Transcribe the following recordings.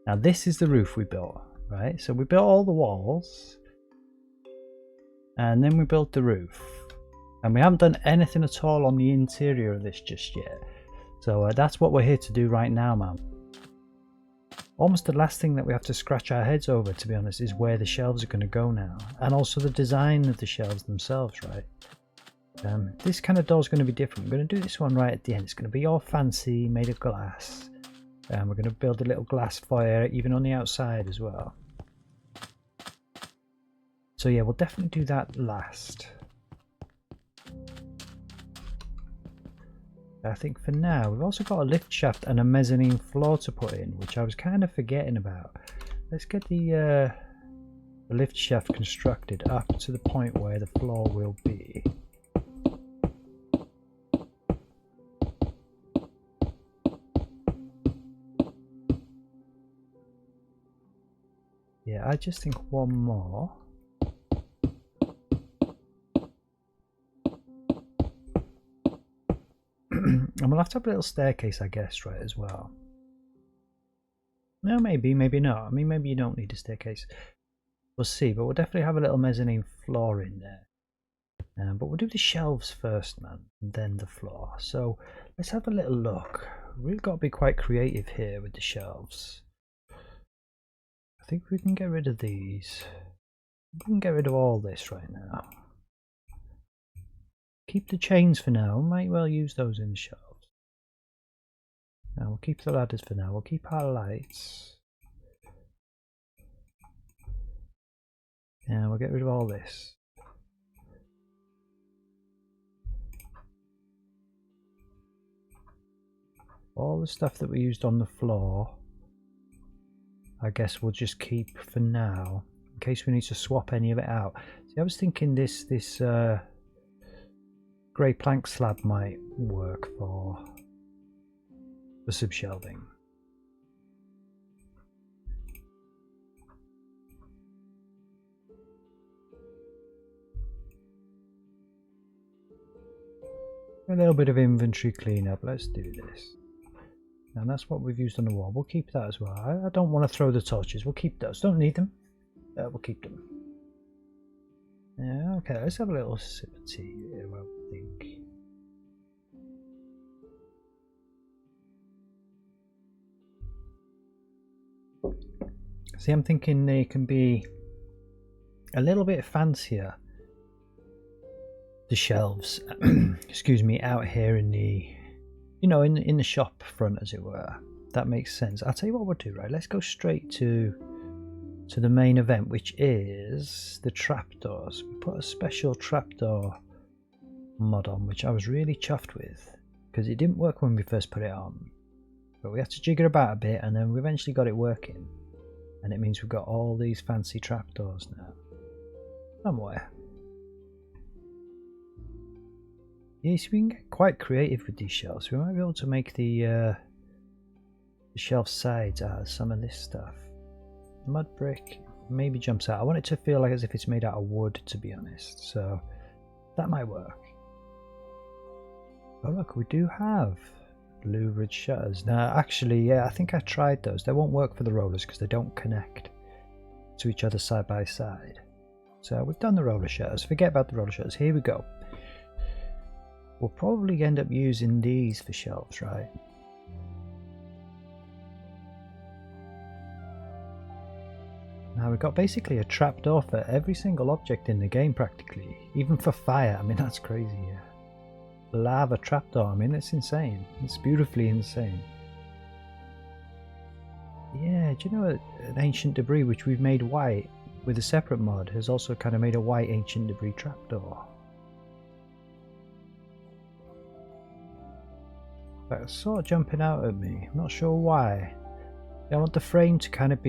Now this is the roof we built, right? So we built all the walls and then we built the roof, and we haven't done anything at all on the interior of this just yet. So that's what we're here to do right now, man. Almost the last thing that we have to scratch our heads over, to be honest, is where the shelves are going to go now, and also the design of the shelves themselves, right? This kind of door is going to be different. We're going to do this one right at the end. It's going to be all fancy, made of glass. And we're going to build a little glass foyer even on the outside as well. So yeah, we'll definitely do that last. I think for now we've also got a lift shaft and a mezzanine floor to put in, which I was kind of forgetting about. Let's get the lift shaft constructed up to the point where the floor will be. Yeah, I just think one more. And we'll have to have a little staircase, I guess, right, as well. No, maybe, maybe not. I mean, maybe you don't need a staircase. We'll see, but we'll definitely have a little mezzanine floor in there. But we'll do the shelves first, man, and then the floor. So let's have a little look. We've got to be quite creative here with the shelves. I think we can get rid of these. We can get rid of all this right now. Keep the chains for now. We might well use those in the shelves. Now we'll keep the ladders for now. We'll keep our lights. And we'll get rid of all this. All the stuff that we used on the floor, I guess we'll just keep for now, in case we need to swap any of it out. See, I was thinking this grey plank slab might work for the sub-shelving. A little bit of inventory cleanup. Let's do this. And that's what we've used on the wall. We'll keep that as well. I don't want to throw the torches. We'll keep those. Don't need them. We'll keep them. Yeah, okay. Let's have a little sip of tea here, I think. See, I'm thinking they can be a little bit fancier. The shelves, excuse me, out here in the, you know, in the shop front, as it were. That makes sense. I'll tell you what we'll do, right? Let's go straight to the main event, which is the trapdoors. We put a special trapdoor mod on, which I was really chuffed with, because it didn't work when we first put it on. But we had to jigger about a bit, and then we eventually got it working. And it means we've got all these fancy trapdoors now. Somewhere. Yes, we can get quite creative with these shelves. We might be able to make the shelf sides out of some of this stuff. Mud brick maybe jumps out. I want it to feel like as if it's made out of wood, to be honest. So that might work. Oh look, we do have louvered shutters. Now actually, yeah, I think I tried those. They won't work for the rollers because they don't connect to each other side by side. So we've done the roller shutters. Forget about the roller shutters. Here we go. We'll probably end up using these for shelves, right? Now we've got basically a trapdoor for every single object in the game practically. Even for fire, I mean that's crazy. Yeah. Lava trapdoor, I mean it's insane. It's beautifully insane. Yeah, do you know an ancient debris which we've made white with a separate mod has also kind of made a white ancient debris trapdoor. That's sort of jumping out at me. I'm not sure why. I want the frame to kind of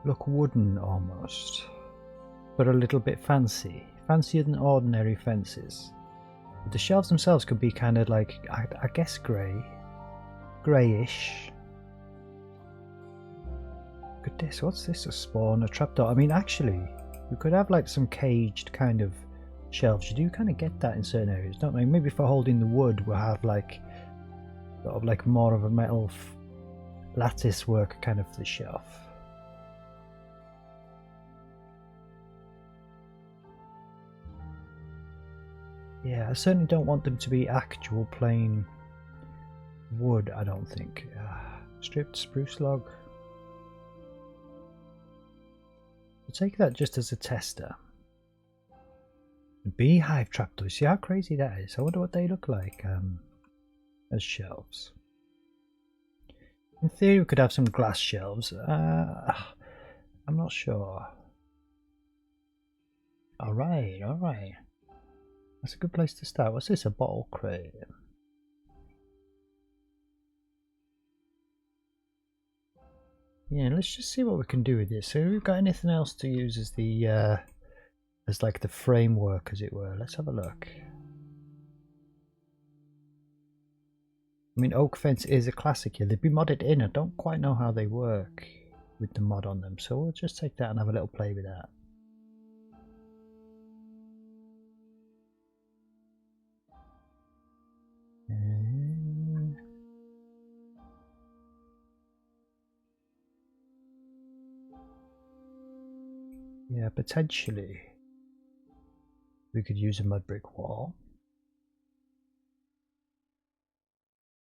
look wooden almost, but a little bit fancy. Fancier than ordinary fences. But the shelves themselves could be kind of like, I guess greyish. Look at this, what's this? A spawner trapdoor? I mean actually, we could have like some caged kind of shelves. You do kind of get that in certain areas, don't we? Maybe for holding the wood we'll have like sort of like more of a metal lattice work kind of for the shelf. Yeah, I certainly don't want them to be actual plain wood, I don't think. Stripped spruce log. I'll take that just as a tester. Beehive trapdoors. See how crazy that is? I wonder what they look like as shelves. In theory, we could have some glass shelves. I'm not sure. Alright, alright. That's a good place to start. What's this? A bottle crate? Yeah, let's just see what we can do with this. So we've got anything else to use as the as like the framework, as it were. Let's have a look. I mean, oak fence is a classic here. They'd be modded in. I don't quite know how they work with the mod on them, so we'll just take that and have a little play with that. Yeah, potentially we could use a mud brick wall.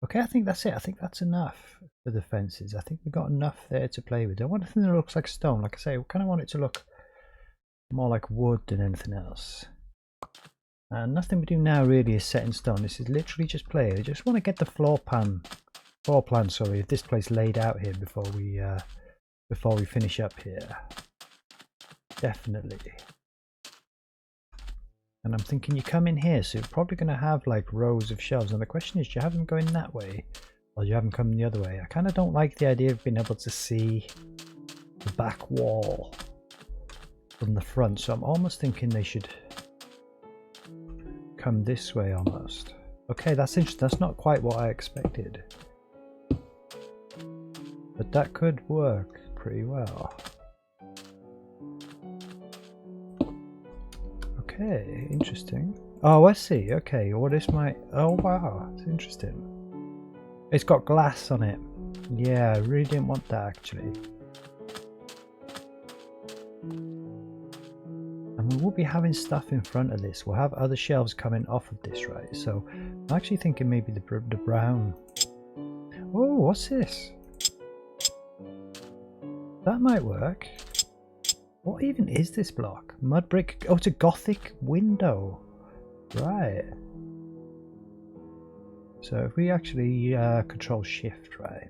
Okay, I think that's it. I think that's enough for the fences. I think we've got enough there to play with. I want anything that looks like stone. Like I say, we kind of want it to look more like wood than anything else. And nothing we do now really is set in stone. This is literally just play. I just want to get the floor plan, sorry, of this place laid out here before we finish up here. Definitely. And I'm thinking you come in here, so you're probably going to have like rows of shelves. And the question is, do you have them going that way, or do you have them coming the other way? I kind of don't like the idea of being able to see the back wall from the front, so I'm almost thinking they should come this way almost. Okay, that's interesting. That's not quite what I expected, but that could work pretty well. Okay, interesting. Oh, I see. Okay, what is my... Oh, wow. It's interesting. It's got glass on it. Yeah, I really didn't want that, actually. And we will be having stuff in front of this. We'll have other shelves coming off of this, right? So, I'm actually thinking maybe the brown... Oh, what's this? That might work. What even is this block? Mud brick? Oh, it's a Gothic window. Right. So if we actually control shift, right?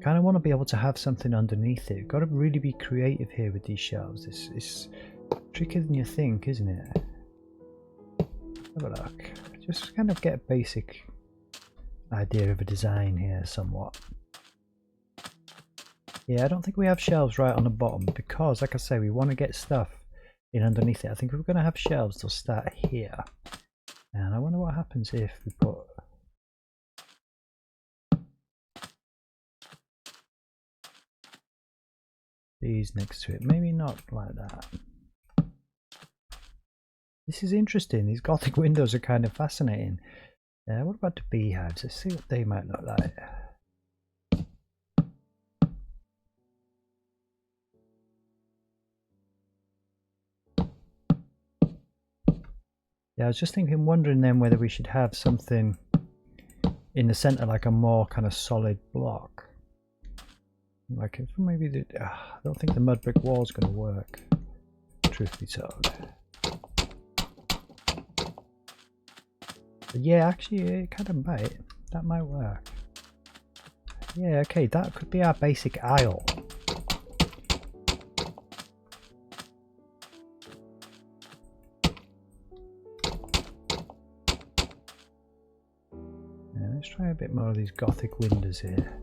Kind of want to be able to have something underneath it. Got to really be creative here with these shelves. This is trickier than you think, isn't it? Have a look. Just kind of get a basic idea of a design here somewhat. Yeah, I don't think we have shelves right on the bottom because, like I say, we want to get stuff in underneath it. I think if we're going to have shelves, they'll start here. And I wonder what happens if we put... these next to it. Maybe not like that. This is interesting. These Gothic windows are kind of fascinating. What about the beehives? Let's see what they might look like. Yeah, I was just wondering then whether we should have something in the center, like a more kind of solid block. Like if maybe the, I don't think the mud brick wall is going to work, truth be told. But yeah, actually it kind of might. That might work. Yeah, okay, that could be our basic aisle. Let's try a bit more of these Gothic windows here.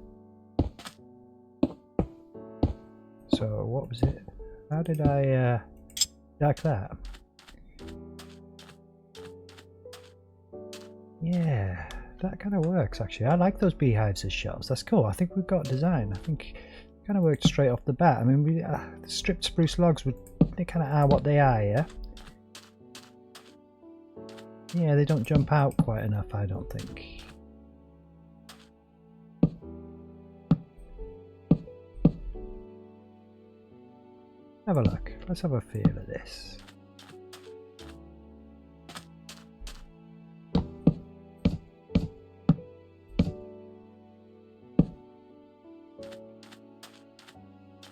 So what was it? How did I like that? Yeah, that kind of works actually. I like those beehives as shelves. That's cool. I think we've got design. I think it kind of worked straight off the bat. I mean, the stripped spruce logs they kind of are what they are, yeah. Yeah, they don't jump out quite enough, I don't think. Have a look. Let's have a feel of this.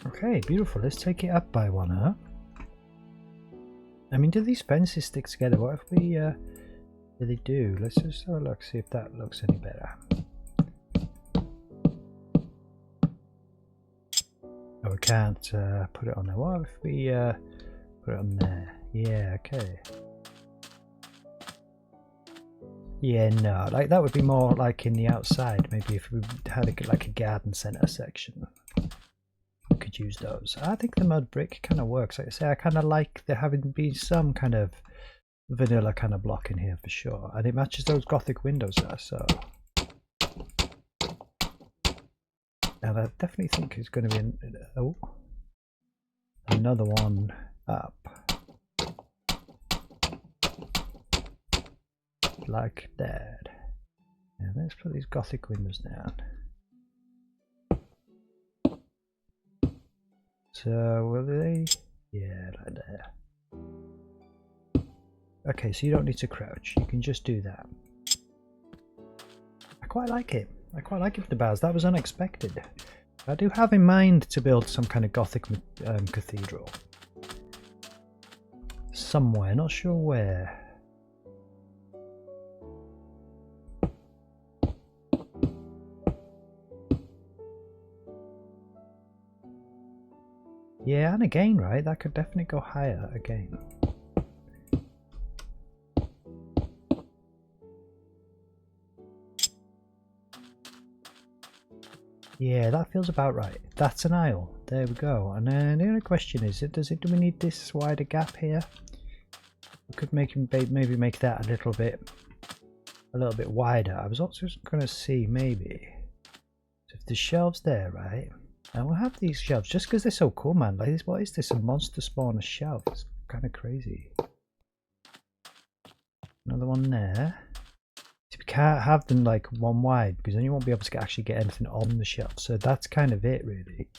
Okay, beautiful. Let's take it up by one, huh? I mean, do these fences stick together? What if we, do they do? Let's just have a look, see if that looks any better. Oh, we can't put it on there. What if we put it on there? Yeah, okay. Yeah, no, like that would be more like in the outside. Maybe if we had like a garden centre section. Could use those. I think the mud brick kind of works. Like I say, I kind of like there having been some kind of vanilla kind of block in here for sure, and it matches those gothic windows there. So, and I definitely think it's going to be another one up like that. And let's put these gothic windows down. So will they? Yeah, like there. Okay, so you don't need to crouch. You can just do that. I quite like it. I quite like it with the bars. That was unexpected. I do have in mind to build some kind of gothic cathedral. Somewhere, not sure where. Yeah, and again, right, that could definitely go higher again. Yeah, that feels about right. That's an aisle. There we go. And then the only question is, do we need this wider gap here? We could maybe make that a little bit wider. I was also going to see maybe if the shelves there, right? And we'll have these shelves just because they're so cool, man. Like this, what is this? A Monster Spawner shelf? It's kind of crazy. Another one there. So we can't have them like one wide because then you won't be able to actually get anything on the shelf. So that's kind of it, really.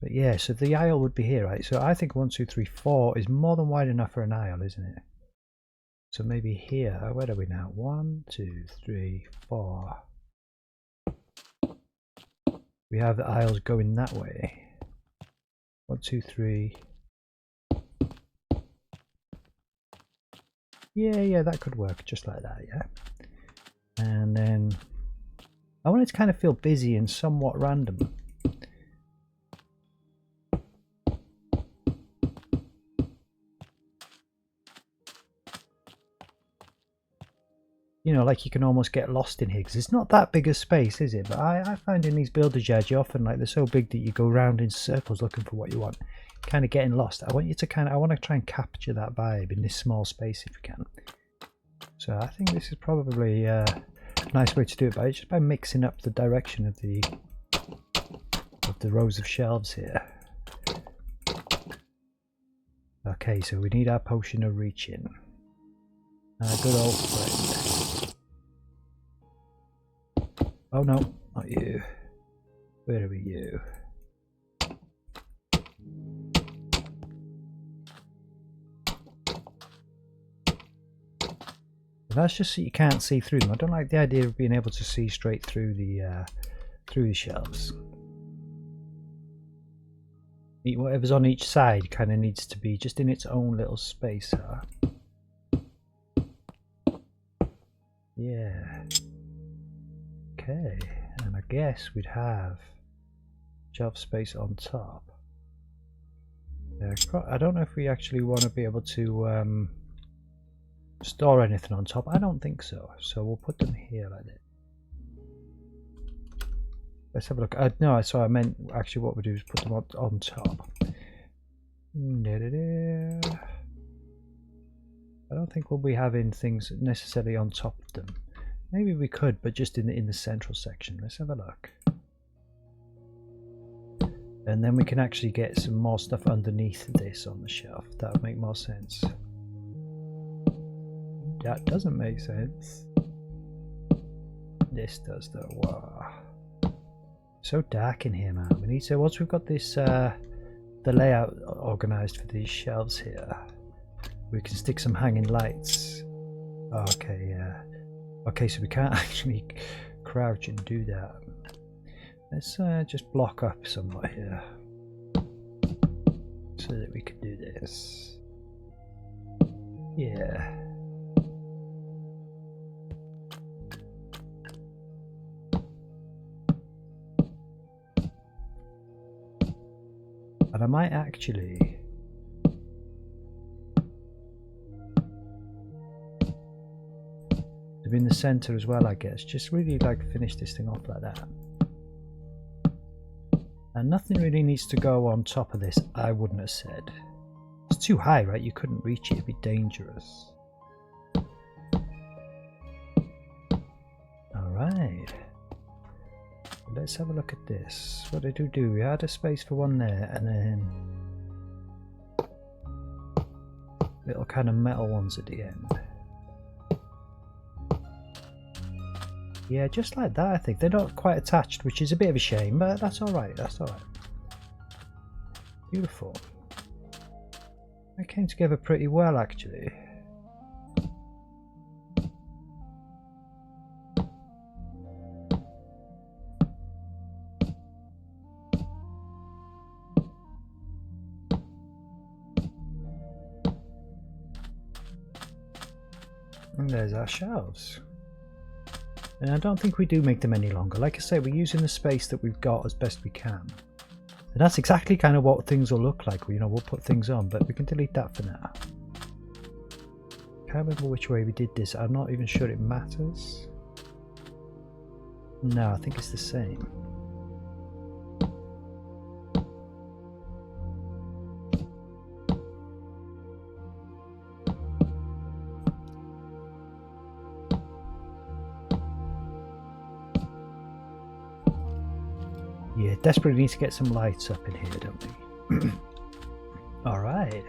But yeah, so the aisle would be here, right? So I think 1, 2, 3, 4 is more than wide enough for an aisle, isn't it? So maybe here. Where are we now? 1, 2, 3, 4. We have the aisles going that way. 1, 2, 3. Yeah, that could work just like that, yeah. And then I want it to kind of feel busy and somewhat random. You know, like you can almost get lost in here because it's not that big a space, is it? But I find in these builder's yards, you often like they're so big that you go round in circles looking for what you want, kind of getting lost. I want you to I want to try and capture that vibe in this small space if you can. So I think this is probably a nice way to do it, just by mixing up the direction of the rows of shelves here. Okay, so we need our potion of reaching. Our good old friend. Oh no, not you. Where are you? That's just so you can't see through them. I don't like the idea of being able to see straight through the shelves. Whatever's on each side kind of needs to be just in its own little space. Yeah. Okay, and I guess we'd have shelf space on top. I don't know if we actually want to be able to store anything on top. I don't think so. So we'll put them here like that. Let's have a look. No, so I meant actually what we do is put them on top. I don't think we'll be having things necessarily on top of them. Maybe we could, but just in the central section. Let's have a look. And then we can actually get some more stuff underneath this on the shelf. That would make more sense. That doesn't make sense. This does though. Wow. so dark in here, man. We need to, once we've got this the layout organized for these shelves here, we can stick some hanging lights. Okay, yeah. Okay, so we can't actually crouch and do that. Let's just block up somewhere here so that we can do this. Yeah. And I might actually be in the center as well, I guess. Just really like finish this thing off like that. And nothing really needs to go on top of this, I wouldn't have said. It's too high, right? You couldn't reach it, it'd be dangerous. Alright. Let's have a look at this. What did we do? We had a space for one there, and then little kind of metal ones at the end. Yeah, just like that, I think. They're not quite attached, which is a bit of a shame, but that's alright, that's alright. Beautiful. They came together pretty well, actually. And there's our shelves. And I don't think we do make them any longer. Like I say, we're using the space that we've got as best we can. And that's exactly kind of what things will look like. You know, we'll put things on, but we can delete that for now. Can't remember which way we did this. I'm not even sure it matters. No, I think it's the same. Yeah, desperately need to get some lights up in here, don't we? Alright.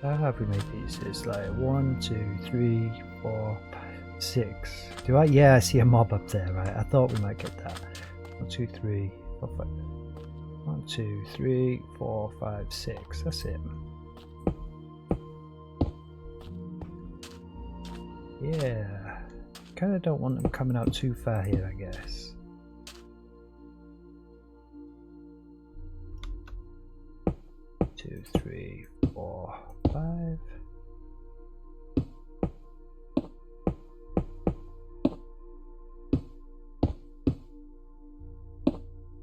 How have we made these? It's like 1, 2, 3, 4, 5, 6. Do I? Yeah, I see a mob up there, right? I thought we might get that. 1, 2, 3, 4, 5. 1, 2, 3, 4, 5, 6. That's it. Yeah, kind of don't want them coming out too far here, I guess. Two, 3, 4, 5.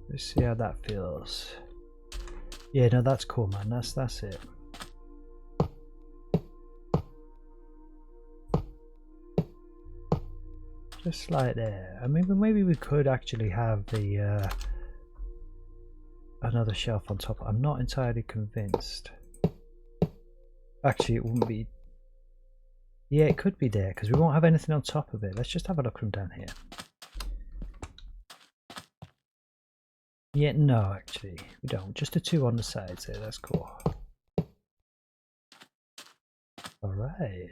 Let's see how that feels. Yeah, no, that's cool, man. That's it. Just like there. I mean, maybe we could actually have the another shelf on top. I'm not entirely convinced. Actually, it wouldn't be. Yeah, it could be there because we won't have anything on top of it. Let's just have a look from down here. Yeah, no, actually, we don't. Just the two on the sides there. That's cool. All right.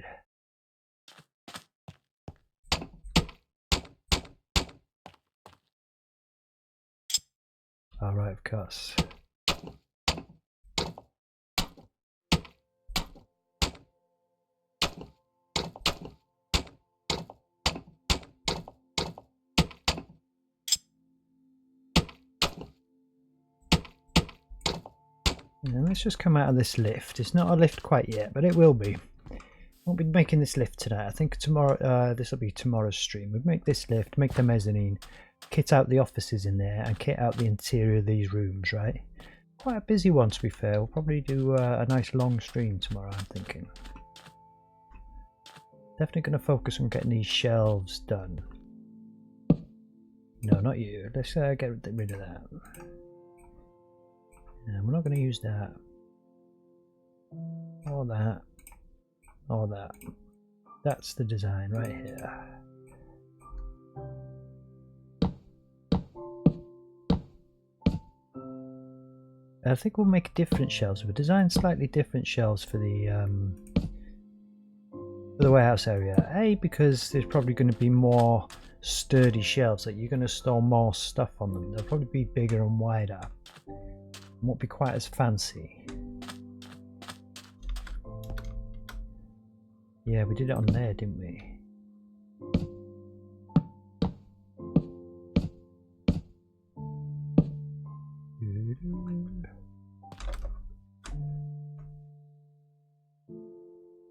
Alright, of course. And let's just come out of this lift. It's not a lift quite yet, but it will be. Won't be making this lift tonight. I think tomorrow, this will be tomorrow's stream. We'll make this lift, make the mezzanine, kit out the offices in there, and kit out the interior of these rooms, right? Quite a busy one, to be fair. We'll probably do a nice long stream tomorrow, I'm thinking. Definitely going to focus on getting these shelves done. No, not you. Let's get rid of that. No, we're not going to use that. Or that. Or that. That's the design right here. I think we'll make different shelves. We'll design slightly different shelves for the warehouse area. A, because there's probably going to be more sturdy shelves, like you're going to store more stuff on them. They'll probably be bigger and wider. Won't be quite as fancy. Yeah, we did it on there, didn't we?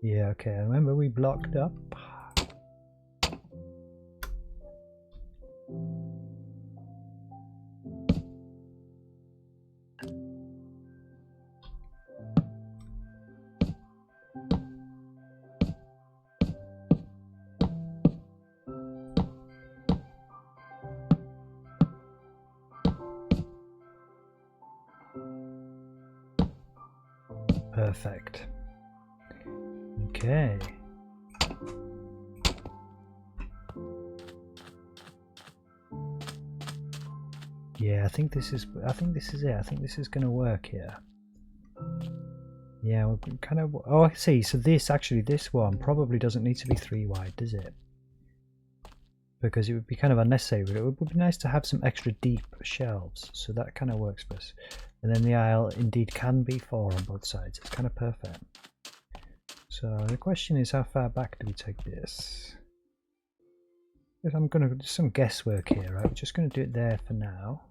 Yeah, okay, I remember we blocked up. Perfect. Okay. Yeah, I think this is it. I think this is going to work here. Yeah, we're kind of. Oh, I see. So this one probably doesn't need to be 3 wide, does it? Because it would be kind of unnecessary. But it would be nice to have some extra deep shelves. So that kind of works for us. And then the aisle indeed can be 4 on both sides. It's kind of perfect. So the question is, how far back do we take this? If I'm going to do some guesswork here, right? We're just going to do it there for now.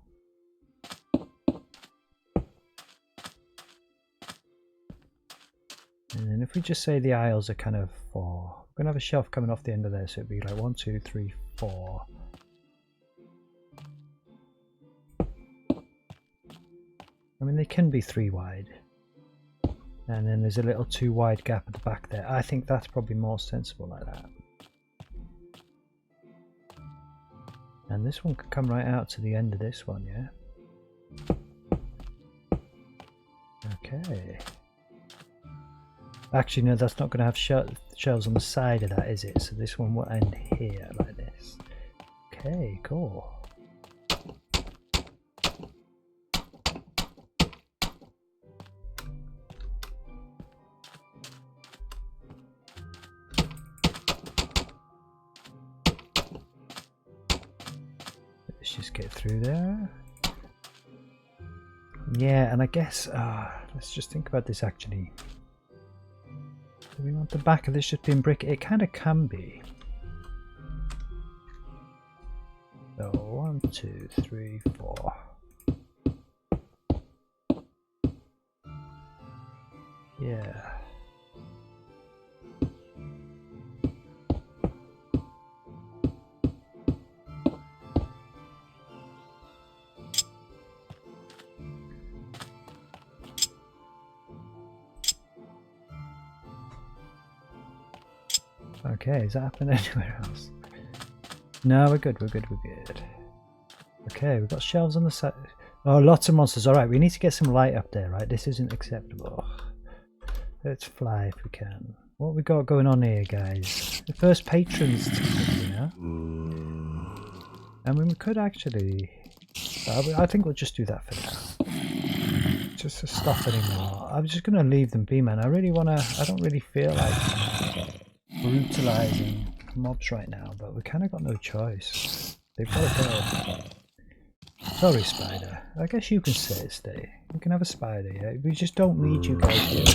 And then if we just say the aisles are kind of 4, we're going to have a shelf coming off the end of there, so it'd be like 1, 2, 3, 4. I mean, they can be 3 wide. And then there's a little 2 wide gap at the back there. I think that's probably more sensible like that. And this one could come right out to the end of this one, yeah? Okay. Actually, no, that's not going to have shelves on the side of that, is it? So this one will end here, like this. Okay, cool. Let's just get through there. Yeah, and I guess, let's just think about this actually. Do we want the back of this just being brick? It kind of can be. So 1, 2, 3, 4. Yeah. Okay, is that happening anywhere else? No, we're good, we're good, we're good. Okay, we've got shelves on the side. Oh, lots of monsters. Alright, we need to get some light up there, right? This isn't acceptable. Let's fly if we can. What have we got going on here, guys? The first patrons, you know? I mean, we could actually... I think we'll just do that for now. Just to stop anymore. I'm just going to leave them be, man. I don't really feel like brutalizing mobs right now, but we kind of got no choice. They've got to go. Sorry, spider. I guess you can stay. You can have a spider, yeah? We just don't need you guys here.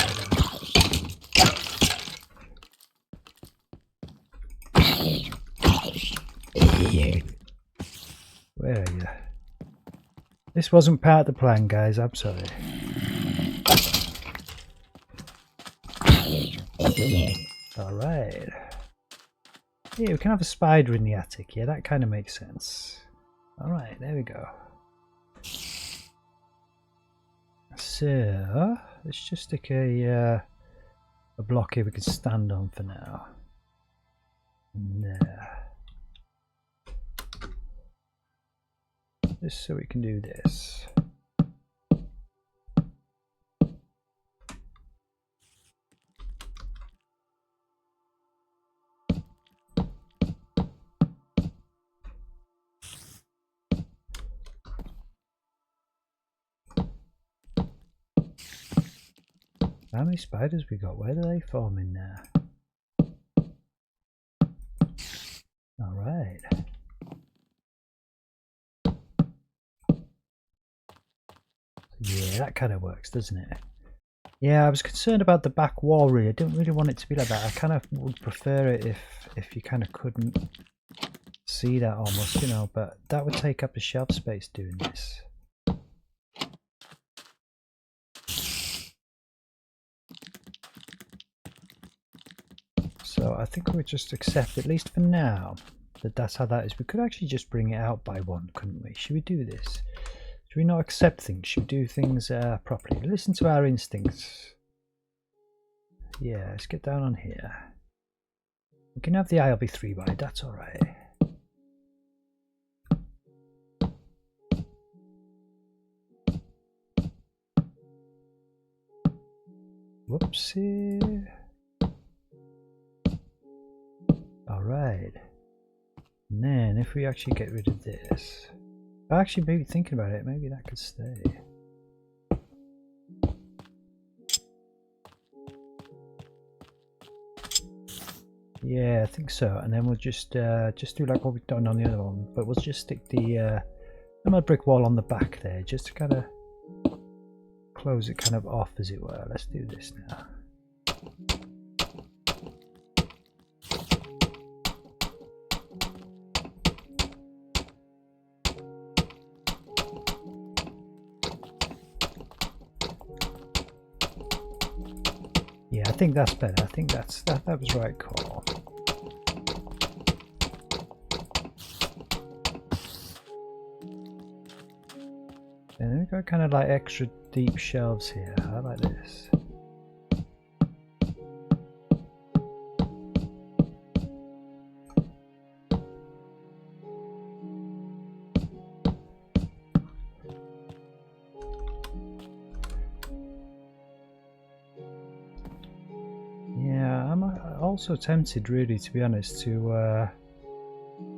Where are you? This wasn't part of the plan, guys. I'm sorry. Alright. Yeah, we can have a spider in the attic. Yeah, that kind of makes sense. Alright, there we go. So, let's just stick a block here we can stand on for now. And there. Just so we can do this. How many spiders we got? Where do they form in there? Alright. Yeah, that kind of works, doesn't it? Yeah, I was concerned about the back wall really. I didn't really want it to be like that. I kind of would prefer it if you kind of couldn't see that almost, you know, but that would take up the shelf space doing this. So I think we'll just accept, at least for now, that that's how that is. We could actually just bring it out by one, couldn't we? Should we do this? Should we not accept things? Should we do things properly? Listen to our instincts. Yeah, let's get down on here. We can have the aisle be 3 wide, that's alright. Whoopsie. Alright. And then if we actually get rid of this, actually maybe thinking about it, maybe that could stay. Yeah, I think so. And then we'll just do like what we've done on the other one, but we'll just stick the brick wall on the back there, just to kind of close it kind of off, as it were. Let's do this now. Yeah, I think that's better. I think that was the right call. And then we've got kind of like extra deep shelves here. I like this. Yeah, I'm also tempted, really, to be honest, to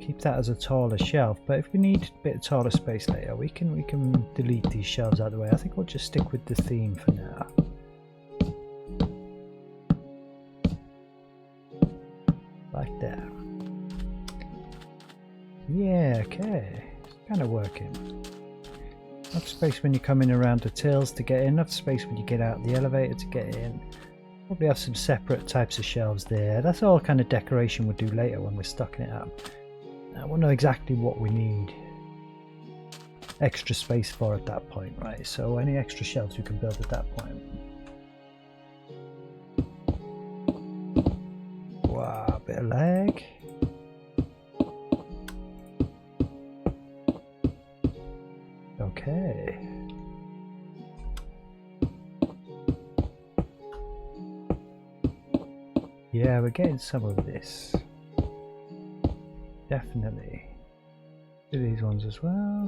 keep that as a taller shelf, but if we need a bit of taller space later, we can delete these shelves out of the way. I think we'll just stick with the theme for now. Like that. Yeah, okay. It's kind of working. Enough space when you're coming around the tills to get in, enough space when you get out the elevator to get in. Probably have some separate types of shelves there. That's all kind of decoration we'll do later when we're stocking it up. I won't know exactly what we need extra space for at that point, right? So any extra shelves we can build at that point. Wow, bit of lag. Okay. Yeah, we're getting some of this. Definitely. Do these ones as well.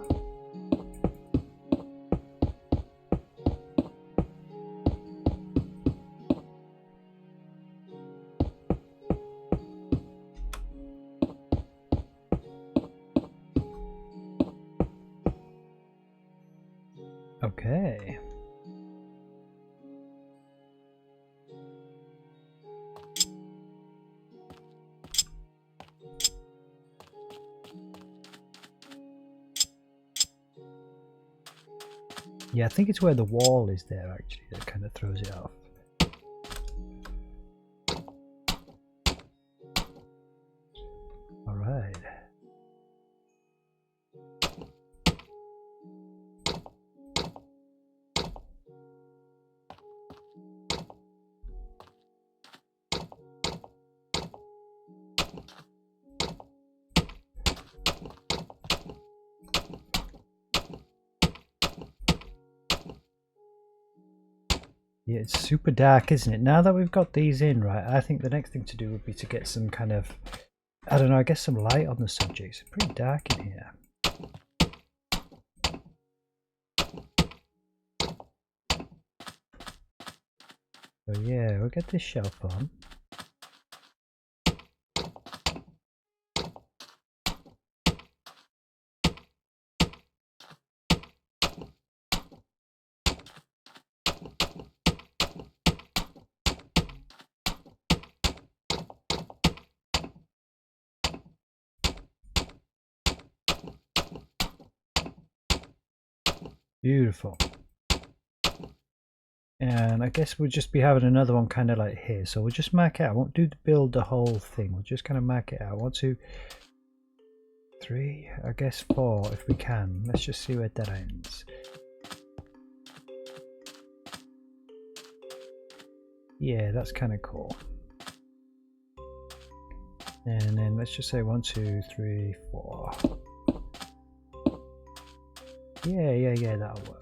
Okay. Yeah, I think it's where the wall is there actually that kind of throws it off. All right. Yeah, it's super dark, isn't it? Now that we've got these in, right, I think the next thing to do would be to get some kind of, I don't know, I guess some light on the subject. It's pretty dark in here. So yeah, we'll get this shelf on. Beautiful. And I guess we'll just be having another one kind of like here. So we'll just mark it out. I won't build the whole thing. We'll just kind of mark it out. 1, 2, 3, I guess 4 if we can. Let's just see where that ends. Yeah, that's kind of cool. And then let's just say 1, 2, 3, 4. Yeah, that'll work.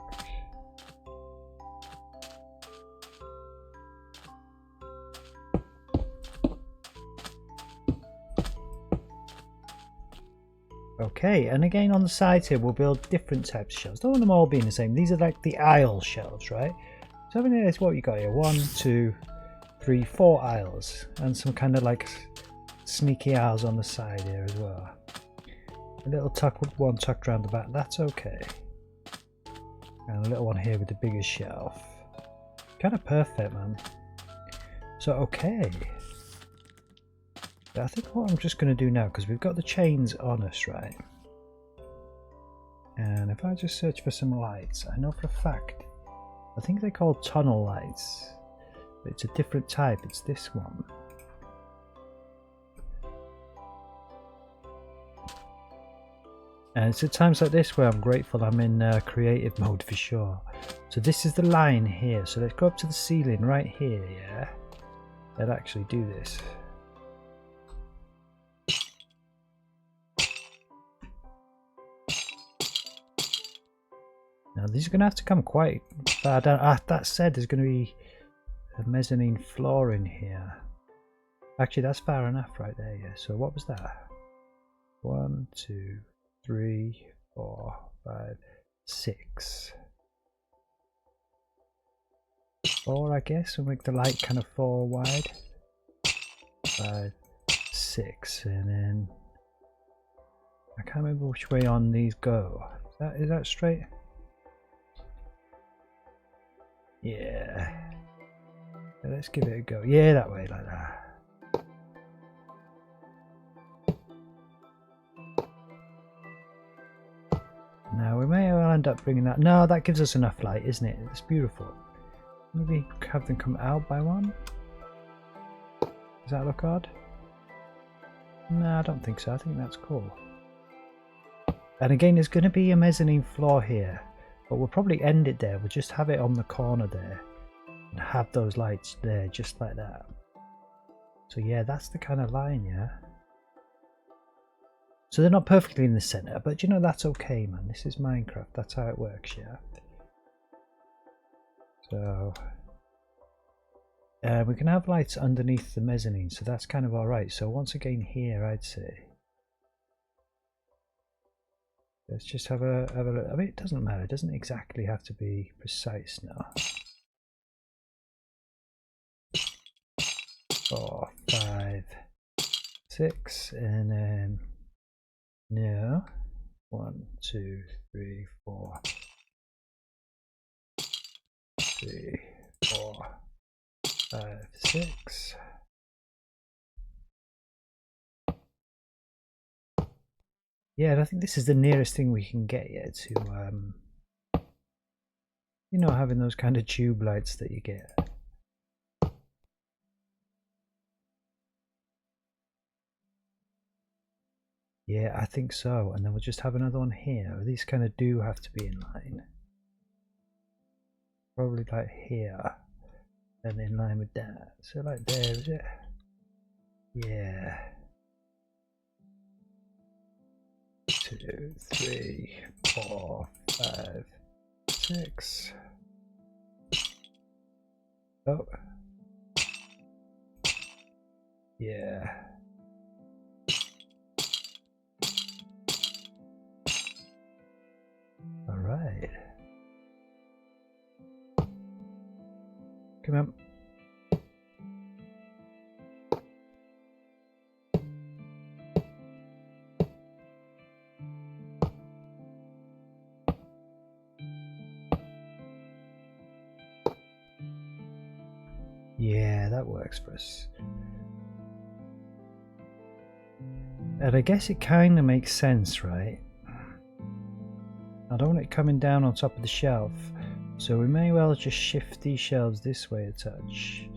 Okay, and again on the sides here we'll build different types of shelves. Don't want them all being the same. These are like the aisle shelves, right? So having this, what you got here? 1, 2, 3, 4 aisles, and some kind of like sneaky aisles on the side here as well. A little one tucked around the back. That's okay. And a little one here with the biggest shelf. Kind of perfect, man. So okay. I think what I'm just going to do now, because we've got the chains on us, right? And if I just search for some lights, I know for a fact, I think they're called tunnel lights. But it's a different type, it's this one. And it's at times like this where I'm grateful I'm in creative mode for sure. So this is the line here, so let's go up to the ceiling right here, yeah? Let's actually do this. Now these are going to have to come quite far down. That said, there's going to be a mezzanine floor in here. Actually, that's far enough right there, yeah. So what was that? 1, 2, 3, 4, 5, 6. 4, I guess. We'll make the light kind of 4 wide. 5, 6, and then I can't remember which way on these go. Is that straight? Yeah. Let's give it a go. Yeah, that way, like that. Now we may well end up bringing that. No, that gives us enough light, isn't it? It's beautiful. Maybe have them come out by one. Does that look odd? No, I don't think so. I think that's cool. And again, there's going to be a mezzanine floor here, but we'll probably end it there. We'll just have it on the corner there and have those lights there, just like that. So yeah, that's the kind of line, yeah. So they're not perfectly in the center, but you know, that's okay, man. This is Minecraft. That's how it works, yeah. So we can have lights underneath the mezzanine, so that's kind of all right. So once again here, I'd say let's just have a look. I mean, it doesn't matter. It doesn't exactly have to be precise now. 4, 5, 6, and then no. 1, 2, 3, 4, 3, 4, 5, 6. Yeah, I think this is the nearest thing we can get yet to, you know, having those kind of tube lights that you get. Yeah, I think so. And then we'll just have another one here. These kind of do have to be in line. Probably like here. And in line with that. So like there, is it? Yeah. 2, 3, 4, 5, 6. Oh. Yeah. All right. Come on. Yeah, that works for us. And I guess it kind of makes sense, right? I don't want it coming down on top of the shelf, so we may well just shift these shelves this way a touch.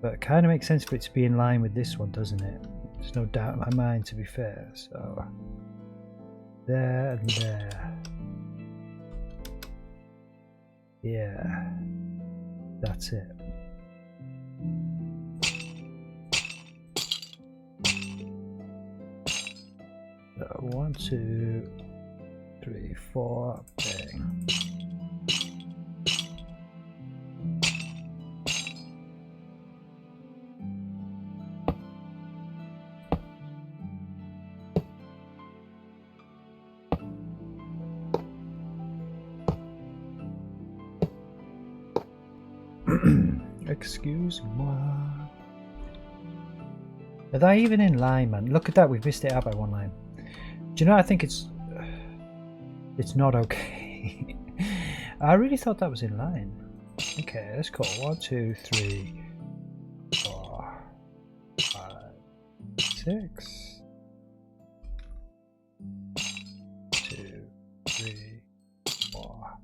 But it kind of makes sense for it to be in line with this one, doesn't it? There's no doubt in my mind, to be fair. So there and there. Yeah, that's it. So 1, 2, 3, 4, bang. Excuse-moi. Are they even in line, man? Look at that, we've missed it out by 1 line. Do you know, I think it's not okay. I really thought that was in line. Okay, let's go 1, 2, 3, 4, 5, 6. 2, 3, 4,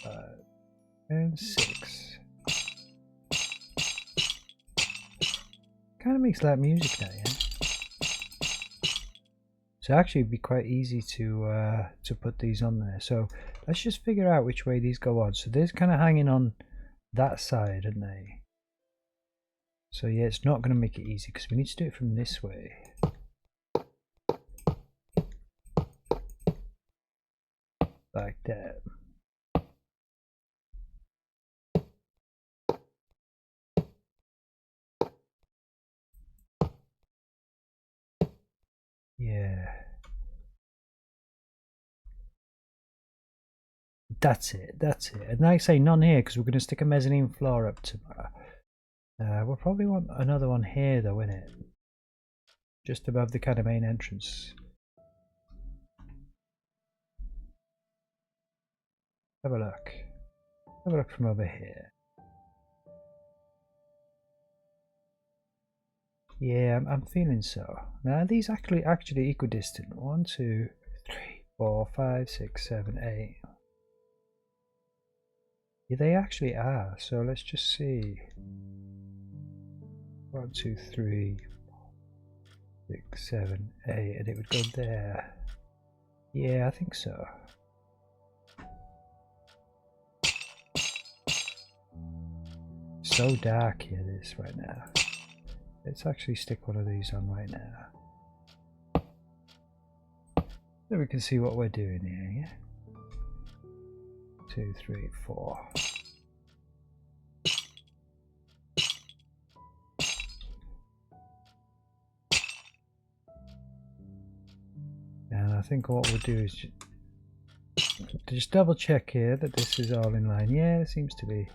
5, and 6. Kind of makes like music now, yeah. So actually it'd be quite easy to put these on there. So let's just figure out which way these go on. So they're kind of hanging on that side, aren't they? So yeah, it's not going to make it easy because we need to do it from this way. Like that. Yeah. That's it, that's it. And like I say, none here because we're going to stick a mezzanine floor up tomorrow. We'll probably want another one here though, innit? Just above the kind of main entrance. Have a look. Have a look from over here. Yeah, I'm feeling so. Now these actually equidistant. 1, 2, 3, 4, 5, 6, 7, 8. Yeah, they actually are. So let's just see. 1, 2, 3, 6, 7, 8, and it would go there. Yeah, I think so. So dark here, this right now. Let's actually stick one of these on right now. So we can see what we're doing here, yeah? 2, 3, 4. And I think what we'll do is just double check here that this is all in line. Yeah, it seems to be.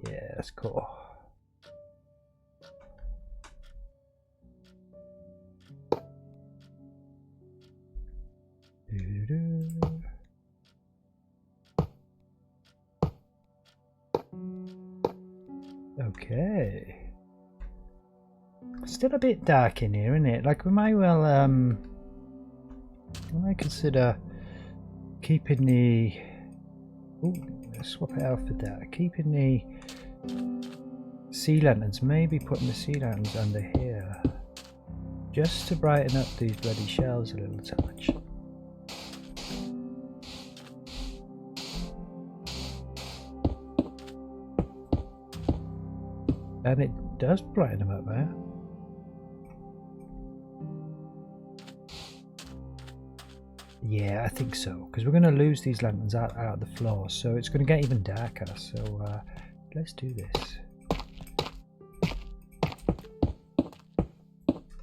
Yeah, that's cool. Okay. Still a bit dark in here, isn't it? Like we might well I might consider keeping the let's swap it out for that. Keeping the sea lanterns, maybe putting the sea lanterns under here. Just to brighten up these bloody shelves a little touch. And it does brighten them up there. Yeah, I think so. Because we're going to lose these lanterns out of the floor. So it's going to get even darker. So let's do this.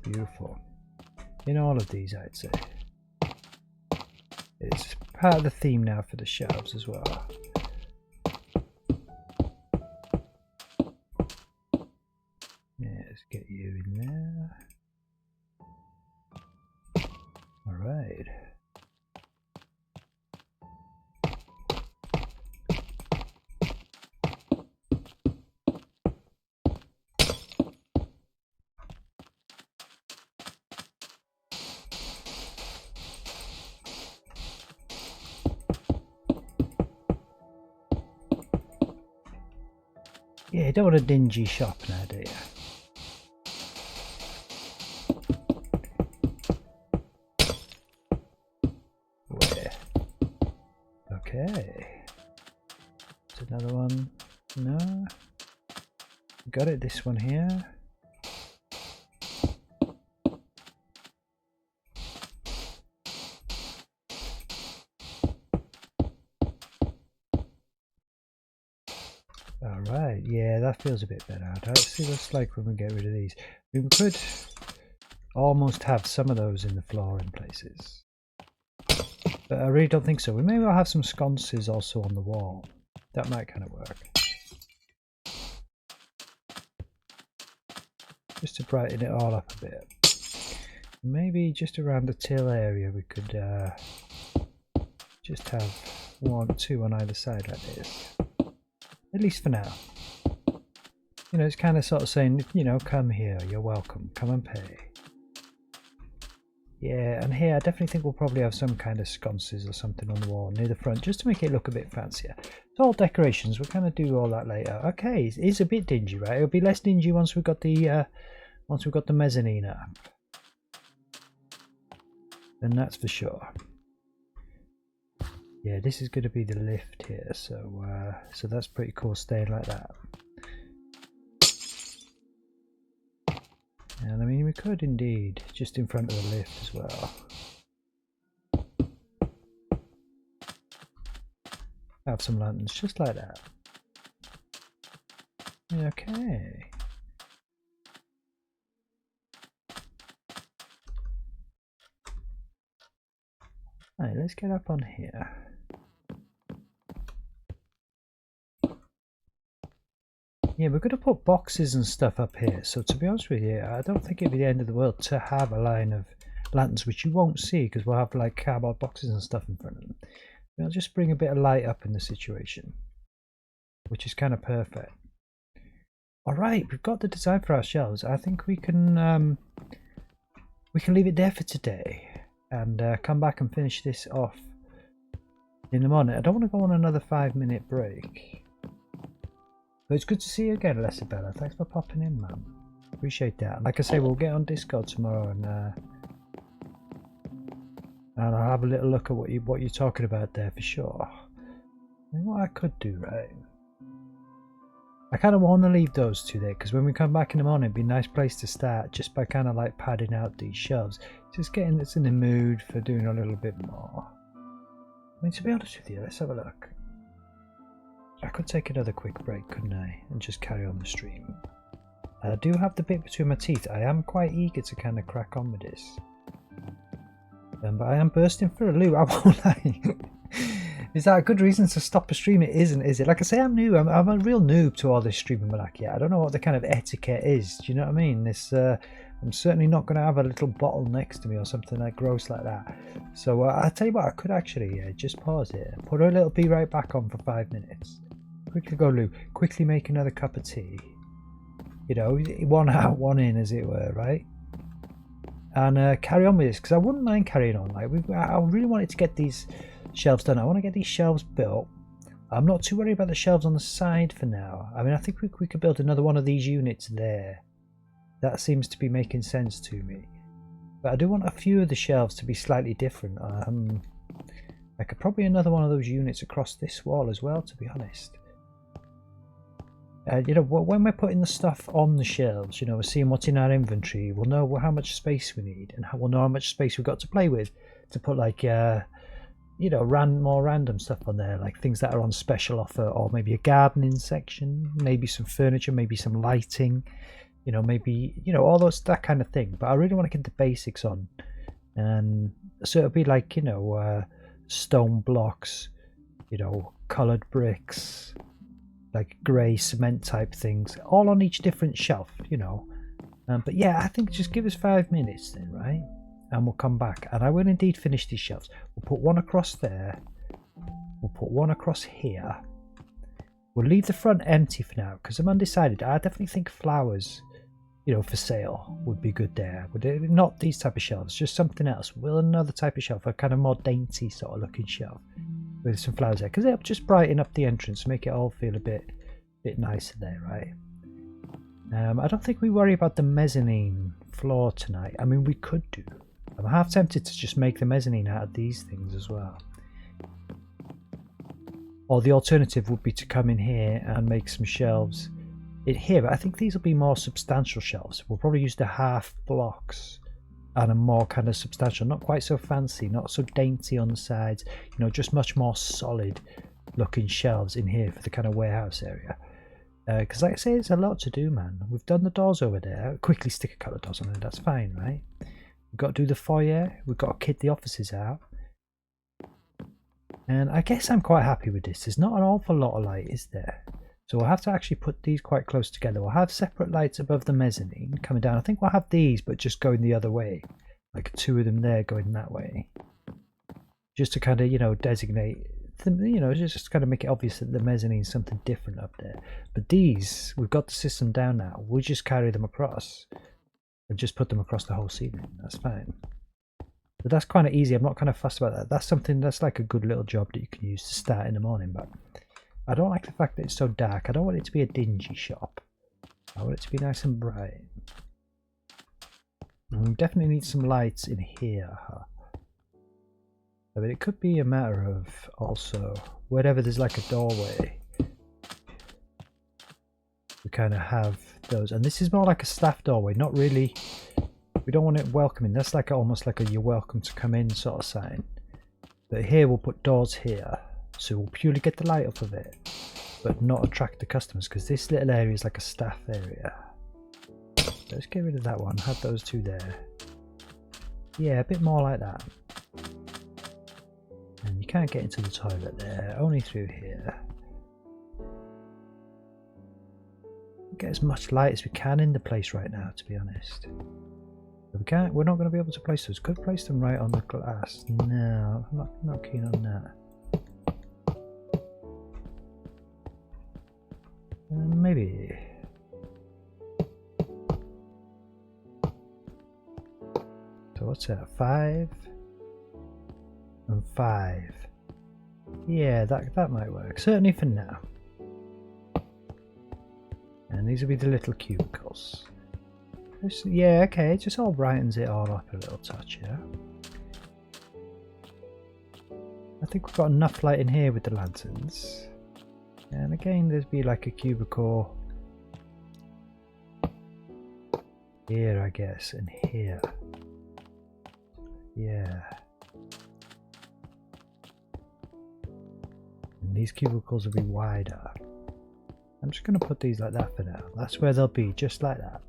Beautiful. In all of these, I'd say. It's part of the theme now for the shelves as well. Yeah, let's get you in there. Alright. Yeah, you don't want a dingy shop now, do you? Where? Okay. There's another one. No. Got it, this one here. Alright, yeah, that feels a bit better. Let's see what it's like when we get rid of these. We could almost have some of those in the floor in places. But I really don't think so. We may well have some sconces also on the wall. That might kind of work. Just to brighten it all up a bit. Maybe just around the till area we could just have 1 or 2 on either side like this. At least for now. You know, it's kind of sort of saying, you know, come here, you're welcome, come and pay. Yeah, and here I definitely think we'll probably have some kind of sconces or something on the wall near the front, just to make it look a bit fancier. It's all decorations, we'll kind of do all that later. Okay, it's a bit dingy, right? It'll be less dingy once we've got the mezzanine up. And that's for sure. Yeah, this is going to be the lift here, so so that's pretty cool staying like that. And I mean, we could indeed just in front of the lift as well have some lanterns just like that. Okay. Right, let's get up on here. Yeah, we're going to put boxes and stuff up here, so to be honest with you, I don't think it'd be the end of the world to have a line of lanterns, which you won't see because we'll have like cardboard boxes and stuff in front of them. It'll just bring a bit of light up in the situation, which is kind of perfect. Alright, we've got the design for our shelves. I think we can leave it there for today and come back and finish this off in the morning. I don't want to go on another 5-minute break. But it's good to see you again, Lesabella. Thanks for popping in, man. Appreciate that. Like I say, we'll get on Discord tomorrow and I'll have a little look at what you're talking about there for sure. I mean, what I could do, right? I kind of want to leave those 2 there because when we come back in the morning, it'd be a nice place to start just by kind of like padding out these shelves. Just getting us in the mood for doing a little bit more. I mean, to be honest with you, let's have a look. I could take another quick break, couldn't I, and just carry on the stream. I do have the bit between my teeth. I am quite eager to kind of crack on with this. But I am bursting for a loo, I won't lie. Is that a good reason to stop a stream? It isn't, is it? Like I say, I'm new. I'm a real noob to all this streaming malarkey. I don't know what the kind of etiquette is. Do you know what I mean? This, I'm certainly not going to have a little bottle next to me or something like gross like that. So I'll tell you what, I could actually just pause it. Put a little be right back on for 5 minutes. Quickly go loo. Quickly make another cup of tea. You know, 1 out, 1 in, as it were, right? And carry on with this because I wouldn't mind carrying on. Like I really wanted to get these shelves done. I want to get these shelves built. I'm not too worried about the shelves on the side for now. I mean, I think we could build another one of these units there. That seems to be making sense to me. But I do want a few of the shelves to be slightly different. I could probably another one of those units across this wall as well, to be honest. You know, when we're putting the stuff on the shelves, you know, we're seeing what's in our inventory, we'll know how much space we need and we'll know how much space we've got to play with to put like, you know, more random stuff on there, like things that are on special offer, or maybe a gardening section, maybe some furniture, maybe some lighting, you know, maybe, you know, all those, that kind of thing. But I really want to get the basics on. And so it'll be like, you know, stone blocks, you know, coloured bricks, like grey cement type things, all on each different shelf, you know. But yeah, I think just give us 5 minutes then, right? And we'll come back and I will indeed finish these shelves. We'll put one across there, we'll put one across here. We'll leave the front empty for now because I'm undecided. I definitely think flowers, you know, for sale would be good there. Not these type of shelves, just something else. Will another type of shelf, a kind of more dainty sort of looking shelf with some flowers there, because it'll just brighten up the entrance, make it all feel a bit bit nicer there, right? I don't think we worry about the mezzanine floor tonight. I mean, we could do. I'm half tempted to just make the mezzanine out of these things as well. Or the alternative would be to come in here and make some shelves in here, but I think these will be more substantial shelves. We'll probably use the half blocks and a more kind of substantial, not quite so fancy, not so dainty on the sides, you know, just much more solid looking shelves in here for the kind of warehouse area. Because like I say, it's a lot to do, man. We've done the doors over there. Quickly stick a couple of doors on there, that's fine, right? We've got to do the foyer, we've got to kit the offices out. And I guess I'm quite happy with this. There's not an awful lot of light, is there? So we'll have to actually put these quite close together. We'll have separate lights above the mezzanine coming down. I think we'll have these, but just going the other way. Like two of them there going that way. Just to kind of, you know, designate them, you know, just kind of make it obvious that the mezzanine is something different up there. But these, we've got the system down now. We'll just carry them across and just put them across the whole ceiling. That's fine. But that's kind of easy. I'm not kind of fussed about that. That's something that's like a good little job that you can use to start in the morning. But I don't like the fact that it's so dark. I don't want it to be a dingy shop. I want it to be nice and bright. And we definitely need some lights in here. I mean, it could be a matter of also wherever there's like a doorway, we kind of have those. And this is more like a staff doorway, not really. We don't want it welcoming. That's like almost like a you're welcome to come in sort of sign. But here we'll put doors here, so we'll purely get the light off of it, but not attract the customers, because this little area is like a staff area. Let's get rid of that one. Have those two there. Yeah, a bit more like that. And you can't get into the toilet there, only through here. Get as much light as we can in the place right now, to be honest. We're not going to be able to place those. Could place them right on the glass. No, I'm not keen on that. Maybe. So what's that? 5 and 5. Yeah, that might work. Certainly for now. And these will be the little cubicles. Yeah, okay, it just all brightens it all up a little touch, yeah. I think we've got enough light in here with the lanterns. And again, there'd be like a cubicle here, I guess, and here. Yeah. And these cubicles will be wider. I'm just going to put these like that for now. That's where they'll be, just like that.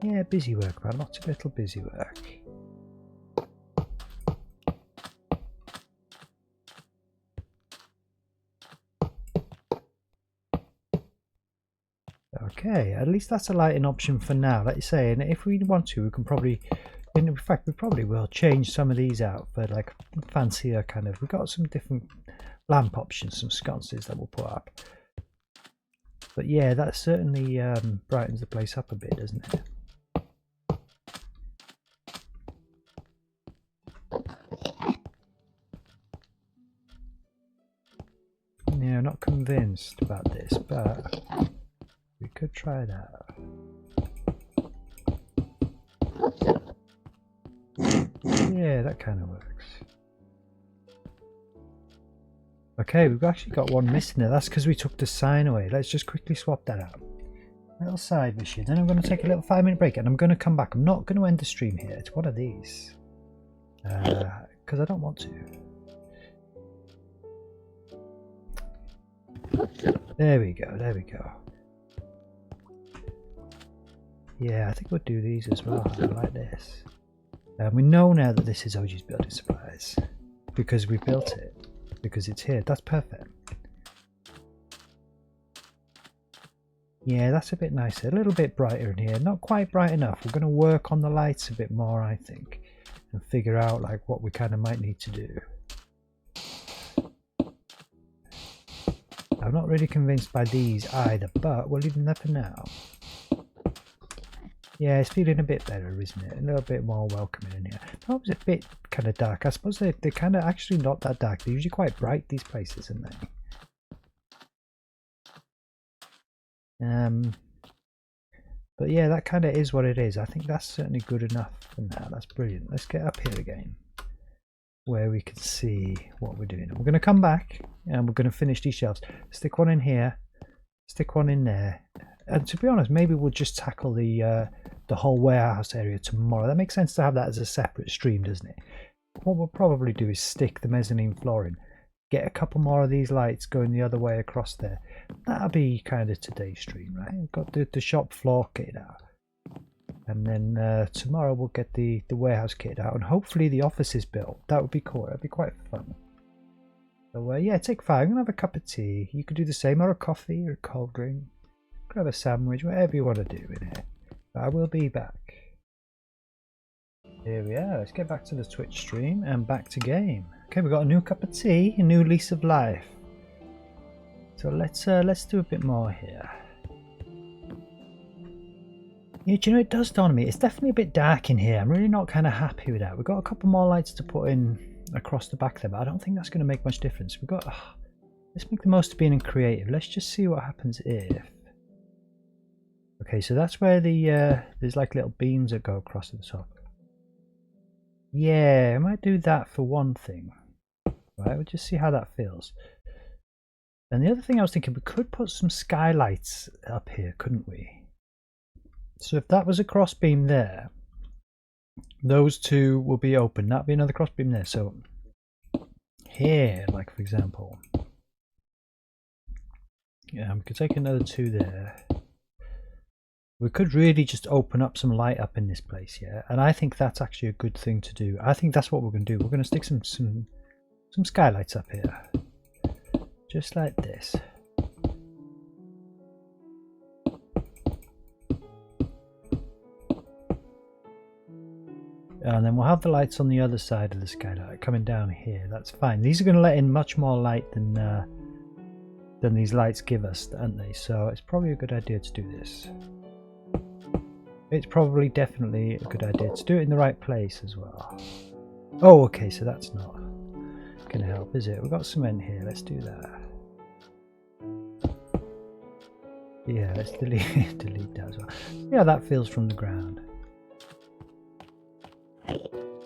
Yeah, busy work, man. Lots of little busy work. Okay, at least that's a lighting option for now, like you say. And if we want to, we can probably, in fact, we probably will change some of these out for like fancier kind of. We've got some different lamp options, some sconces that we'll put up. But yeah, that certainly brightens the place up a bit, doesn't it? Yeah, I'm not convinced about this, but we could try that. Yeah, that kind of works. Okay, we've actually got one missing there. That's because we took the sign away. Let's just quickly swap that out. Little side mission. Then I'm going to take a little 5-minute break and I'm going to come back. I'm not going to end the stream here. It's one of these. Because I don't want to. There we go, there we go. Yeah, I think we'll do these as well, like this. We know now that this is OG's building supplies because we built it, because it's here. That's perfect. Yeah, that's a bit nicer, a little bit brighter in here. Not quite bright enough. We're going to work on the lights a bit more, I think, and figure out like what we kind of might need to do. I'm not really convinced by these either, but we'll leave them there for now. Yeah, it's feeling a bit better, isn't it? A little bit more welcoming in here. That was a bit kind of dark. I suppose they're kind of actually not that dark. They're usually quite bright, these places, aren't they? But yeah, that kind of is what it is. I think that's certainly good enough for now. That's brilliant. Let's get up here again, where we can see what we're doing. We're going to come back and we're going to finish these shelves. Stick one in here, stick one in there, and to be honest, maybe we'll just tackle the whole warehouse area tomorrow. That makes sense to have that as a separate stream, doesn't it? What we'll probably do is stick the mezzanine floor in, get a couple more of these lights going the other way across there. That'll be kind of today's stream, right? We've got the shop floor kitted out, and then tomorrow we'll get the warehouse kitted out, and hopefully the office is built. That would be cool. That'd be quite fun. So yeah, take 5. I'm gonna have a cup of tea. You could do the same, or a coffee, or a cold drink. Grab a sandwich, whatever you want to do in here. But I will be back. Here we are. Let's get back to the Twitch stream and back to game. Okay, we've got a new cup of tea, a new lease of life. So let's do a bit more here. Yeah, do you know, it does dawn on me. It's definitely a bit dark in here. I'm really not kind of happy with that. We've got a couple more lights to put in across the back there, but I don't think that's going to make much difference. We've got. Let's make the most of being in creative. Let's just see what happens if. Okay, so that's where the there's like little beams that go across at the top. Yeah, I might do that for one thing. Right, we'll just see how that feels. And the other thing I was thinking, we could put some skylights up here, couldn't we? So if that was a cross beam there, those two will be open. That'll be another cross beam there. So here, like for example, yeah, we could take another 2 there. We could really just open up some light up in this place, yeah. And I think that's actually a good thing to do. I think that's what we're going to do. We're going to stick some skylights up here, just like this. And then we'll have the lights on the other side of the skylight coming down here. That's fine. These are going to let in much more light than these lights give us, aren't they? So it's probably a good idea to do this. It's probably definitely a good idea to do it in the right place as well. Oh, okay, so that's not going to help, is it? We've got cement here. Let's do that. Yeah, let's delete that as well. See how that feels from the ground.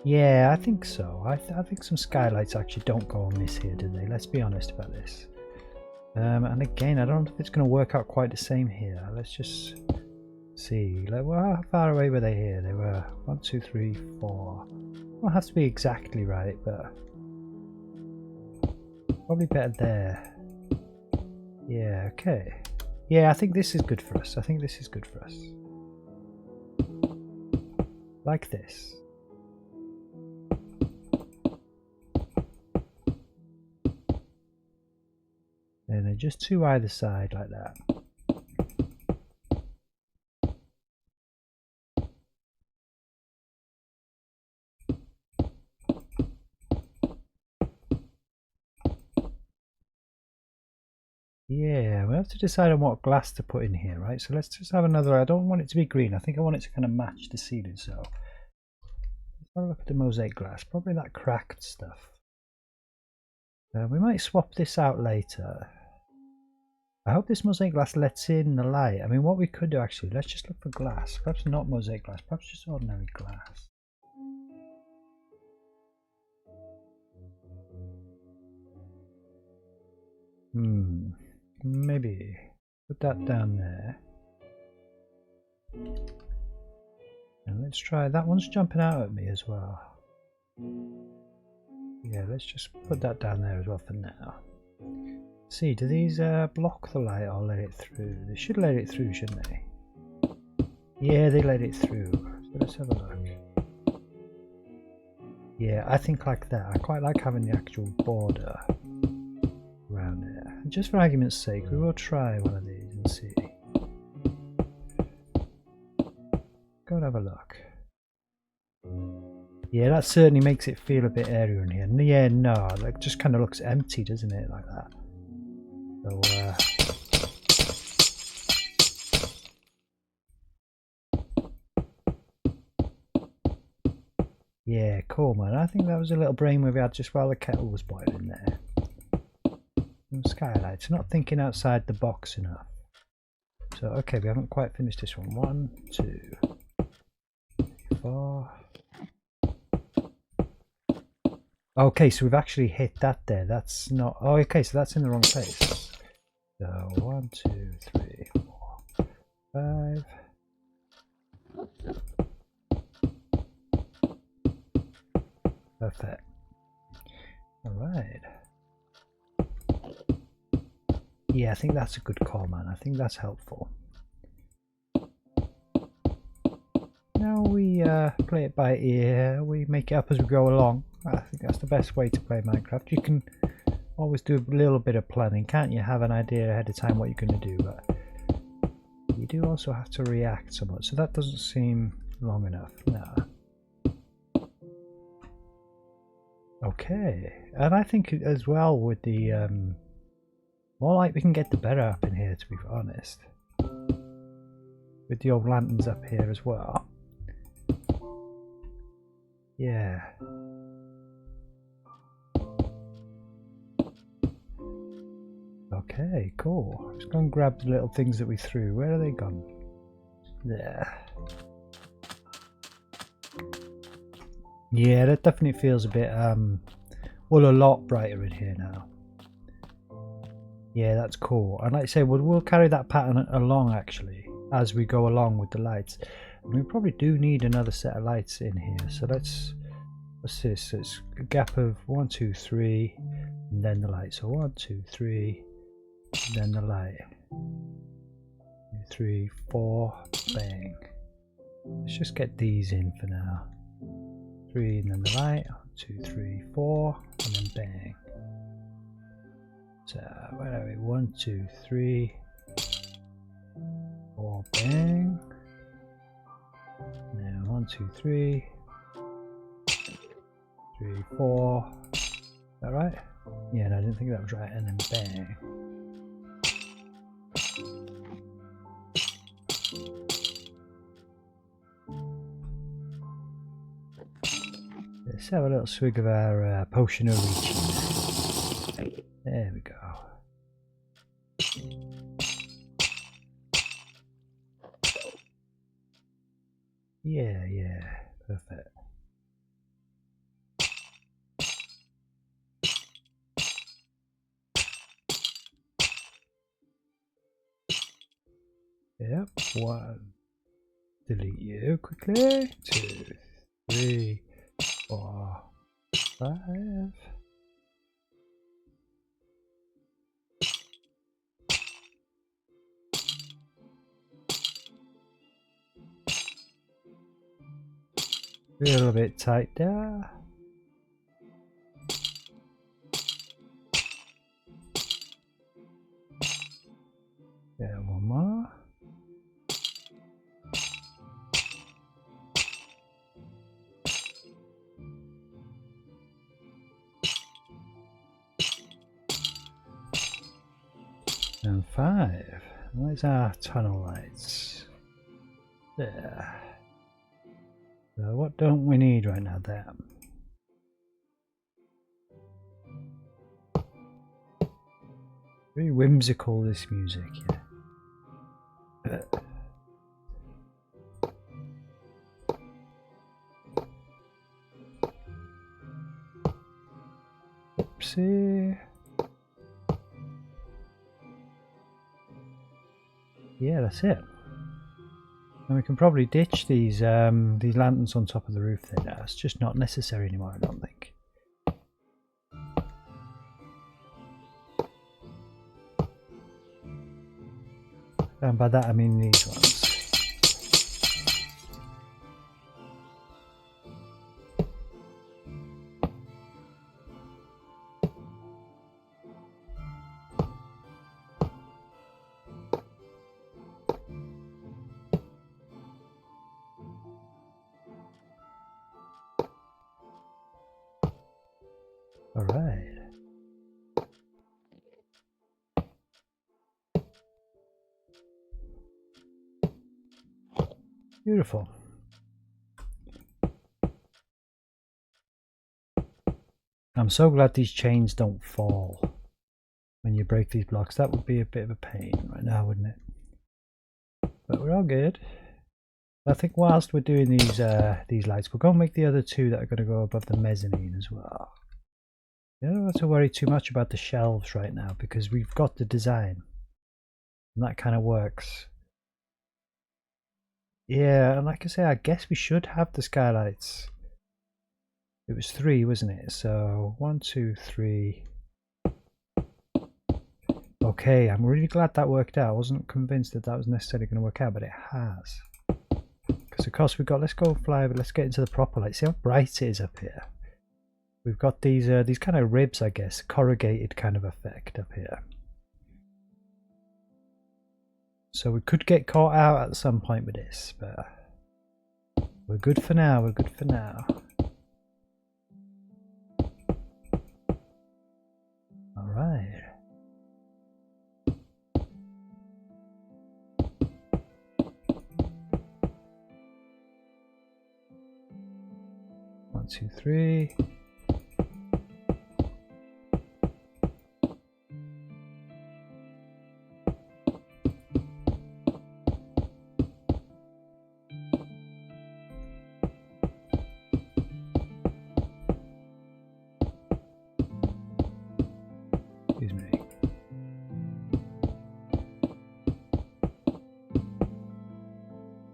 Yeah, I think so. I think some skylights actually don't go amiss here, do they? Let's be honest about this. And again, I don't know if it's going to work out quite the same here. Let's just see. Like, well, how far away were they here? They were 1, 2, 3, 4. Won't have to be exactly right, but probably better there. Yeah, okay. Yeah, I think this is good for us. I think this is good for us. Like this. And then just 2 either side like that. Yeah, we have to decide on what glass to put in here, right? So let's just have another. I don't want it to be green. I think I want it to kind of match the ceiling. So let's have a look at the mosaic glass. Probably that cracked stuff. We might swap this out later. I hope this mosaic glass lets in the light. I mean, what we could do actually, let's just look for glass. Perhaps not mosaic glass, perhaps just ordinary glass. Maybe put that down there. And let's try, that one's jumping out at me as well. Yeah, let's just put that down there as well for now. See, do these block the light or let it through? They should let it through, shouldn't they? Yeah, they let it through. So let's have a look. Yeah, I think like that. I quite like having the actual border around there. And just for argument's sake, we will try one of these and see. Go and have a look. Yeah, that certainly makes it feel a bit airier in here. Yeah, no, it just kind of looks empty, doesn't it, like that? So, yeah, cool, man. I think that was a little brainwave we had just while the kettle was boiling there. Some skylights. Not thinking outside the box enough. So So, okay, we haven't quite finished this one. 1, 2, 3, 4. Okay, so we've actually hit that there. That's not... Oh, okay, so that's in the wrong place. So, 1, 2, 3, 4, 5. Perfect. Alright. Yeah, I think that's a good call, man. I think that's helpful. Now we play it by ear. We make it up as we go along. I think that's the best way to play Minecraft. You can always do a little bit of planning, can't you? Have an idea ahead of time what you're going to do, but you do also have to react somewhat. So that doesn't seem long enough. No. Okay, and I think as well with the more light we can get, the better up in here, to be honest. With the old lanterns up here as well. Yeah. Okay, cool. Let's go and grab the little things that we threw. Where are they gone? There. Yeah, that definitely feels a bit, well, a lot brighter in here now. Yeah, that's cool. And like I say, we'll carry that pattern along, actually, as we go along with the lights. And we probably do need another set of lights in here. So let's, what's this? It's a gap of 1, 2, 3, and then the light. So 1, 2, 3, and then the light. 2, 3, 4, bang. Let's just get these in for now. 3 and then the light. 2, 3, 4, and then bang. So where are we? 1, 2, 3, 4, bang. Now 1, 2, 3, 3, 4. Is that right? Yeah, no, I didn't think that was right. And then bang. Let's have a little swig of our potion of reaching. There we go. Yeah, yeah, perfect. Yep, 1. Delete you quickly. 2, 3, 4, 5. A little bit tight there. Yeah, 1 more. And 5. Where's our tunnel lights? There. So what don't we need right now? There. Very whimsical, this music. Yeah. Oopsie. Yeah, that's it. And we can probably ditch these lanterns on top of the roof there now. It's just not necessary anymore, I don't think. And by that I mean these ones. All right. Beautiful. I'm so glad these chains don't fall when you break these blocks. That would be a bit of a pain right now, wouldn't it? we're all good. I think whilst we're doing these lights, we'll go and make the other two that are going to go above the mezzanine as well. You don't have to worry too much about the shelves right now because we've got the design. And that kind of works. Yeah, and like I say, I guess we should have the skylights. It was 3, wasn't it? So 1, 2, 3. Okay, I'm really glad that worked out. I wasn't convinced that that was necessarily going to work out, but it has. Because of course we've got, let's go fly over, let's get into the proper light. See how bright it is up here. We've got these kind of ribs, I guess, corrugated kind of effect up here. So we could get caught out at some point with this, but we're good for now, we're good for now. Alright. One, two, three. Excuse me.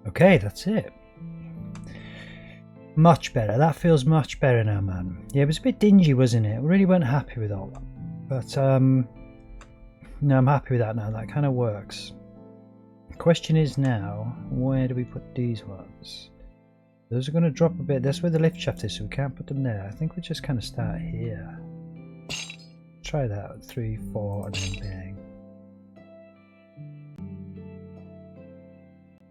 Okay, that's it. Much better. That feels much better now, man. Yeah, it was a bit dingy, wasn't it? We really weren't happy with all that. But, no, I'm happy with that now. That kind of works. The question is now, where do we put these ones? Those are going to drop a bit. That's where the lift shaft is, so we can't put them there. I think we just kind of start here. Try that. 3, 4, and then bang.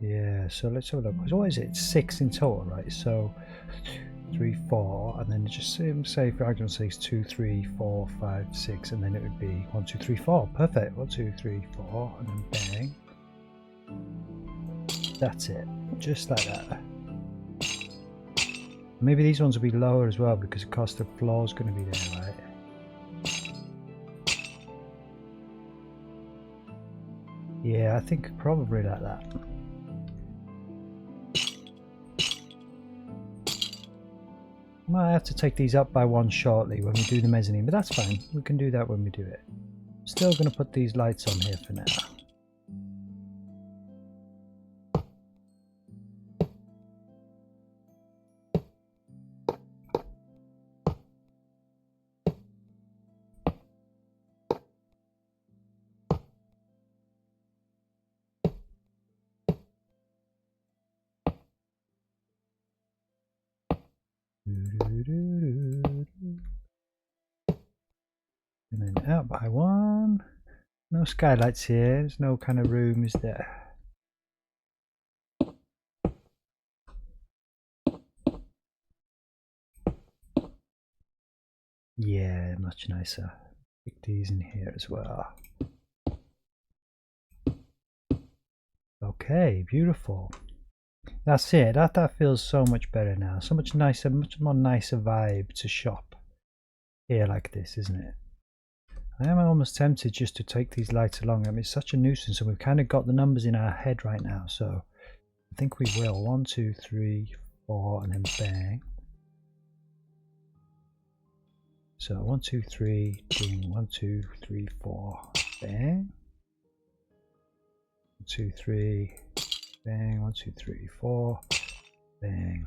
Yeah, so let's have a look. What is it? 6 in total, right? So 3, 4, and then just say for argument's sake 2, 3, 4, 5, 6, and then it would be 1, 2, 3, 4. Perfect. 1, 2, 3, 4, and then bang. That's it. Just like that. Maybe these ones will be lower as well because of course the floor is going to be there, right? Yeah, I think probably like that. Might have to take these up by 1 shortly when we do the mezzanine, but that's fine. We can do that when we do it. Still going to put these lights on here for now. And then out by 1. No skylights here. There's no kind of room, is there? Yeah, much nicer. Stick these in here as well. Okay, beautiful. That's it. That feels so much better now. So much nicer, much more nicer vibe to shop here like this, isn't it? I am almost tempted just to take these lights along. I mean, it's such a nuisance, and we've kind of got the numbers in our head right now. So I think we will. 1, 2, 3, 4, and then bang. So 1, 2, 3, ding. 1, 2, 3, 4, bang. 1, 2, 3, bang. 1, 2, 3, 4, bang.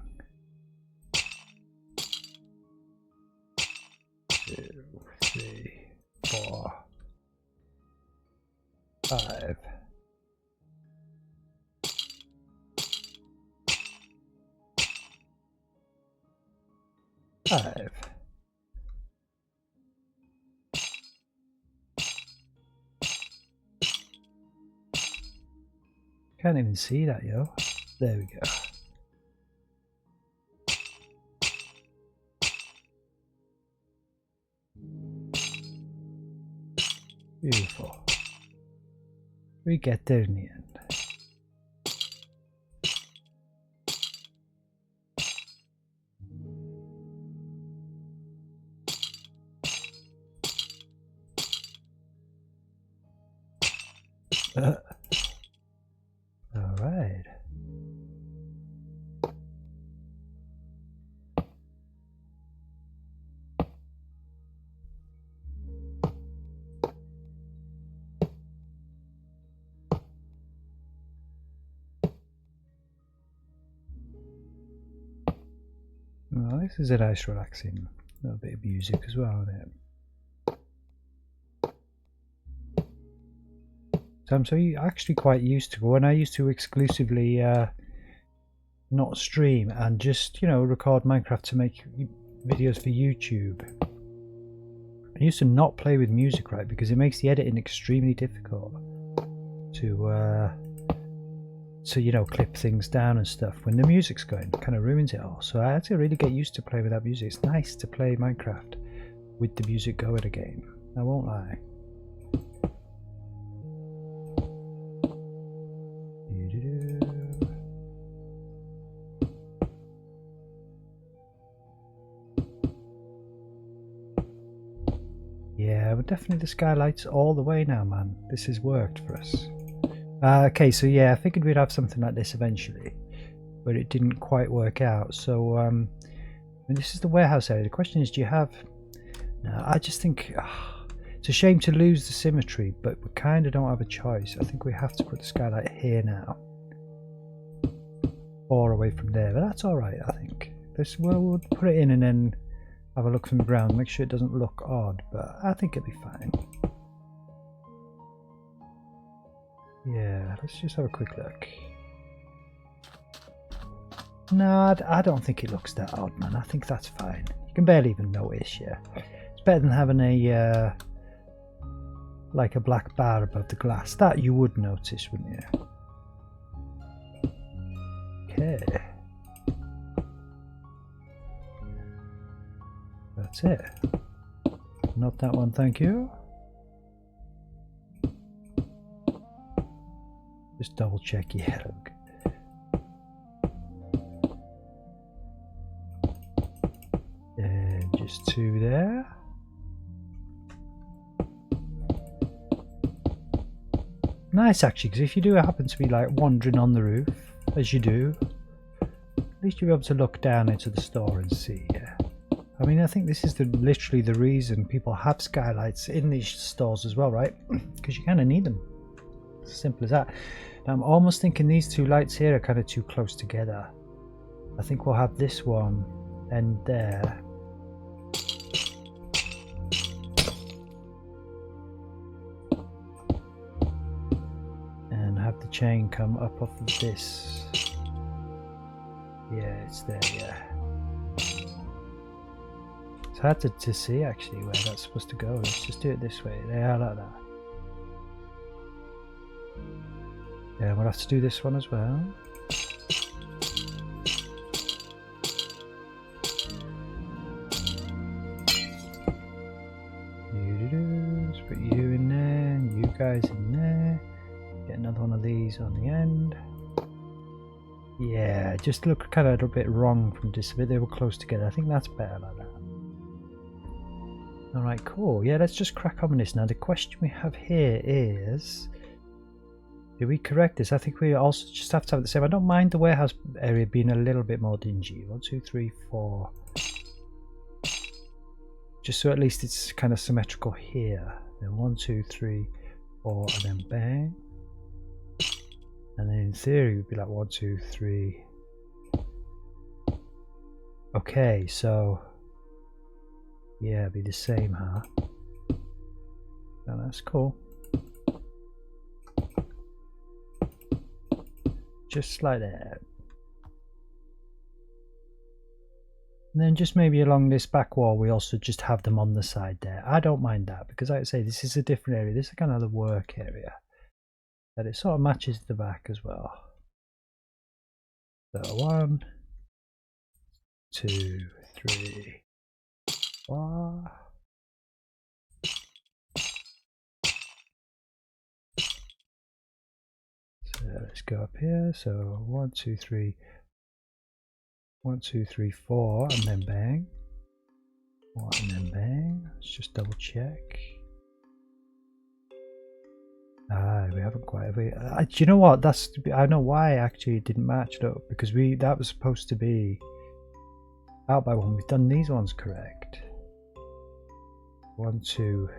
2, 3, 4, 5. 5. Can't even see that, yo. There we go. Beautiful. We get there in the end. Alright. outside. Well, this is a nice relaxing little bit of music as well, isn't it? So I'm actually quite used to when I used to exclusively not stream and just, you know, record Minecraft to make videos for YouTube. I used to not play with music, right, because it makes the editing extremely difficult to you know, clip things down and stuff. When the music's going, it kind of ruins it all. So I had to really get used to playing without music. It's nice to play Minecraft with the music going again, I won't lie. Yeah, but definitely the skylights all the way now, man. This has worked for us. Okay, so yeah, I figured we'd have something like this eventually, but it didn't quite work out. So, I mean, this is the warehouse area. The question is, do you have... No, I just think... it's a shame to lose the symmetry, but we kind of don't have a choice. I think we have to put the skylight here now. Or away from there, but that's alright, I think. We'll put it in and then have a look from the ground, make sure it doesn't look odd, but I think it'll be fine. Yeah, let's just have a quick look. No, I don't think it looks that odd, man. I think that's fine. You can barely even notice, yeah. It's better than having a like a black bar above the glass. That you would notice, wouldn't you? Okay. That's it. Not that one, thank you. Just double check, yeah, look. And just 2 there. Nice actually, because if you do happen to be like wandering on the roof, as you do, at least you'll be able to look down into the store and see, yeah. I mean, I think this is literally the reason people have skylights in these stores as well, right? Because you kind of need them. It's as simple as that. Now, I'm almost thinking these 2 lights here are kind of too close together. I think we'll have this one end there. And have the chain come up off of this. Yeah, it's there, yeah. It's hard to see actually where that's supposed to go. Let's just do it this way. There, like that. Yeah, we'll have to do this one as well. Let's put you in there, and you guys in there. Get another one of these on the end. Yeah, just look kind of a little bit wrong from this bit. They were close together. I think that's better like that. Alright, cool. Yeah, let's just crack on with this now. The question we have here is... do we correct this? I think we also just have to have the same. I don't mind the warehouse area being a little bit more dingy. 1, 2, 3, 4. Just so at least it's kind of symmetrical here. Then 1, 2, 3, 4, and then bang. And then in theory it would be like 1, 2, 3. Okay, so yeah, it'd be the same, huh? Oh, that's cool. Just like that. And then just maybe along this back wall we also just have them on the side there. I don't mind that because like I say, this is a different area. This is kind of the work area. But it sort of matches the back as well. So 1, 2, 3, 4. So let's go up here. So 1, 2, 3. 1, 2, 3, 4, and then bang. 1 and then bang. Let's just double check. Ah, we haven't quite. Do you know what? I know why actually it didn't match it up, because that was supposed to be out by one. We've done these ones correct. 1, 2.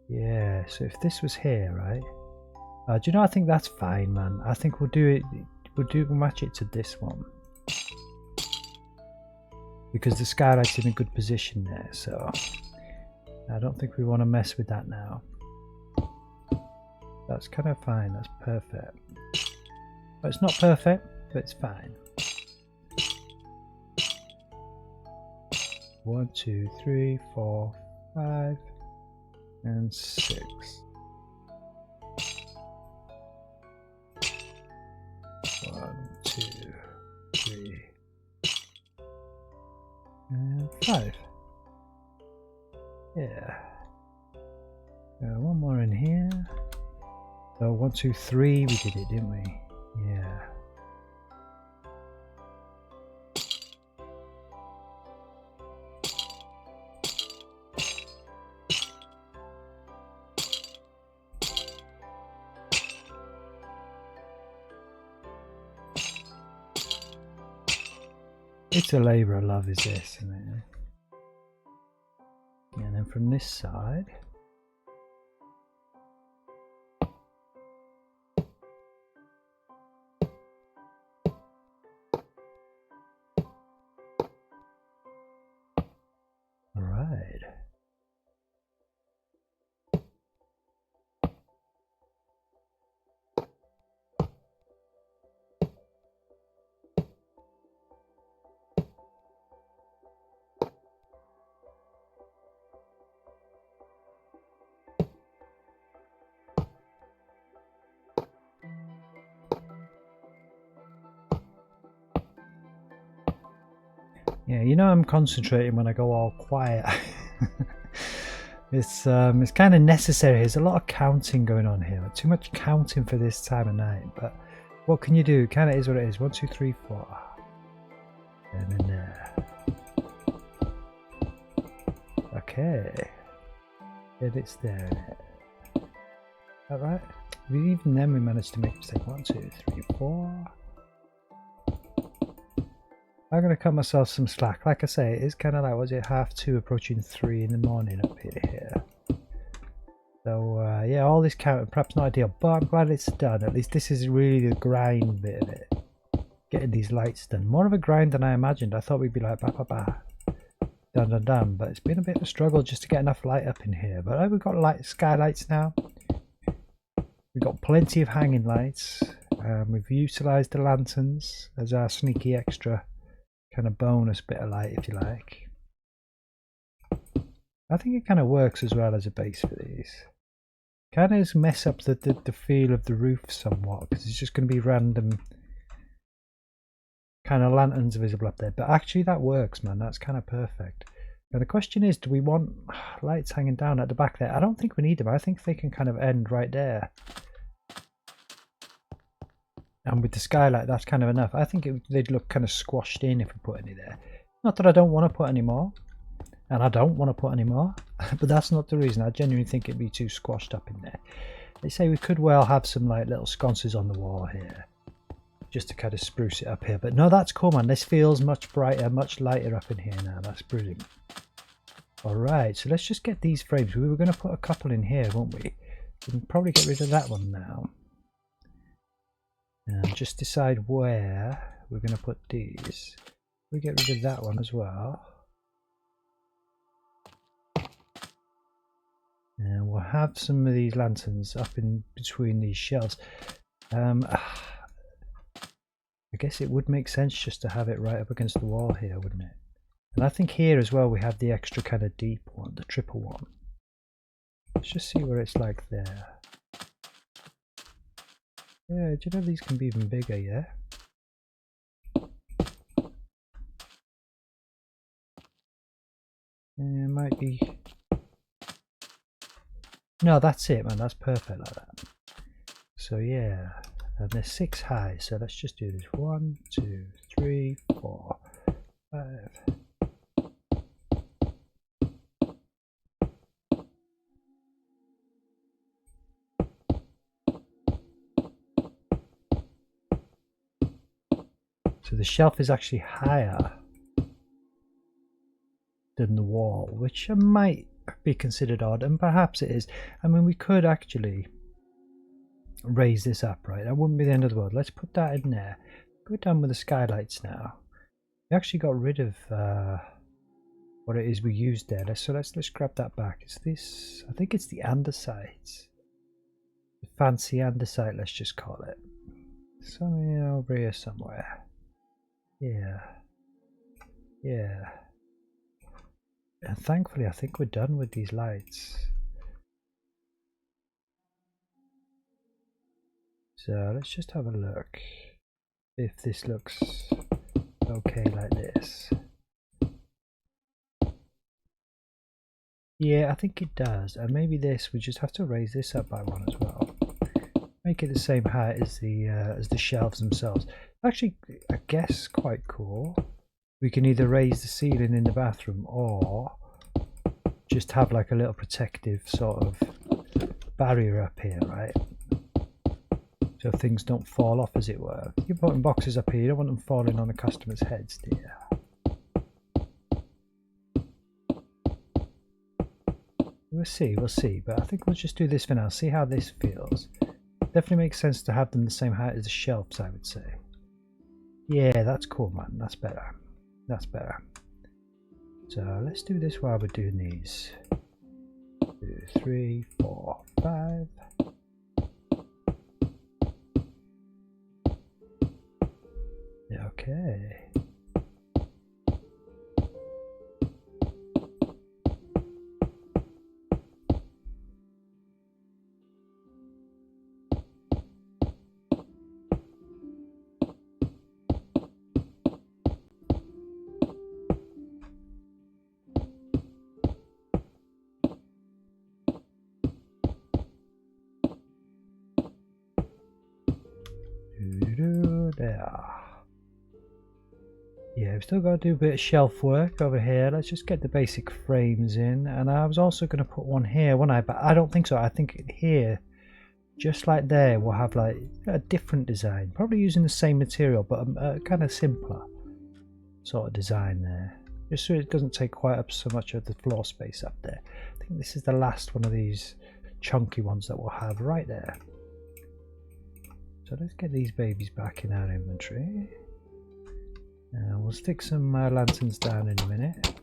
Yeah. So if this was here, right? Do you know? I think that's fine, man. I think we'll do it. We'll match it to this one, because the skylight's in a good position there. So I don't think we want to mess with that now. That's kind of fine. That's perfect. But it's not perfect, but it's fine. 1, 2, 3, 4, 5, and 6. 1, 2, 3, and 5. Yeah. One more in here. So 1, 2, 3, we did it, didn't we? Yeah. It's a labour of love, is this, isn't it? And then from this side. Alright. Yeah, you know I'm concentrating when I go all quiet. It's kind of necessary. There's a lot of counting going on here. Too much counting for this time of night. But what can you do? It kind of is what it is. 1, 2, 3, 4. And then there. Okay. And it's there. Alright. Even then we managed to make a mistake. 1, 2, 3, 4. I'm going to cut myself some slack. Like I say, it's kind of like, was it 2:30 approaching 3 in the morning up here. So yeah, all this counting, perhaps not ideal, but I'm glad it's done. At least this is really the grind bit of it. Getting these lights done. More of a grind than I imagined. I thought we'd be like, ba ba ba, dun dun dun. But it's been a bit of a struggle just to get enough light up in here. But we've got skylights now. We've got plenty of hanging lights. We've utilised the lanterns as our sneaky extra kind of bonus bit of light, if you like. I think it kind of works as well as a base for these. Kind of mess up the feel of the roof somewhat, because it's just going to be random kind of lanterns visible up there. But actually that works, man. That's kind of perfect. Now the question is, do we want lights hanging down at the back there? I don't think we need them. I think they can kind of end right there. And with the skylight, that's kind of enough. I think they'd look kind of squashed in if we put any there. Not that I don't want to put any more. And I don't want to put any more. But that's not the reason. I genuinely think it'd be too squashed up in there. They say we could well have some like little sconces on the wall here. Just to kind of spruce it up here. But no, that's cool, man. This feels much brighter, much lighter up in here now. That's brilliant. Alright, so let's just get these frames. We were going to put a couple in here, weren't we? We can probably get rid of that one now. And just decide where we're going to put these. We get rid of that one as well. And we'll have some of these lanterns up in between these shelves. I guess it would make sense just to have it right up against the wall here, wouldn't it? And I think here as well we have the extra kind of deep one, the triple one. Let's just see where it's like there. Yeah, do you know these can be even bigger, yeah? It might be... No, that's it, man. That's perfect like that. So yeah, and they're 6 high. So let's just do this. 1, 2, 3, 4, 5. So the shelf is actually higher than the wall, which might be considered odd, and perhaps it is. I mean, we could actually raise this up, right? That wouldn't be the end of the world. Let's put that in there. Go down with the skylights now. We actually got rid of what it is we used there. Let's grab that back. It's this, I think it's the andesite. The fancy andesite, let's just call it. Something over here somewhere. Yeah. Yeah. And thankfully, I think we're done with these lights. So let's just have a look if this looks okay like this. Yeah, I think it does. And maybe this, we just have to raise this up by one as well. Make it the same height as the shelves themselves. Actually, I guess quite cool. We can either raise the ceiling in the bathroom or just have like a little protective sort of barrier up here, right? So things don't fall off, as it were. You're putting boxes up here, you don't want them falling on the customers' heads, do you? We'll see, but I think we'll just do this for now, see how this feels. Definitely makes sense to have them the same height as the shelves, I would say. Yeah, that's cool, man, that's better. That's better. So let's do this while we're doing these. 2, 3, 4, 5. Okay. There. Yeah, we've still got to do a bit of shelf work over here. Let's just get the basic frames in. And I was also going to put one here, wasn't I? But I don't think so. I think here, just like there, we'll have like a different design. Probably using the same material, but a kind of simpler sort of design there. Just so it doesn't take quite up so much of the floor space up there. I think this is the last one of these chunky ones that we'll have right there. So let's get these babies back in our inventory. And we'll stick some lanterns down in a minute.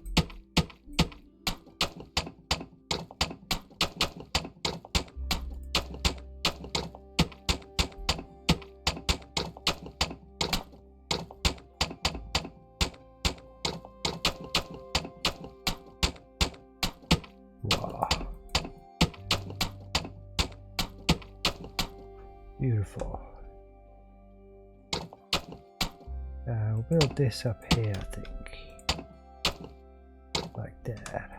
Wow. Beautiful. We'll build this up here, I think, like that.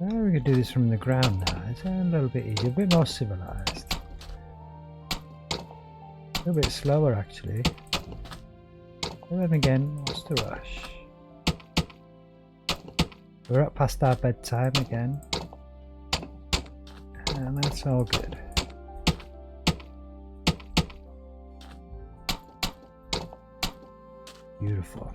We could do this from the ground now. It's a little bit easier, a bit more civilized. A little bit slower, actually. But then again, what's the rush? We're up past our bedtime again, and that's all good. Beautiful.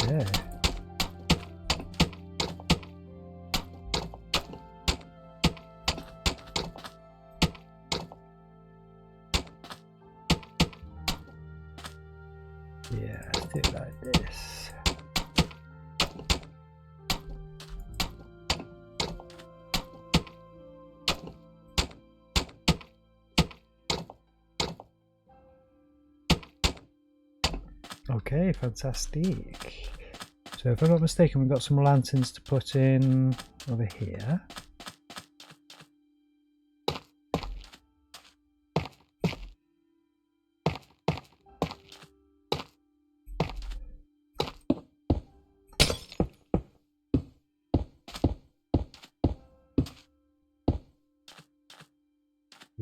Okay. Yeah, let's do it like this. Okay, fantastic. So if I'm not mistaken, we've got some lanterns to put in over here.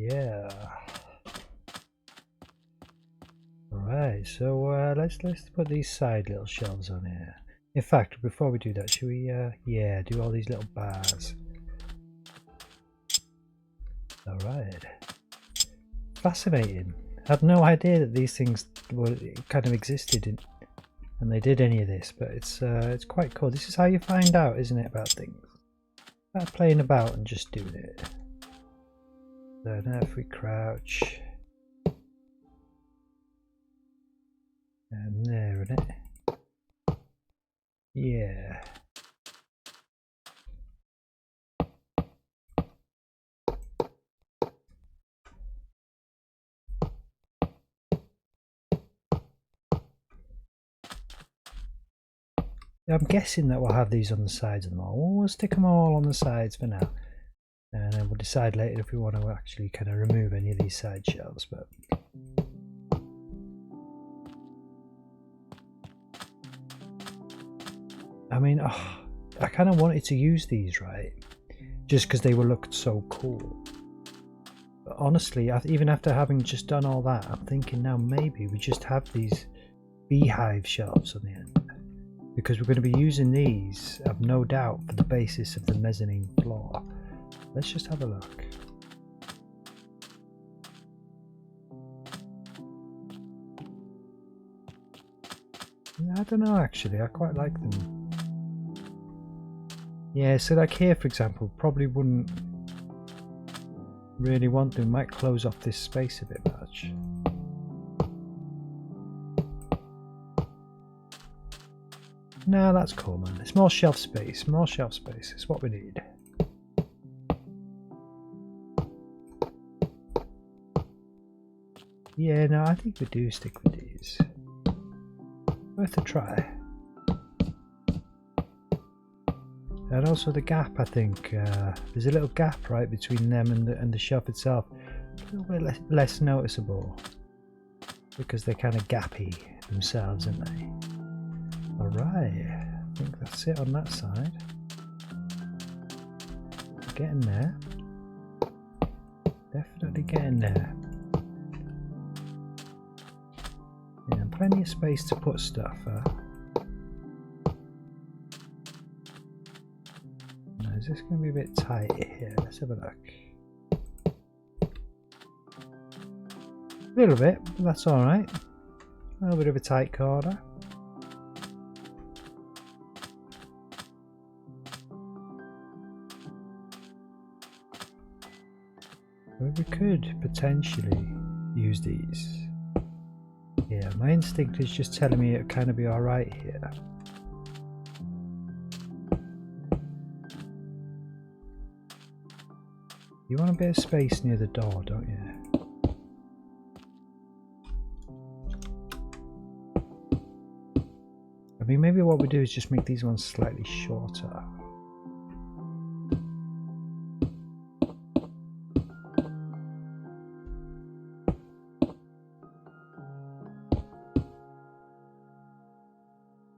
Yeah. Alright, so let's put these side little shelves on here. In fact, before we do that, should we yeah, do all these little bars. Alright. Fascinating. I had no idea that these things were kind of existed and they did any of this, but it's quite cool. This is how you find out, isn't it, about things? About playing about and just doing it. So now if we crouch, and there, isn't it? Yeah. I'm guessing that we'll have these on the sides of them all. We'll stick them all on the sides for now, and then we'll decide later if we want to actually kind of remove any of these side shelves. But I mean, I kind of wanted to use these, right? Just because they were looked so cool. But honestly, even after having just done all that, I'm thinking now maybe we just have these beehive shelves on the end. Because we're going to be using these, I've no doubt, for the basis of the mezzanine floor. Let's just have a look. I don't know actually, I quite like them. Yeah, so like here for example, probably wouldn't really want them, might close off this space a bit much. No, that's cool, man. It's more shelf space. More shelf space. It's what we need. Yeah, no, I think we do stick with these. Worth a try. And also the gap, I think. There's a little gap, right, between them and the shelf itself. A little bit less noticeable. Because they're kind of gappy themselves, aren't they? Alright, I think that's it on that side. Getting there. Definitely getting there. Yeah, plenty of space to put stuff. Now, is this going to be a bit tight here? Let's have a look. A little bit, but that's alright. A little bit of a tight corner. We could potentially use these. Yeah, my instinct is just telling me it'll kind of be alright here. You want a bit of space near the door, don't you? I mean, maybe what we do is just make these ones slightly shorter.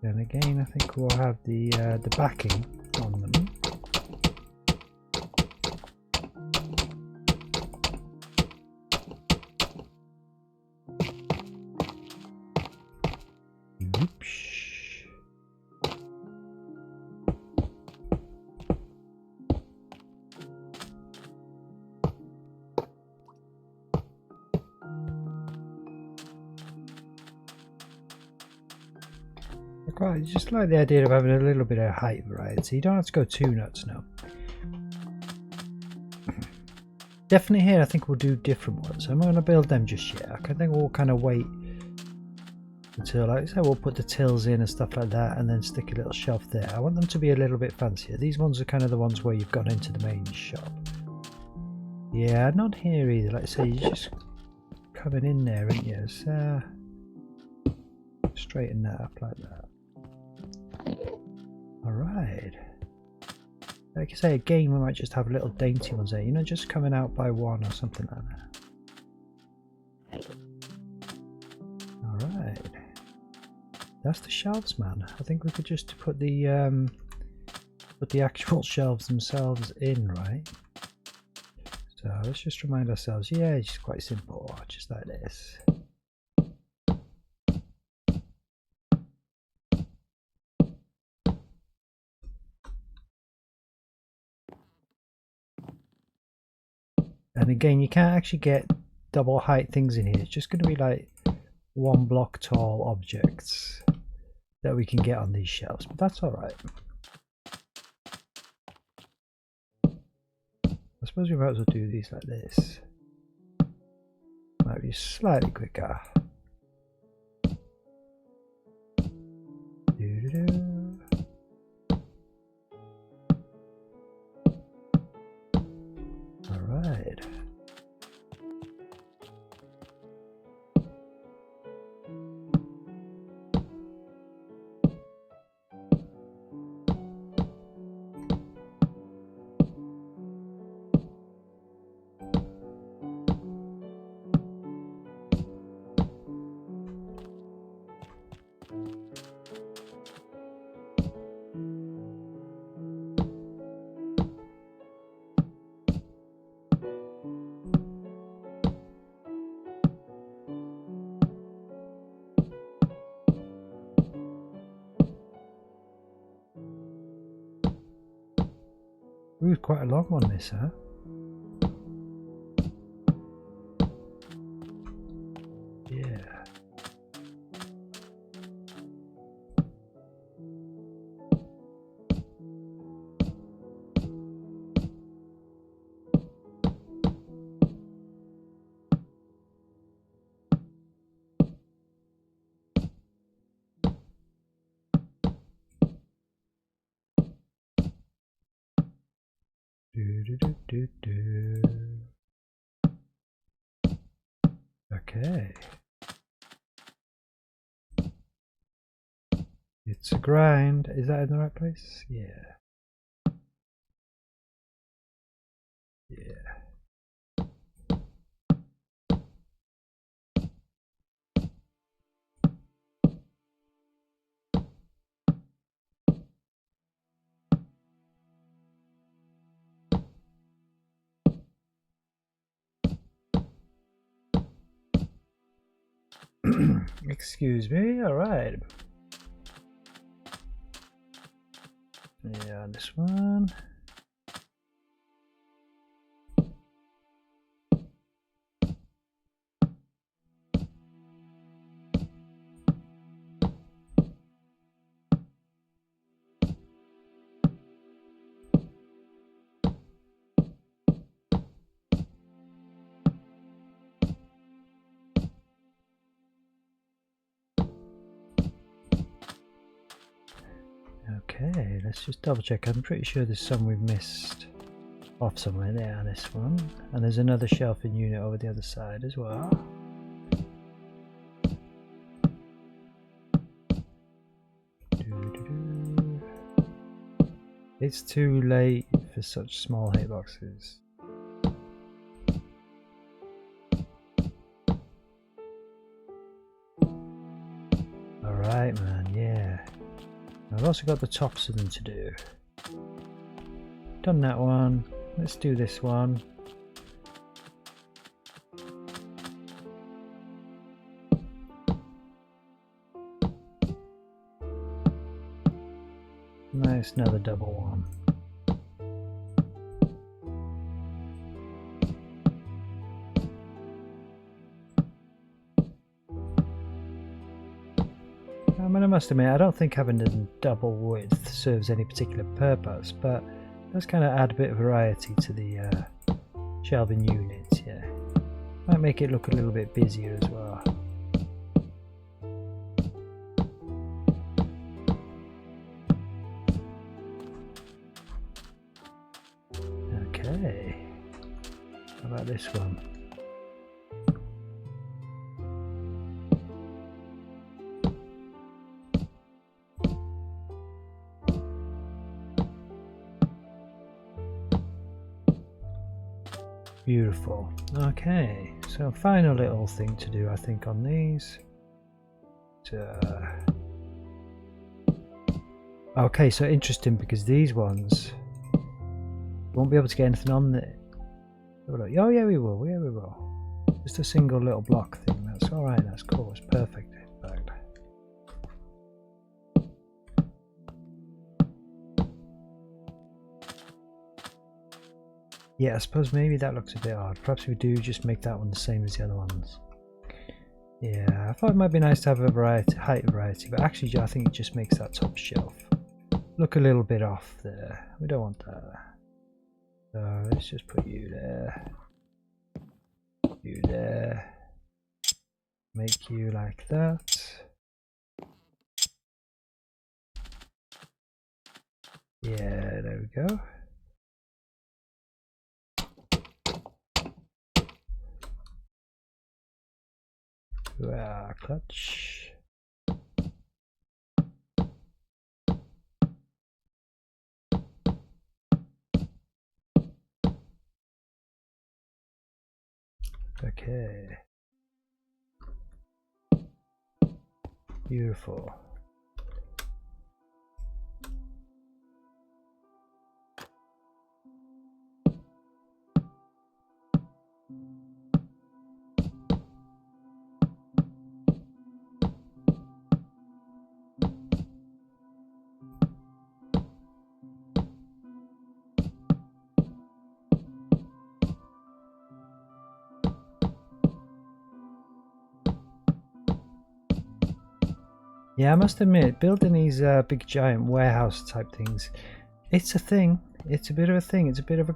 And again, I think we'll have the backing on them. Oops. I just like the idea of having a little bit of height variety. You don't have to go too nuts now. Definitely here I think we'll do different ones. I'm not going to build them just yet. I think we'll kind of wait until, like I said, we'll put the tills in and stuff like that and then stick a little shelf there. I want them to be a little bit fancier. These ones are kind of the ones where you've gone into the main shop. Yeah, not here either. Like I say, you're just coming in there, aren't you? So, straighten that up like that. Alright. Like I say, again, we might just have little dainty ones there, you know, just coming out by one or something like that. Alright. That's the shelves, man. I think we could just put the actual shelves themselves in, right? So let's just remind ourselves, yeah, it's just quite simple, just like this. And again, you can't actually get double height things in here. It's just going to be like one block tall objects that we can get on these shelves, but that's all right. I suppose we might as well do these like this. Might be slightly quicker. Doo-doo-doo. All right. Ooh, quite a long one this, huh? Yeah. Okay. It's a grind. Is that in the right place? Yeah. Yeah. Excuse me. All right. Yeah, this one. Okay, let's just double check. I'm pretty sure there's some we've missed off somewhere there on this one. And there's another shelving unit over the other side as well. It's too late for such small hitboxes. Alright man, yeah. I've also got the tops of them to do. Done that one. Let's do this one. Nice, another double one. I mean, I must admit, I don't think having the double width serves any particular purpose, but it does kind of add a bit of variety to the shelving units, yeah. Might make it look a little bit busier as well. Okay, how about this one? Beautiful. Okay, so final little thing to do, I think, on these. Okay, so interesting, because these ones won't be able to get anything on there. Oh yeah, we will. Yeah, we will. Just a single little block thing. That's all right. That's cool. It's perfect. In fact. Yeah, I suppose maybe that looks a bit odd. Perhaps we do just make that one the same as the other ones. Yeah, I thought it might be nice to have a variety, height variety, but actually I think it just makes that top shelf look a little bit off there. We don't want that. So let's just put you there. You there. Make you like that. Yeah, there we go. Clutch. Okay. Beautiful. Yeah, I must admit, building these big giant warehouse type things, it's a thing. It's a bit of a thing. It's a bit of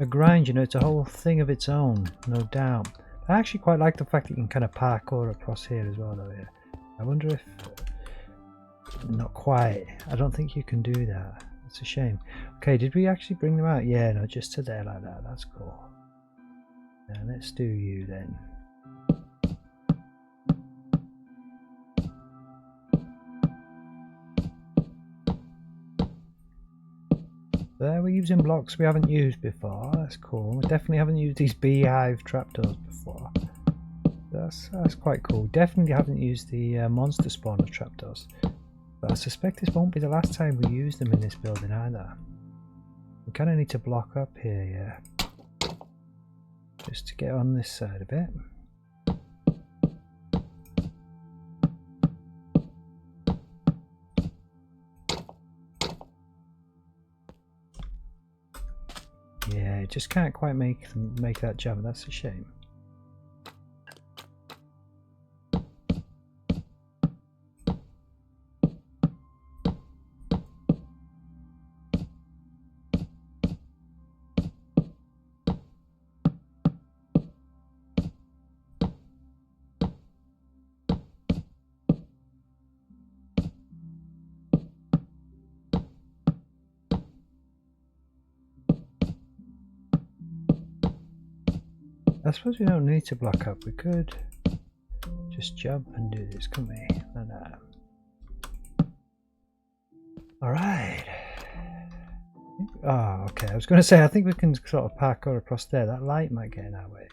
a grind, you know. It's a whole thing of its own, no doubt. I actually quite like the fact that you can kind of parkour across here as well, though. Yeah. I wonder if... not quite. I don't think you can do that. It's a shame. Okay, did we actually bring them out? Yeah, no, just to there like that. That's cool. Now let's do you then. There, we're using blocks we haven't used before. That's cool. We definitely haven't used these beehive trapdoors before. That's quite cool. Definitely haven't used the monster spawner trapdoors. But I suspect this won't be the last time we use them in this building either. We kind of need to block up here, yeah. Just to get on this side a bit. Yeah, just can't quite make that jump. That's a shame. I suppose we don't need to block up. We could just jump and do this, couldn't we? Like that. Alright. Oh, okay. I was going to say, I think we can sort of parkour across there. That light might get in our way.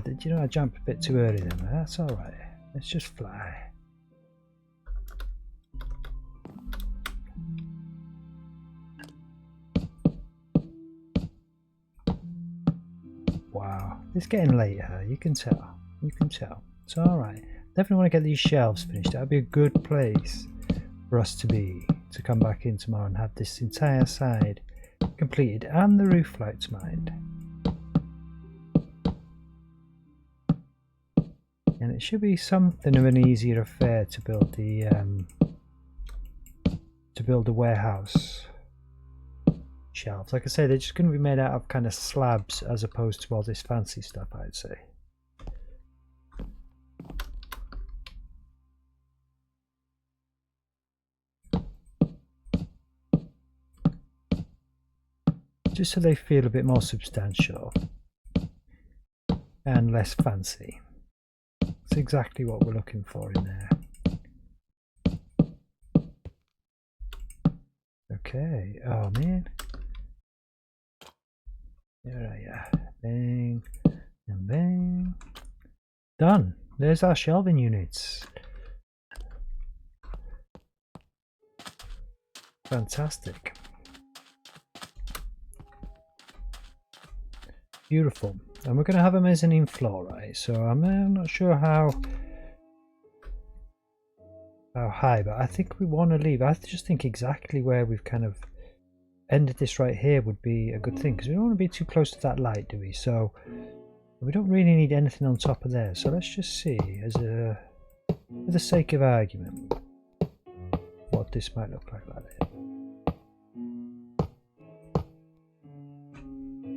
Did you know I jumped a bit too early then? That's alright. Let's just fly. Wow, it's getting later. You can tell. You can tell. It's alright. Definitely want to get these shelves finished. That would be a good place for us to be. To come back in tomorrow and have this entire side completed. And the roof lights mined. And it should be something of an easier affair to build the warehouse shelves. Like I say, they're just going to be made out of kind of slabs as opposed to all this fancy stuff, I'd say. Just so they feel a bit more substantial and less fancy. It's exactly what we're looking for in there. Okay, oh man. Yeah, bang and bang. Done. There's our shelving units. Fantastic. Beautiful. And we're going to have a mezzanine floor, right? So I'm not sure how high, but I think we want to leave. I just think exactly where we've kind of ended this right here would be a good thing, because we don't want to be too close to that light, do we? So we don't really need anything on top of there. So let's just see, as a, for the sake of argument, what this might look like this.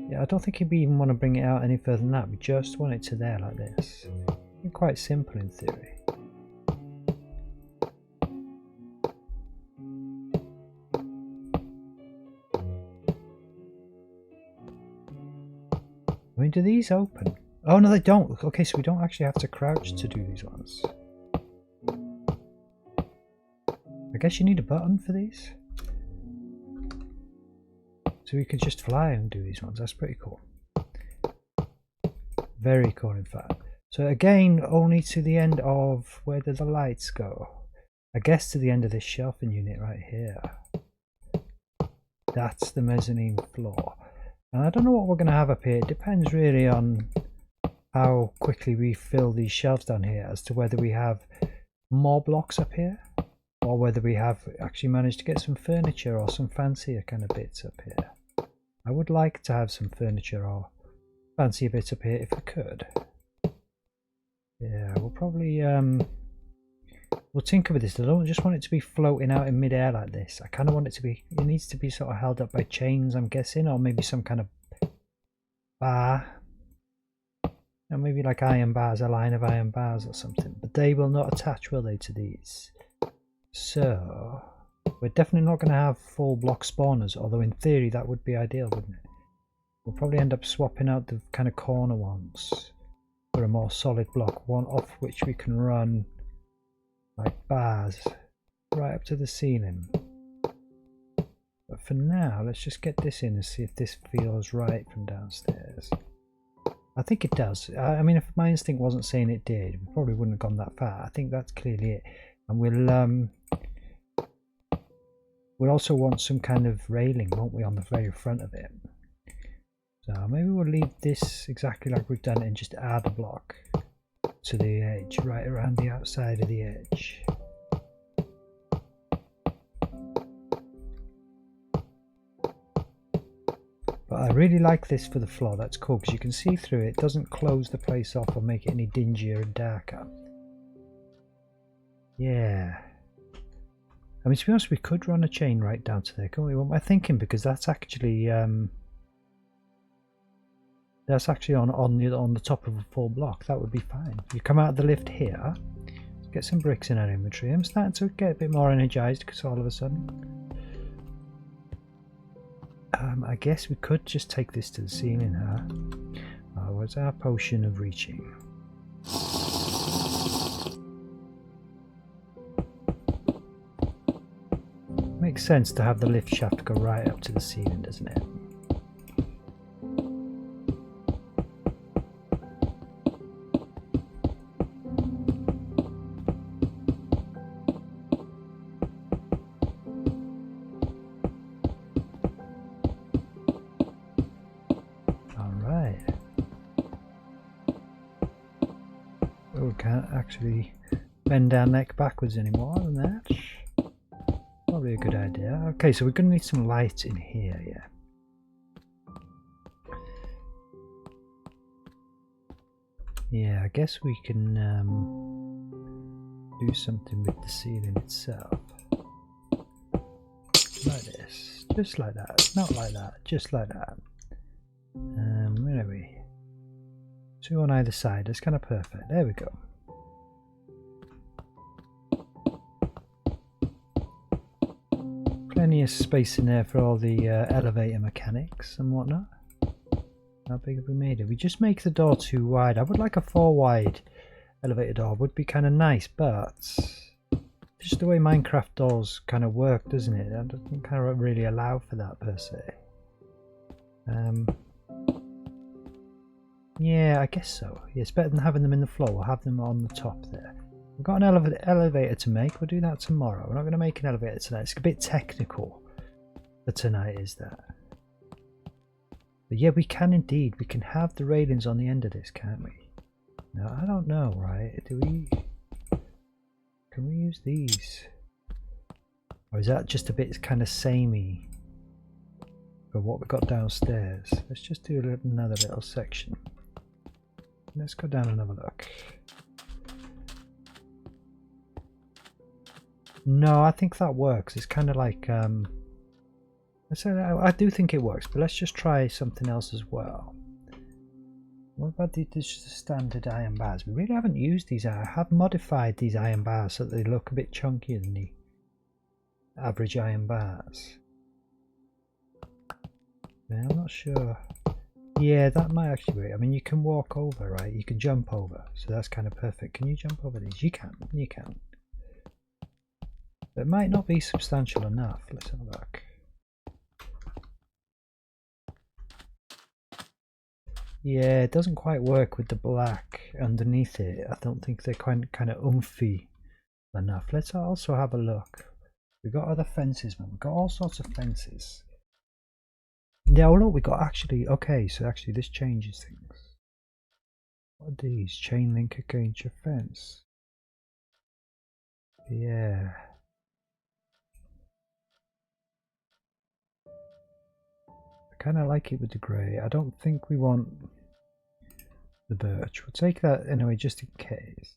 Yeah, I don't think we even want to bring it out any further than that. We just want it to there like this. It's quite simple in theory. I mean, do these open? Oh no, they don't. Okay, so we don't actually have to crouch to do these ones. I guess you need a button for these. So we could just fly and do these ones. That's pretty cool. Very cool, in fact. So again, only to the end of, where do the lights go? I guess to the end of this shelving unit right here. That's the mezzanine floor. And I don't know what we're going to have up here. It depends really on how quickly we fill these shelves down here, as to whether we have more blocks up here, or whether we have actually managed to get some furniture or some fancier kind of bits up here. I would like to have some furniture or fancier bits up here if we could. Yeah, we'll probably we'll tinker with this. I don't just want it to be floating out in midair like this. I kind of want it to be, it needs to be sort of held up by chains, I'm guessing, or maybe some kind of bar. And maybe like iron bars, a line of iron bars or something. But they will not attach, will they, to these? So we're definitely not going to have full block spawners, although in theory that would be ideal, wouldn't it? We'll probably end up swapping out the kind of corner ones for a more solid block, one off which we can run like bars right up to the ceiling. But for now, let's just get this in and see if this feels right from downstairs. I think it does. I mean, if my instinct wasn't saying it did, we probably wouldn't have gone that far. I think that's clearly it. And we'll also want some kind of railing, won't we, on the very front of it. So maybe we'll leave this exactly like we've done it and just add a block to the edge, right around the outside of the edge. But I really like this for the floor. That's cool, because you can see through it. It doesn't close the place off or make it any dingier and darker. Yeah. I mean, to be honest, we could run a chain right down to there, can't we? What am I thinking? Because that's actually on the top of a full block. That would be fine. You come out of the lift here, get some bricks in our inventory. I'm starting to get a bit more energized because all of a sudden, I guess we could just take this to the ceiling, huh? What's our potion of reaching? Makes sense to have the lift shaft go right up to the ceiling, doesn't it? Alright. Oh, we can't actually bend our neck backwards anymore than that. Probably a good idea. Okay, so we're going to need some light in here, yeah. Yeah, I guess we can do something with the ceiling itself. Like this. Just like that. Not like that. Just like that. Where are we? Two on either side. That's kind of perfect. There we go. Plenty of space in there for all the elevator mechanics and whatnot. How big have we made it? We just make the door too wide. I would like a 4 wide elevator door. Would be kind of nice, but just the way Minecraft doors kind of work, doesn't it? That doesn't kind of really allow for that per se. Yeah, I guess so. Yeah, it's better than having them in the floor. We'll have them on the top there. We've got an elevator to make. We'll do that tomorrow. We're not going to make an elevator tonight. It's a bit technical for tonight, is that? But yeah, we can indeed. We can have the railings on the end of this, can't we? No, I don't know, right? Can we use these? Or is that just a bit kind of samey for what we've got downstairs? Let's just do another little section. Let's go down and have a look. No, I think that works. It's kind of like I do think it works, but let's just try something else as well. What about the standard iron bars? We really haven't used these. I have modified these iron bars so that they look a bit chunkier than the average iron bars. Yeah, I'm not sure. Yeah, that might actually work. I mean, you can walk over, right? You can jump over, so that's kind of perfect. Can you jump over these? You can. You can. But it might not be substantial enough. Let's have a look. Yeah, it doesn't quite work with the black underneath it. I don't think they're kind of oomphy enough. Let's also have a look. We've got other fences, man. We've got all sorts of fences. Yeah, oh look, we got actually, okay, so actually this changes things. What are these? Chain link against your fence. Yeah. I kind of like it with the grey. I don't think we want the birch. We'll take that anyway, just in case.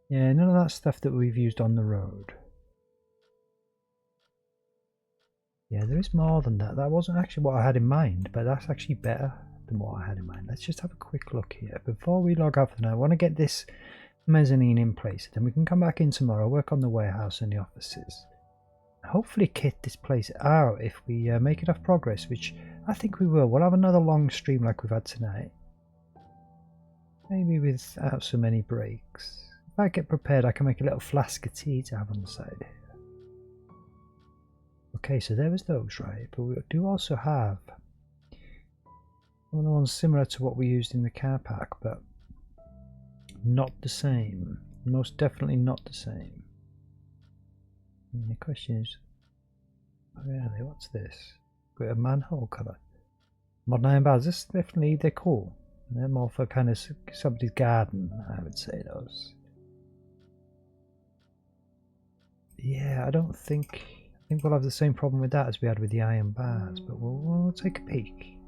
Yeah, none of that stuff that we've used on the road. Yeah, there is more than that. That wasn't actually what I had in mind, but that's actually better than what I had in mind. Let's just have a quick look here. Before we log off for now, I want to get this mezzanine in place. Then we can come back in tomorrow, work on the warehouse and the offices. Hopefully kit this place out if we make enough progress, which I think we will. We'll have another long stream like we've had tonight. Maybe without so many breaks. If I get prepared, I can make a little flask of tea to have on the side here. Okay, so there was those, right? But we do also have one of the ones similar to what we used in the car park, but not the same. Most definitely not the same. And the question is, really, what's this? Got a manhole cover. Modern iron bars. This definitely, they're cool. They're more for kind of somebody's garden, I would say those. Yeah, I think we'll have the same problem with that as we had with the iron bars, but we'll take a peek.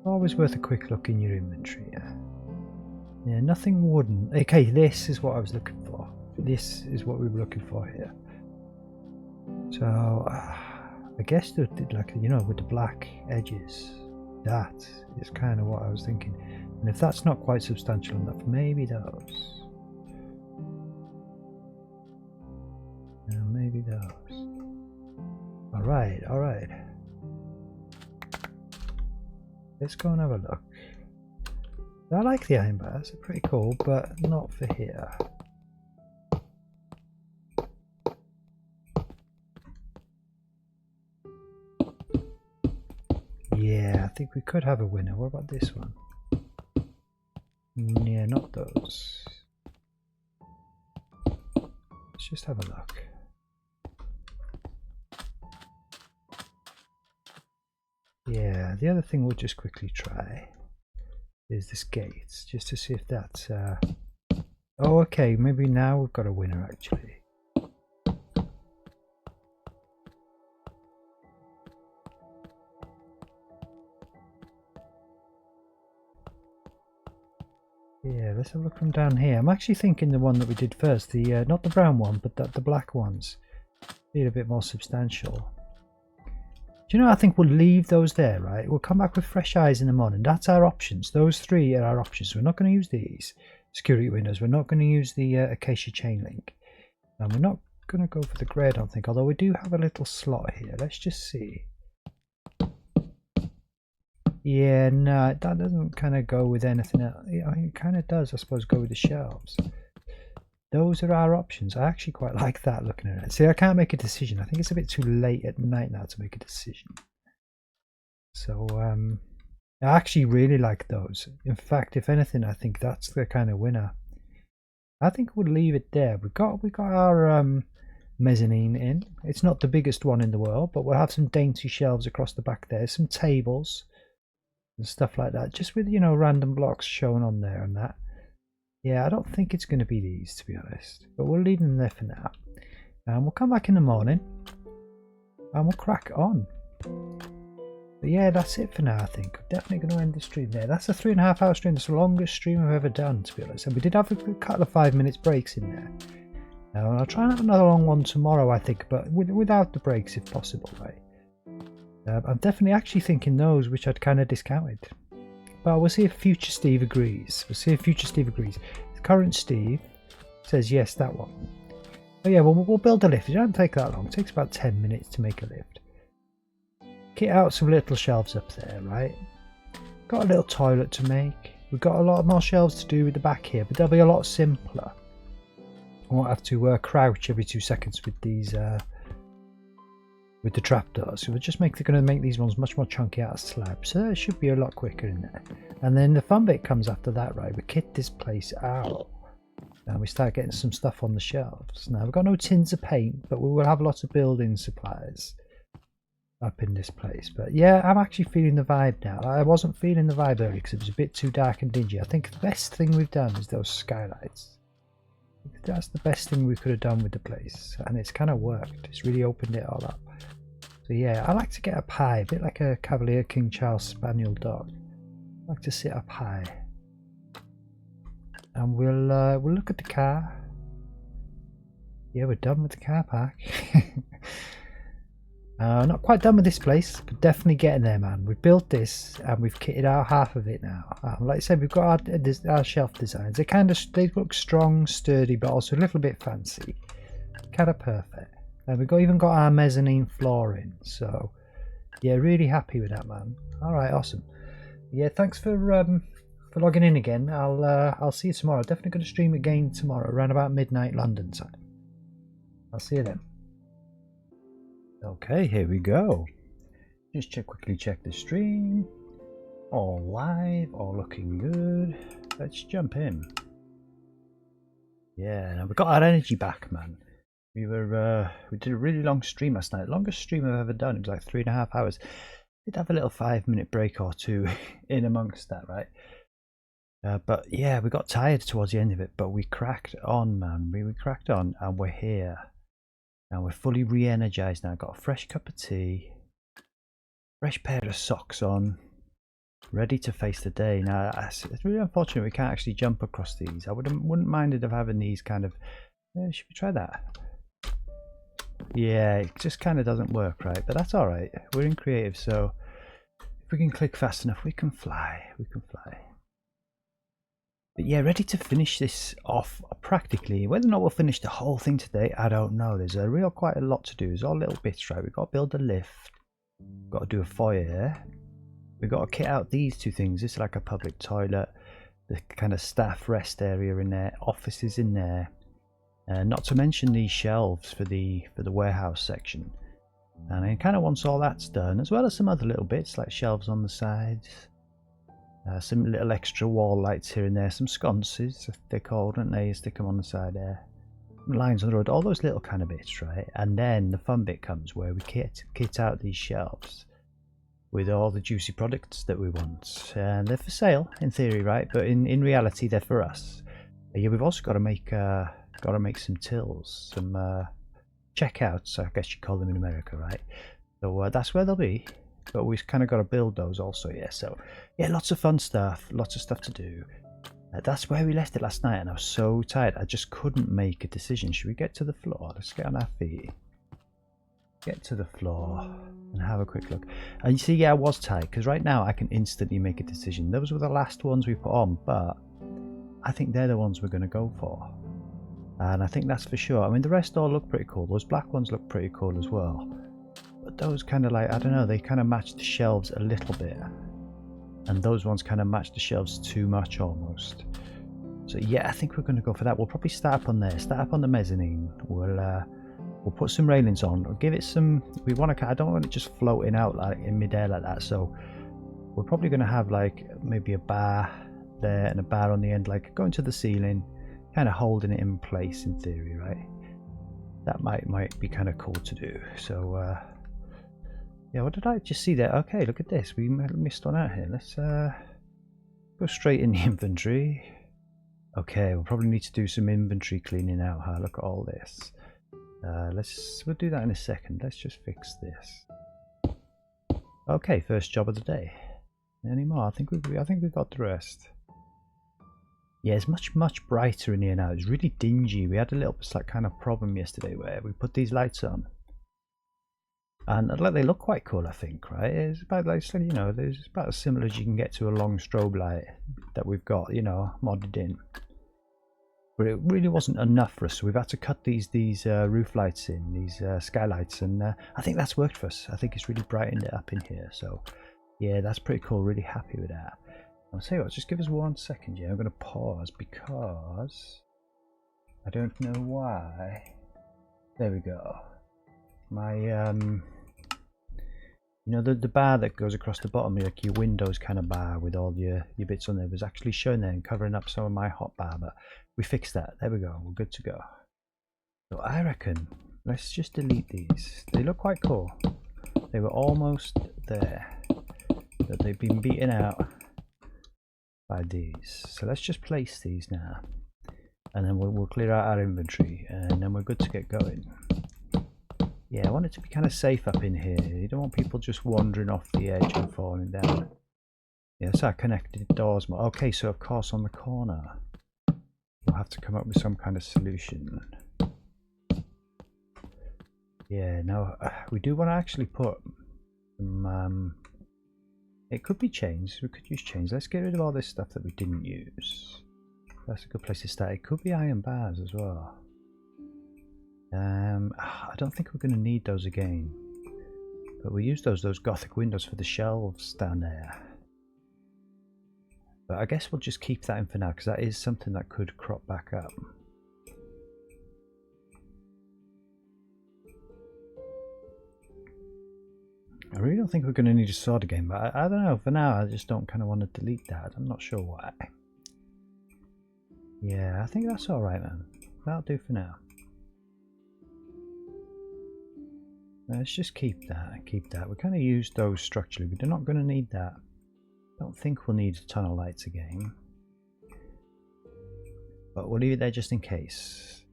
Always worth a quick look in your inventory. Yeah, nothing wooden. Okay, this is what I was looking for. This is what we were looking for here. So I guess like, you know, with the black edges, that is kind of what I was thinking. And if that's not quite substantial enough, maybe those. Maybe those. All right. Let's go and have a look. I like the iron bars, they're pretty cool, but not for here. Yeah, I think we could have a winner. What about this one? Yeah, not those. Let's just have a look. Yeah, the other thing we'll just quickly try is this gates, just to see if that's oh, okay, maybe now we've got a winner actually. Yeah, let's have a look from down here. I'm actually thinking the one that we did first, the not the brown one, but the black ones, feel a bit more substantial. Do you know, I think we'll leave those there, right? We'll come back with fresh eyes in the morning. That's our options. Those three are our options. We're not going to use these security windows. We're not going to use the acacia chain link. And we're not going to go for the grey, I don't think. Although we do have a little slot here. Let's just see. Yeah, no, that doesn't kind of go with anything else. I mean, it kind of does, I suppose, go with the shelves. Those are our options. I actually quite like that looking at it. See, I can't make a decision. I think it's a bit too late at night now to make a decision. So, I actually really like those. In fact, if anything, I think that's the kind of winner. I think we'll leave it there. We got our mezzanine in. It's not the biggest one in the world, but we'll have some dainty shelves across the back there, some tables and stuff like that, just with, you know, random blocks shown on there and that. Yeah, I don't think it's going to be these, to be honest, but we'll leave them there for now. And we'll come back in the morning and we'll crack on. But yeah, that's it for now, I think. I'm definitely going to end the stream there. That's a 3.5 hour stream. That's the longest stream I've ever done, to be honest. And we did have a couple of 5 minutes breaks in there. And I'll try and have another long one tomorrow, I think, but without the breaks if possible, right? I'm definitely actually thinking those which I'd kind of discounted. But we'll see if future Steve agrees. We'll see if future Steve agrees. The current Steve says yes, that one. But yeah, we'll build a lift. It doesn't take that long. It takes about 10 minutes to make a lift. Kit out some little shelves up there, right? Got a little toilet to make. We've got a lot more shelves to do with the back here, but they'll be a lot simpler. I won't have to crouch every 2 seconds with these with the trapdoors. So we're just going to make these ones much more chunky out of slabs. So it should be a lot quicker in there. And then the fun bit comes after that, right? We kit this place out. And we start getting some stuff on the shelves. Now we've got no tins of paint, but we will have lots of building supplies up in this place. But yeah, I'm actually feeling the vibe now. I wasn't feeling the vibe earlier because it was a bit too dark and dingy. I think the best thing we've done is those skylights. That's the best thing we could have done with the place, and it's kind of worked. It's really opened it all up. So yeah, I like to get up high, a bit like a Cavalier King Charles Spaniel dog. I like to sit up high, and we'll look at the car. Yeah, we're done with the car park. Not quite done with this place, but definitely getting there, man. We've built this and we've kitted out half of it now. Like I said, we've got our shelf designs. They look strong, sturdy, but also a little bit fancy. Kind of perfect. And we've even got our mezzanine flooring. So yeah, really happy with that, man. All right, awesome. Yeah, thanks for logging in again. I'll see you tomorrow. Definitely going to stream again tomorrow around about midnight London time. I'll see you then. Okay, here we go. Just quickly check the stream. All live, all looking good. Let's jump in. Yeah, now we got our energy back, man. We did a really long stream last night. Longest stream I've ever done. It was like 3.5 hours. Did have a little 5-minute break or two in amongst that, right? But yeah, we got tired towards the end of it, but we cracked on, man. We cracked on, and we're here. Now we're fully re-energized now. Got a fresh cup of tea, fresh pair of socks on, ready to face the day. Now it's really unfortunate we can't actually jump across these. I wouldn't mind it of having these kind of. Should we try that? Yeah, it just kind of doesn't work, right? But that's all right. We're in creative, so if we can click fast enough, we can fly. We can fly. But yeah, ready to finish this off practically. Whether or not we'll finish the whole thing today, I don't know. There's quite a lot to do. There's all little bits, right? We've got to build a lift. We've got to do a foyer. We've got to kit out these two things. This is like a public toilet. The kind of staff rest area in there. Offices in there. Not to mention these shelves for the warehouse section. And I kind of once all that's done, as well as some other little bits like shelves on the sides. Some little extra wall lights here and there, some sconces they're called, aren't they? You stick them on the side there. Lines on the road, all those little kind of bits, right? And then the fun bit comes where we kit out these shelves with all the juicy products that we want. And they're for sale in theory, right? But in reality, they're for us. Yeah, we've also got to make some tills, some checkouts, I guess you call them in America, right? So that's where they'll be. But we've kind of got to build those also, yeah. So yeah, lots of fun stuff, lots of stuff to do. That's where we left it last night, and I was so tired I just couldn't make a decision. Should we get to the floor? Let's get on our feet, get to the floor and have a quick look. And you see, yeah, I was tired because right now I can instantly make a decision. Those were the last ones we put on, but I think they're the ones we're going to go for, and I think that's for sure. I mean, the rest all look pretty cool. Those black ones look pretty cool as well. But those kind of like, I don't know, they kind of match the shelves a little bit. And those ones kind of match the shelves too much almost. So yeah, I think we're going to go for that. We'll probably start up on there, start up on the mezzanine. We'll put some railings on. We'll give it some, I don't want it just floating out like in midair like that. So we're probably going to have like maybe a bar there and a bar on the end, like going to the ceiling, kind of holding it in place in theory, right? That might be kind of cool to do. So yeah, what did I just see there? Okay, look at this, we missed one out here. Let's go straight in the inventory. Okay, we'll probably need to do some inventory cleaning out, huh? Look at all this. We'll do that in a second. Let's just fix this. Okay, first job of the day. Any more? I think we've got the rest. Yeah, it's much brighter in here now. It's really dingy. We had a little like kind of problem yesterday where we put these lights on, and like they look quite cool, I think, right? It's about like, you know, there's about as similar as you can get to a long strobe light that we've got, you know, modded in. But it really wasn't enough for us, so we've had to cut these roof lights in, these skylights, and I think that's worked for us. I think it's really brightened it up in here, so yeah, that's pretty cool. Really happy with that. I'll tell you what, just give us 1 second. Yeah, I'm going to pause because I don't know why. There we go. My you know, the bar that goes across the bottom, like your Windows kind of bar with all your bits on there, was actually showing there and covering up some of my hotbar, but we fixed that. There we go, we're good to go. So I reckon let's just delete these. They look quite cool. They were almost there, but they've been beaten out by these. So let's just place these now, and then we'll clear out our inventory, and then we're good to get going. Yeah, I want it to be kind of safe up in here. You don't want people just wandering off the edge and falling down. Yeah, that's our connected doors. Okay, so of course on the corner we'll have to come up with some kind of solution. Yeah, now we do want to actually put some, it could be chains. We could use chains. Let's get rid of all this stuff that we didn't use. That's a good place to start. It could be iron bars as well. I don't think we're going to need those again, but we use those Gothic windows for the shelves down there. But I guess we'll just keep that in for now, because that is something that could crop back up. I really don't think we're going to need a sword again, but I don't know, for now I just don't kind of want to delete that. I'm not sure why. Yeah, I think that's alright, man. That'll do for now. Let's just keep that. We kind of used those structurally. We're not going to need that. Don't think we'll need a ton of lights again. But we'll leave it there just in case.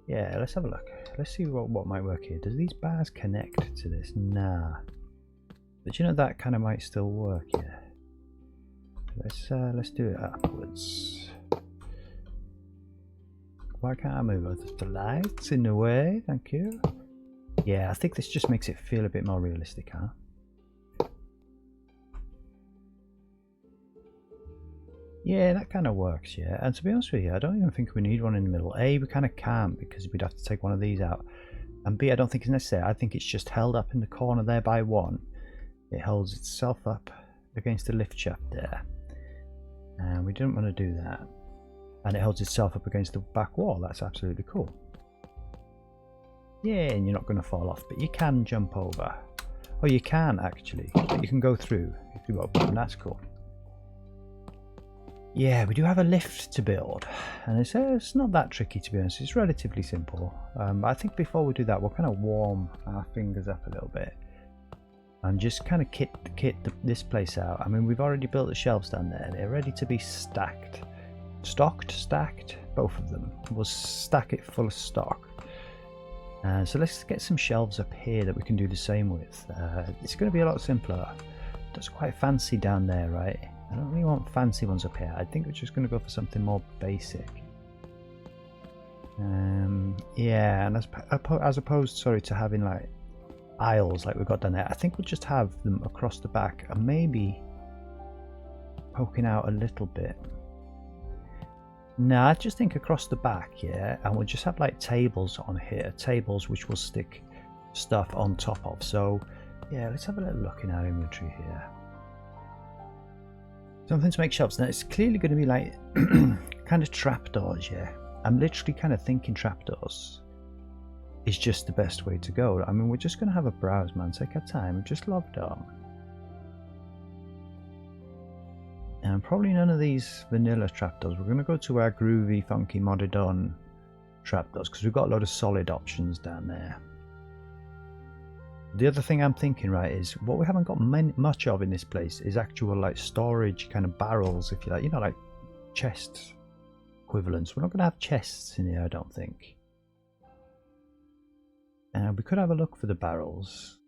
Yeah, let's have a look. Let's see what might work here. Does these bars connect to this? Nah. But you know, that kind of might still work, yeah. Let's do it upwards. Why can't I move? The lights in the way, thank you. Yeah, I think this just makes it feel a bit more realistic, huh? Yeah, that kind of works, yeah. And to be honest with you, I don't even think we need one in the middle. A, we kind of can't, because we'd have to take one of these out. And B, I don't think it's necessary. I think it's just held up in the corner there by one. It holds itself up against the lift shaft there. And we didn't want to do that. And it holds itself up against the back wall. That's absolutely cool. Yeah, and you're not going to fall off, but you can jump over. Oh, you can actually. You can go through if you want, and that's cool. Yeah, we do have a lift to build, and it's not that tricky, to be honest. It's relatively simple. But I think before we do that, we'll kind of warm our fingers up a little bit and just kind of kit this place out. I mean, we've already built the shelves down there. They're ready to be stacked. Stacked, both of them. We'll stack it full of stock. So let's get some shelves up here that we can do the same with. It's going to be a lot simpler. That's quite fancy down there, right? I don't really want fancy ones up here. I think we're just going to go for something more basic. Yeah, and as opposed, sorry, to having like aisles like we've got down there, I think we'll just have them across the back and maybe poking out a little bit. No, I just think across the back, yeah, and we'll just have like tables on here, tables which will stick stuff on top of. So yeah, let's have a little look in our inventory here. Something to make shelves. Now it's clearly going to be like kind of trapdoors, yeah. I'm literally kind of thinking trapdoors is just the best way to go. I mean, we're just going to have a browse, man. Take our time. We've just logged on. And probably none of these vanilla trapdoors. We're going to go to our groovy, funky, modded on trapdoors because we've got a lot of solid options down there. The other thing I'm thinking, right, is what we haven't got much of in this place is actual like storage kind of barrels, if you like, you know, like chest equivalents. We're not going to have chests in here, I don't think. And we could have a look for the barrels.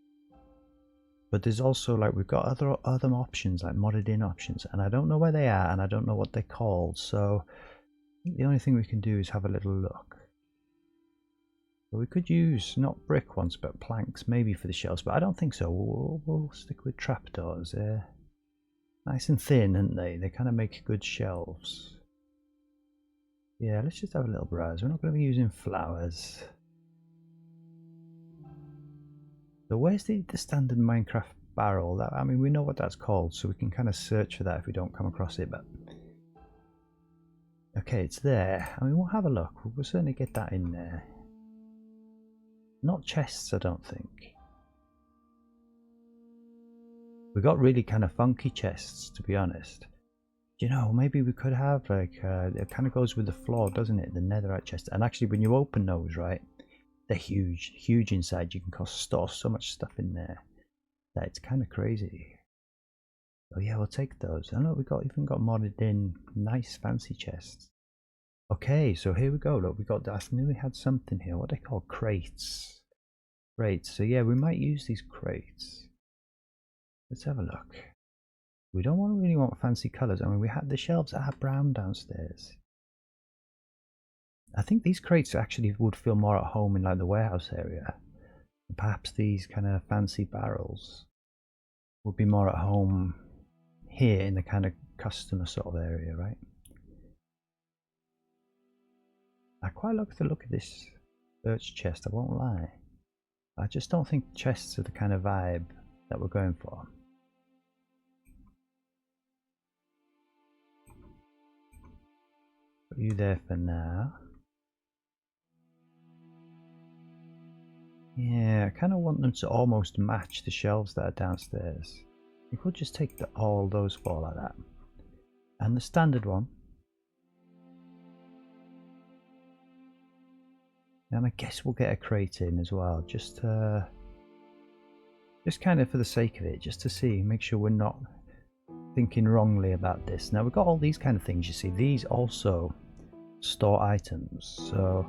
But there's also like we've got other options like modded in options, and I don't know where they are and I don't know what they're called, so the only thing we can do is have a little look. But we could use not brick ones but planks maybe for the shelves, but I don't think so. We'll stick with trapdoors. They're nice and thin, aren't they? They kind of make good shelves. Yeah, let's just have a little browse. We're not going to be using flowers. So where's the standard Minecraft barrel? That, I mean, we know what that's called, so we can kind of search for that if we don't come across it. But okay, it's there. I mean, we'll have a look. We'll certainly get that in there. Not chests, I don't think. We got really kind of funky chests, to be honest. You know, maybe we could have like it kind of goes with the floor, doesn't it? The netherite chest. And actually, when you open those, right? They're huge inside. You can store so much stuff in there that it's kind of crazy. Oh yeah, we'll take those. I know we even got modded in nice fancy chests. Okay, so here we go. Look, we got. I knew we had something here. What are they called? Crates. Crates. So yeah, we might use these crates. Let's have a look. We don't really want fancy colours. I mean, we had the shelves are brown downstairs. I think these crates actually would feel more at home in like the warehouse area. Perhaps these kind of fancy barrels would be more at home here in the kind of customer sort of area, right? I quite like the look of this birch chest, I won't lie. I just don't think chests are the kind of vibe that we're going for. Put you there for now. Yeah, I kind of want them to almost match the shelves that are downstairs. We could just take all those four like that. And the standard one. And I guess we'll get a crate in as well, just kind of for the sake of it, just to see, make sure we're not thinking wrongly about this. Now we've got all these kind of things, you see, these also store items, so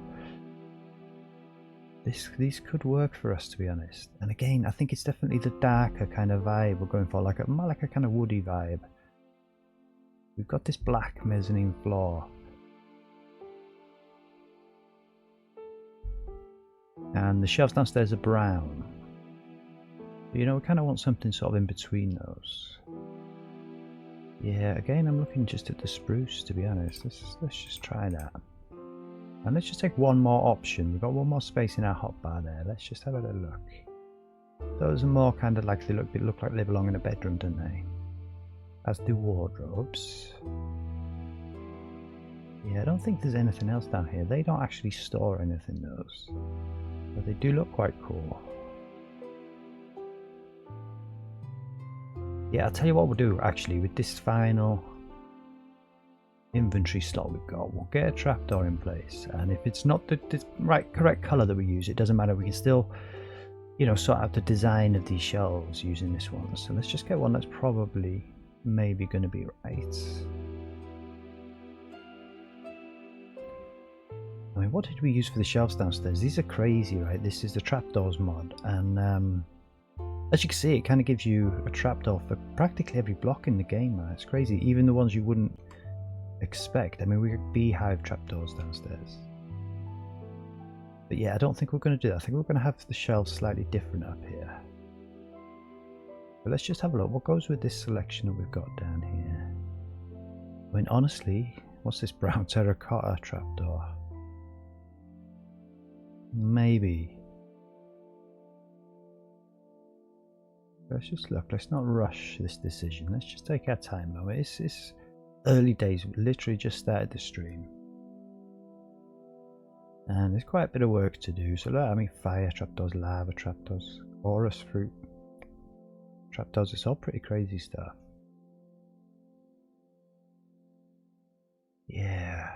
these could work for us, to be honest. And again, I think it's definitely the darker kind of vibe we're going for, like a kind of woody vibe. We've got this black mezzanine floor. And the shelves downstairs are brown. But, you know, we kind of want something sort of in between those. Yeah, again, I'm looking just at the spruce, to be honest. Let's just try that. And let's just take one more option. We've got one more space in our hotbar there. Let's just have a little look. Those are more kind of like they look like they belong in a bedroom, don't they? As do wardrobes. Yeah, I don't think there's anything else down here. They don't actually store anything, those. But they do look quite cool. Yeah, I'll tell you what we'll do actually with this final inventory slot we've got. We'll get a trapdoor in place, and if it's not the correct color that we use, it doesn't matter. We can still, you know, sort out the design of these shelves using this one. So let's just get one that's probably maybe going to be right. I mean, what did we use for the shelves downstairs? These are crazy, right? This is the trapdoors mod, and as you can see, it kind of gives you a trapdoor for practically every block in the game, man. It's crazy, even the ones you wouldn't expect. I mean, we got beehive trapdoors downstairs. But yeah, I don't think we're going to do that. I think we're going to have the shelves slightly different up here. But let's just have a look. What goes with this selection that we've got down here? I mean, honestly, what's this brown terracotta trapdoor? Maybe. Let's just look. Let's not rush this decision. Let's just take our time though. It's early days. We literally just started the stream. And there's quite a bit of work to do. So, I mean, fire trapdoors, lava trapdoors, chorus fruit trapdoors. It's all pretty crazy stuff. Yeah.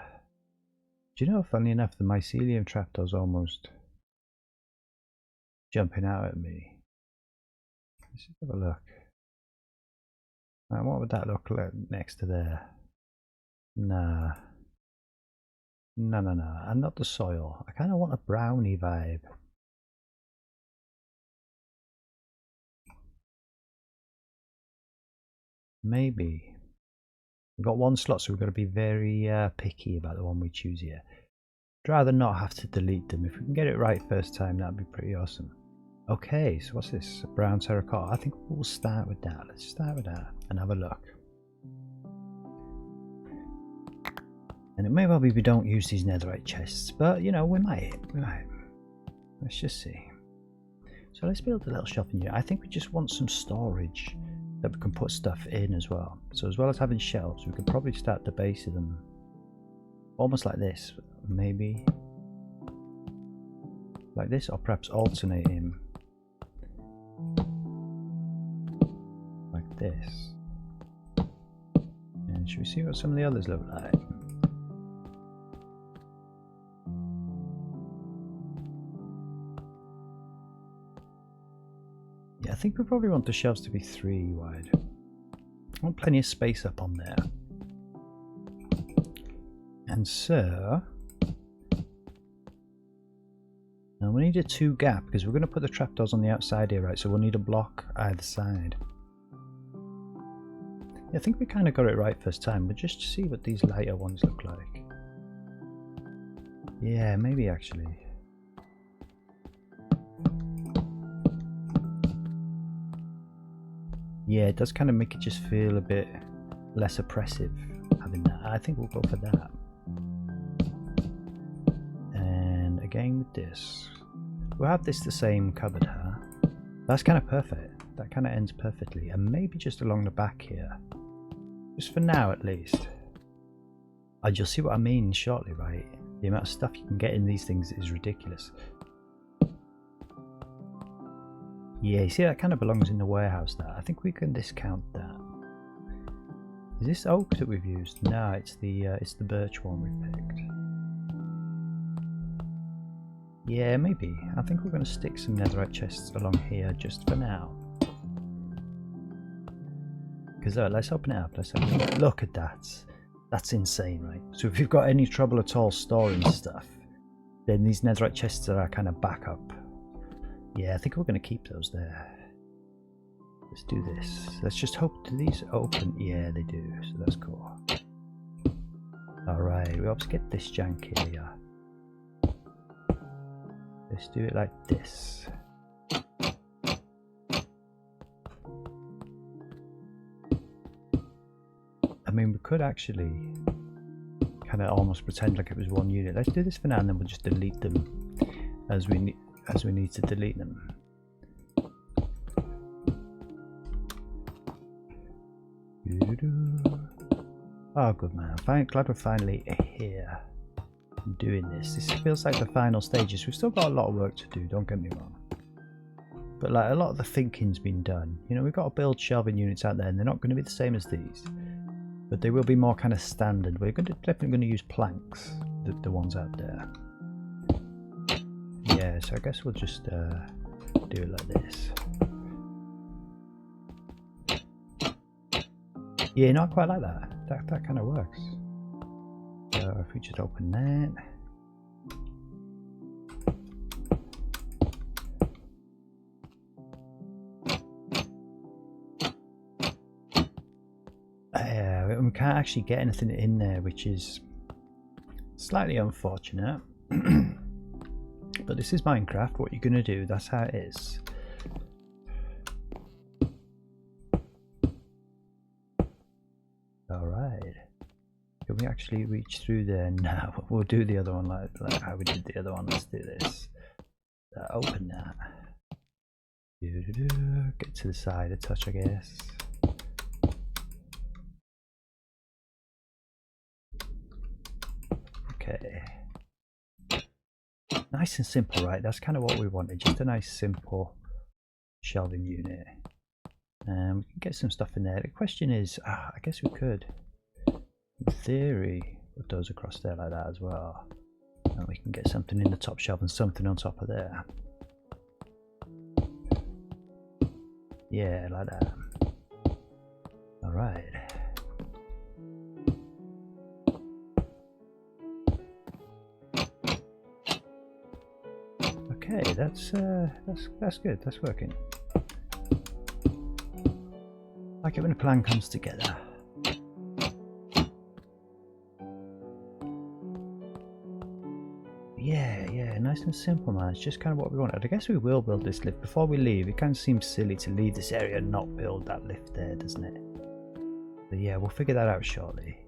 Do you know, funny enough, the mycelium trapdoor's almost jumping out at me. Let's just have a look. Now, what would that look like next to there? Nah. No, no, no. And not the soil. I kind of want a brownie vibe. Maybe. We've got one slot, so we've got to be very picky about the one we choose here. I'd rather not have to delete them. If we can get it right first time, that'd be pretty awesome. Okay, so what's this? A brown terracotta. I think we'll start with that. Let's start with that and have a look. And it may well be we don't use these netherite chests, but you know, we might. Let's just see. So let's build a little shopping unit. I think we just want some storage that we can put stuff in as well. So as well as having shelves, we could probably start the base of them almost like this, maybe like this, or perhaps alternating like this. And should we see what some of the others look like? Yeah, I think we probably want the shelves to be 3 wide. I want plenty of space up on there. And so now we need a 2 gap because we're going to put the trapdoors on the outside here, right? So we'll need a block either side. Yeah, I think we kind of got it right first time, but just to see what these lighter ones look like. Yeah, maybe actually. Yeah, it does kind of make it just feel a bit less oppressive having that. I think we'll go for that. And again with this, we'll have this the same cupboard, huh? That's kind of perfect. That kind of ends perfectly. And maybe just along the back here. Just for now at least. And you'll see what I mean shortly, right? The amount of stuff you can get in these things is ridiculous. Yeah, you see that kind of belongs in the warehouse there. I think we can discount that. Is this oak that we've used? No, it's the birch one we've picked. Yeah, maybe. I think we're going to stick some netherite chests along here just for now. Because let's open it up. Let's have a look. Look at that. That's insane, right? So if you've got any trouble at all storing stuff, then these netherite chests are our kind of backup. Yeah, I think we're going to keep those there. Let's do this. Let's just hope, do these open? Yeah, they do, so that's cool. Alright, we hope to get this jank here. Let's do it like this. I mean, we could actually kind of almost pretend like it was one unit. Let's do this for now, and then we'll just delete them as we need to delete them. Oh, good man. I'm glad we're finally here doing this. This feels like the final stages. We've still got a lot of work to do, don't get me wrong. But like, a lot of the thinking's been done. You know, we've got to build shelving units out there, and they're not going to be the same as these. But they will be more kind of standard. We're definitely going to use planks, the ones out there. Yeah, so I guess we'll just do it like this. Yeah, not quite like that. That kind of works. So if we just open that. We can't actually get anything in there, which is slightly unfortunate. But this is Minecraft. What you're going to do, that's how it is. Alright. Can we actually reach through there? No, we'll do the other one like how we did the other one. Let's do this. Open that. Get to the side a touch, I guess. Okay. Nice and simple, right? That's kind of what we wanted. Just a nice, simple shelving unit. And we can get some stuff in there. The question is, I guess we could, in theory, Put those across there like that as well. And we can get something in the top shelf and something on top of there. Yeah, like that. Alright. Okay, that's good, that's working. I like it when a plan comes together. Yeah, nice and simple, man. It's just kind of what we wanted. I guess we will build this lift before we leave. It kind of seems silly to leave this area and not build that lift there, doesn't it? But yeah, we'll figure that out shortly.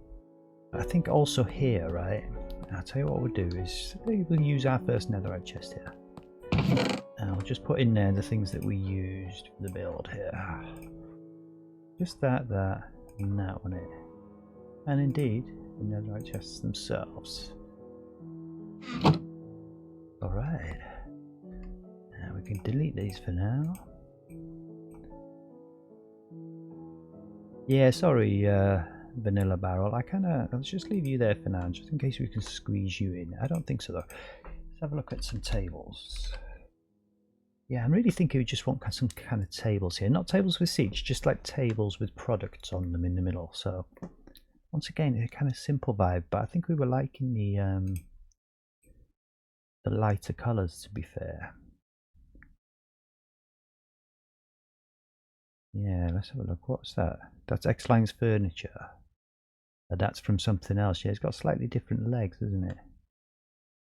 I think also here, right? I'll tell you what we'll do is we'll use our first netherite chest here. And I'll just put in there the things that we used for the build here. Just that, and that on it. And indeed, the netherite chests themselves. Alright. Now we can delete these for now. Yeah, sorry, Vanilla Barrel. Let's just leave you there for now, just in case we can squeeze you in. I don't think so, though. Let's have a look at some tables. Yeah, I'm really thinking we just want some kind of tables here. Not tables with seats, just like tables with products on them in the middle. So, once again, a kind of simple vibe, but I think we were liking the lighter colours, to be fair. Yeah, let's have a look. What's that? That's X-Line's furniture. That's from something else. Yeah, it's got slightly different legs, isn't it?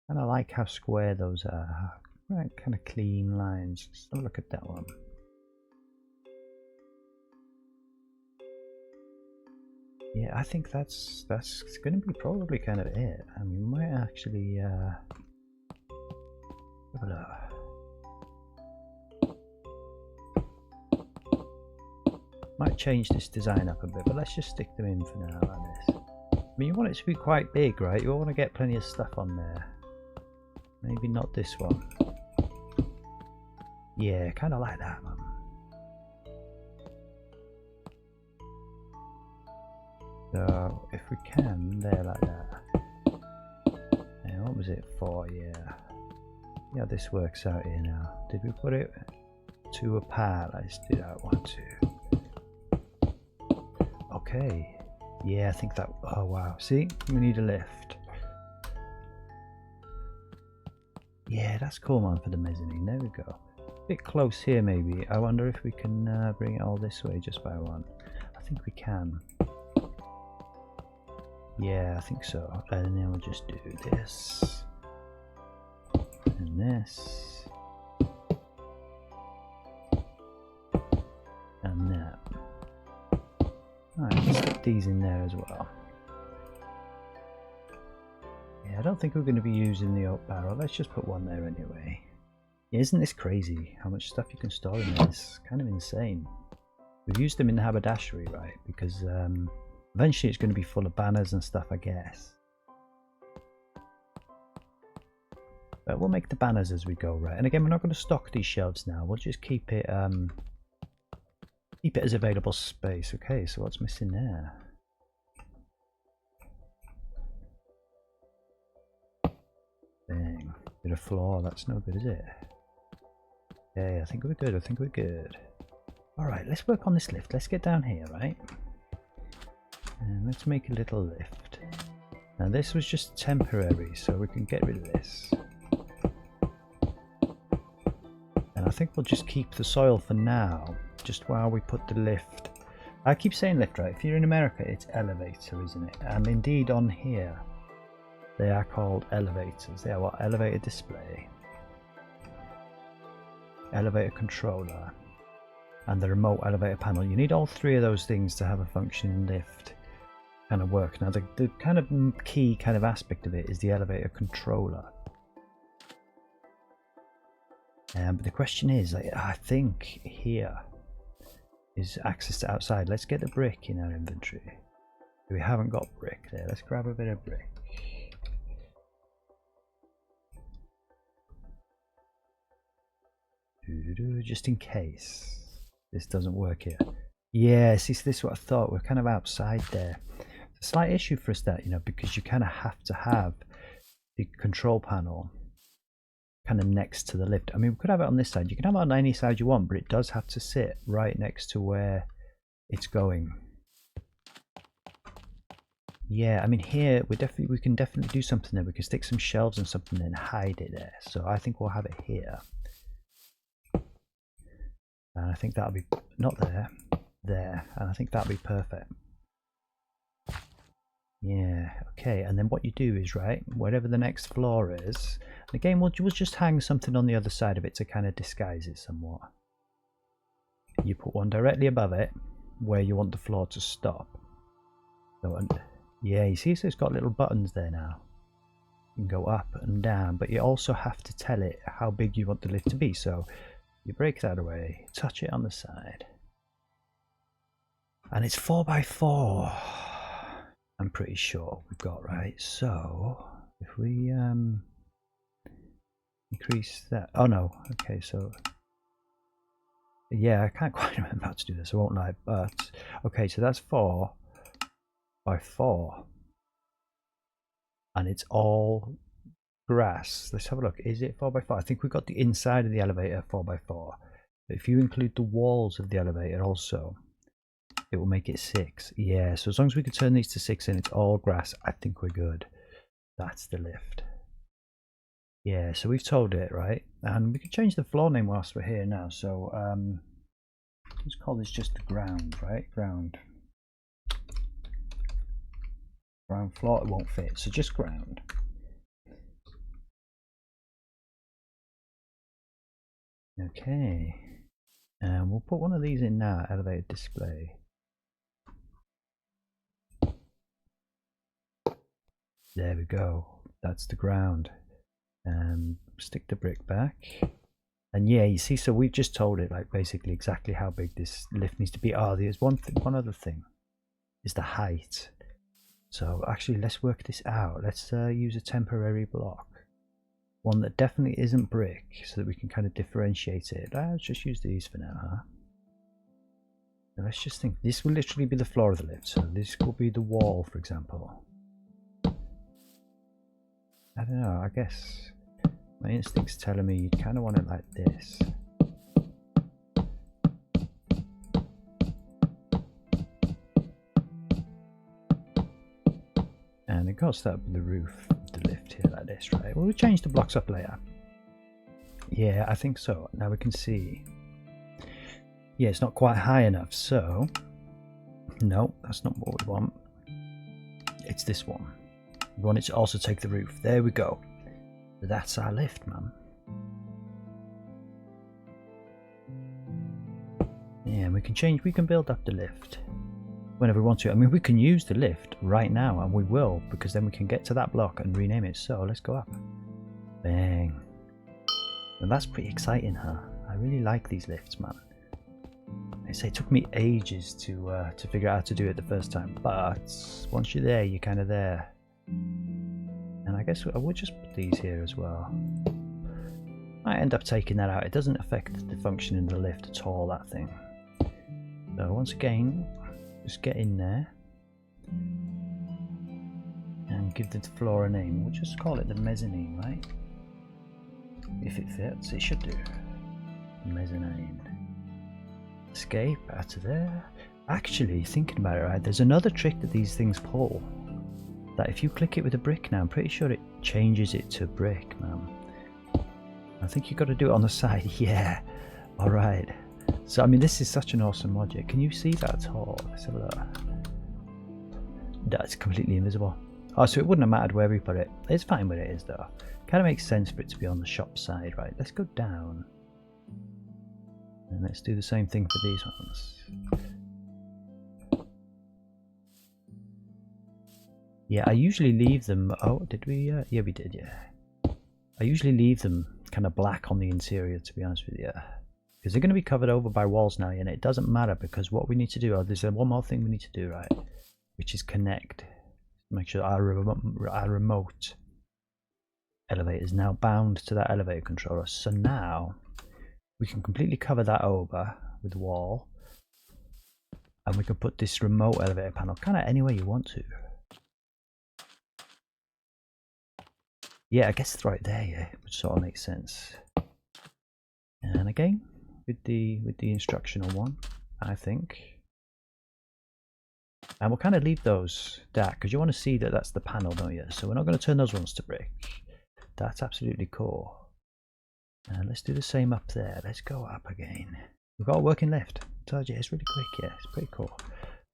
And I like how square those are. Right, kind of clean lines. Let's have a look at that one. Yeah, I think that's going to be probably kind of it. I mean, we might actually have a look. Might change this design up a bit, but let's just stick them in for now like this. I mean, you want it to be quite big, right? You want to get plenty of stuff on there. Maybe not this one. Yeah, kind of like that, man. So, if we can, there like that. Now, what was it for? Yeah, this works out here now. Did we put it 2 apart? Let's do that 1, 2. Okay. Yeah, I think that. Oh wow. See, we need a lift. Yeah, that's cool, man, for the mezzanine. There we go. A bit close here, maybe. I wonder if we can bring it all this way just by 1. I think we can. Yeah, I think so. And then we'll just do this. And this. And that. Alright, let's stick these in there as well. Yeah, I don't think we're going to be using the oak barrel. Let's just put 1 there anyway. Yeah, isn't this crazy how much stuff you can store in there? It's kind of insane. We've used them in the haberdashery, right? Because eventually it's going to be full of banners and stuff, I guess. But we'll make the banners as we go, right? And again, we're not going to stock these shelves now. We'll just keep it as available space. Okay, so what's missing there? Dang, bit of floor. That's no good, is it? Okay, I think we're good. I think we're good. All right, let's work on this lift. Let's get down here, right? And let's make a little lift. Now this was just temporary, so we can get rid of this. And I think we'll just keep the soil for now, just while we put the lift. I keep saying lift, right? If you're in America, it's elevator, isn't it? And indeed on here, they are called elevators. They are what? Elevator display, elevator controller, and the remote elevator panel. You need all 3 of those things to have a functioning lift kind of work. Now the kind of key kind of aspect of it is the elevator controller. But the question is, I think here is access to outside. Let's get the brick in our inventory. We haven't got brick there. Let's grab a bit of brick. Just in case this doesn't work here. Yeah, see, this is what I thought. We're kind of outside there. a slight issue for us that, you know, because you kind of have to have the control panel kind of next to the lift. I mean, we could have it on this side. You can have it on any side you want, but it does have to sit right next to where it's going. Yeah, I mean, here we can definitely do something there. We can stick some shelves and something and hide it there. So I think we'll have it here. And I think that'll be not there, there, and I think that'll be perfect. Yeah, okay. And then what you do is, right, whatever the next floor is, again, we'll just hang something on the other side of it to kind of disguise it somewhat. You put one directly above it where you want the floor to stop. So, yeah, you see, so it's got little buttons there now. You can go up and down, but you also have to tell it how big you want the lift to be. So you break that away, touch it on the side, and it's 4x4. I'm pretty sure we've got, right? So if we increase that, oh no, okay, so yeah, I can't quite remember how to do this, I won't lie, but okay, so that's 4x4 and it's all grass. Let's have a look. Is it 4x4? I think we've got the inside of the elevator 4x4, but if you include the walls of the elevator also, it will make it 6. Yeah, so as long as we can turn these to 6 and it's all grass, I think we're good. That's the lift. Yeah, so we've told it, right? And we can change the floor name whilst we're here now. So let's call this just the ground, right? Ground floor, it won't fit, so just ground. Okay, and we'll put one of these in now, elevator display. There we go, that's the ground. Stick the brick back, and yeah, you see, so we've just told it like basically exactly how big this lift needs to be. Oh, there's one other thing is the height. So actually, let's work this out. Let's use a temporary block, one that definitely isn't brick, so that we can kind of differentiate it. Let's just use these for now, huh? Now let's just think, this will literally be the floor of the lift, so this will be the wall, for example. I don't know, I guess my instinct's telling me you kind of want it like this. And of course that would be the roof of the lift here like this, right? Well, we'll change the blocks up later. Yeah, I think so. Now we can see. Yeah, it's not quite high enough, so no, that's not what we want. It's this one. We want it to also take the roof. There we go. That's our lift, man. Yeah, we can change, we can build up the lift whenever we want to. I mean, we can use the lift right now, and we will, because then we can get to that block and rename it. So let's go up. Bang. And that's pretty exciting, huh? I really like these lifts, man. I say it took me ages to figure out how to do it the first time, but once you're there, you're kind of there. And I guess I would just put these here as well. I end up taking that out. It doesn't affect the function in the lift at all, that thing. So once again, just get in there and give the floor a name. We'll just call it the mezzanine, right? If it fits, it should do. Mezzanine. Escape out of there. Actually, thinking about it, right, there's another trick that these things pull. That if you click it with a brick now, I'm pretty sure it changes it to brick, man. I think you've got to do it on the side. Yeah. Alright. So, I mean, this is such an awesome logic. Can you see that at all? Let's have a look. That's completely invisible. Oh, so it wouldn't have mattered where we put it. It's fine where it is, though. Kind of makes sense for it to be on the shop side, right? Let's go down. And let's do the same thing for these ones. Yeah, I usually leave them. Oh, did we? Yeah, we did, yeah. I usually leave them kind of black on the interior, to be honest with you. Because they're going to be covered over by walls now, and it doesn't matter, because what we need to do, there's one more thing we need to do, right? Which is connect. Make sure our remote elevator is now bound to that elevator controller. So now we can completely cover that over with the wall, and we can put this remote elevator panel kind of anywhere you want to. Yeah, I guess it's right there, yeah, which sort of makes sense. And again, with the instructional one, I think. And we'll kind of leave those dark because you want to see that that's the panel, don't you? So we're not going to turn those ones to brick. That's absolutely cool. And let's do the same up there. Let's go up again. We've got a working lift. I told you, it's really quick, yeah, it's pretty cool.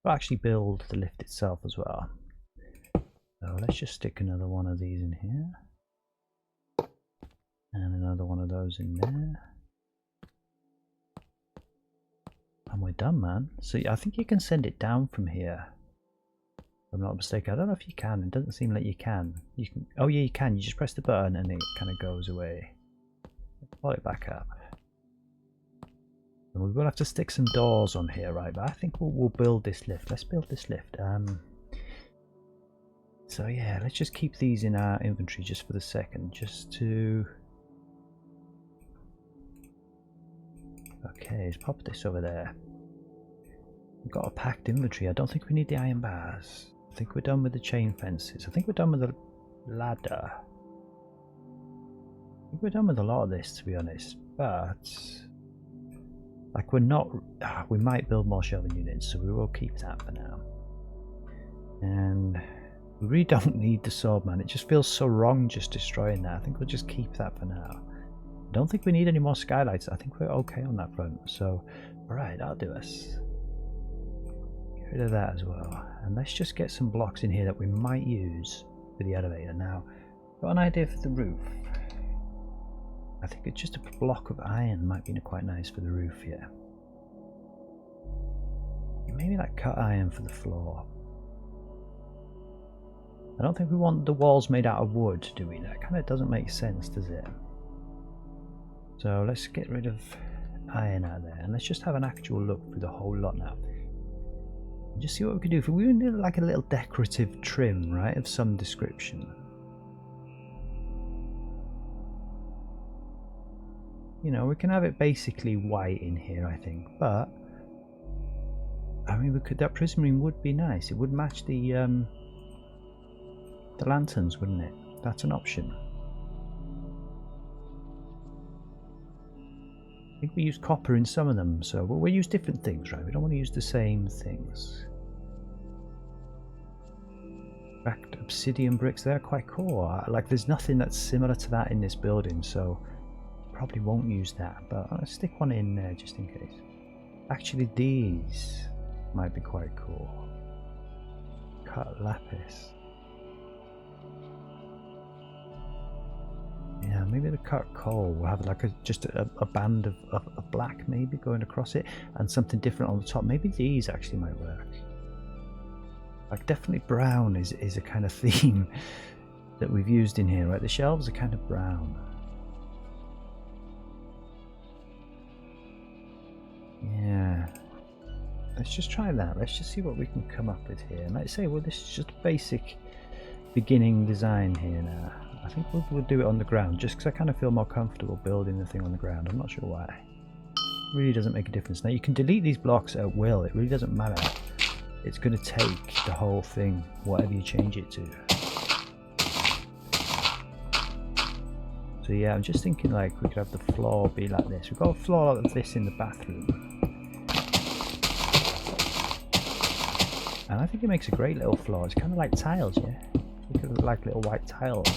We'll actually build the lift itself as well. So let's just stick another one of these in here. And another one of those in there. And we're done, man. So I think you can send it down from here. If I'm not mistaken. I don't know if you can. It doesn't seem like you can. You can. Oh yeah, you can. You just press the button and it kind of goes away. Pull it back up. And we will have to stick some doors on here, right? But I think we'll build this lift. Let's build this lift. So yeah, let's just keep these in our inventory just for the second, just to. Okay, let's pop this over there. We've got a packed inventory. I don't think we need the iron bars. I think we're done with the chain fences. I think we're done with the ladder. I think we're done with a lot of this, to be honest. But like we're not. We might build more shelving units, so we will keep that for now. And we really don't need the sword, man. It just feels so wrong just destroying that. I think we'll just keep that for now. I don't think we need any more skylights. I think we're okay on that front. So, alright, that'll do us. Get rid of that as well. And let's just get some blocks in here that we might use for the elevator. Now, got an idea for the roof. I think it's just a block of iron might be quite nice for the roof here. Maybe that cut iron for the floor. I don't think we want the walls made out of wood, do we? That kind of doesn't make sense, does it? So let's get rid of iron out there and let's just have an actual look through the whole lot now. And just see what we can do. If we need like a little decorative trim, right, of some description. You know, we can have it basically white in here, I think, but I mean, we could. That prism ring would be nice. It would match the lanterns, wouldn't it? That's an option. I think we use copper in some of them, so we'll use different things, right? We don't want to use the same things. Cracked obsidian bricks, they're quite cool. Like, there's nothing that's similar to that in this building, so probably won't use that, but I'll stick one in there just in case. Actually, these might be quite cool. Cut lapis. Yeah, maybe the cut coal will have like just a band of black maybe going across it and something different on the top. Maybe these actually might work. Like definitely brown is a kind of theme that we've used in here, right? The shelves are kind of brown. Yeah. Let's just try that. Let's just see what we can come up with here. And like I say, well, this is just a basic beginning design here now. I think we'll do it on the ground just because I kind of feel more comfortable building the thing on the ground. I'm not sure why. It really doesn't make a difference. Now you can delete these blocks at will. It really doesn't matter. It's going to take the whole thing, whatever you change it to. So yeah, I'm just thinking like we could have the floor be like this. We've got a floor like this in the bathroom. And I think it makes a great little floor. It's kind of like tiles, yeah? It could look like little white tiles.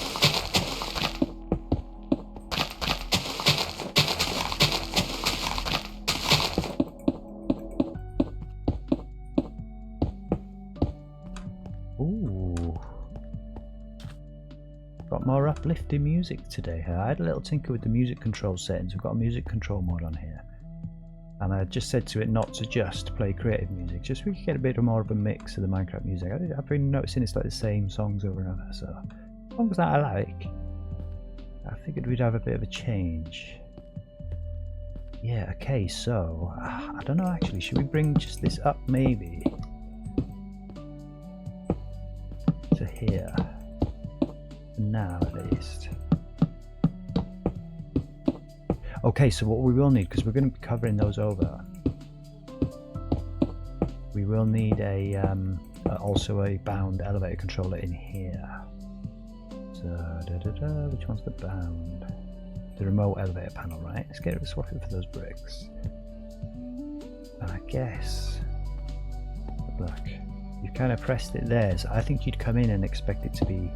Ooh. Got more uplifting music today. I had a little tinker with the music control settings. We've got a music control mod on here. And I just said to it not to just play creative music, just so we could get a bit more of a mix of the Minecraft music. I've been noticing it's like the same songs over and over, so songs that I like. I figured we'd have a bit of a change. Yeah, okay, so I don't know actually, should we bring just this up maybe to here? For now at least. Okay, so what we will need, because we're going to be covering those over, we will need a also a bound elevator controller in here. So, which one's the bound? The remote elevator panel, right? Let's get it swap it for those bricks. And I guess, look, you've kind of pressed it there, so I think you'd come in and expect it to be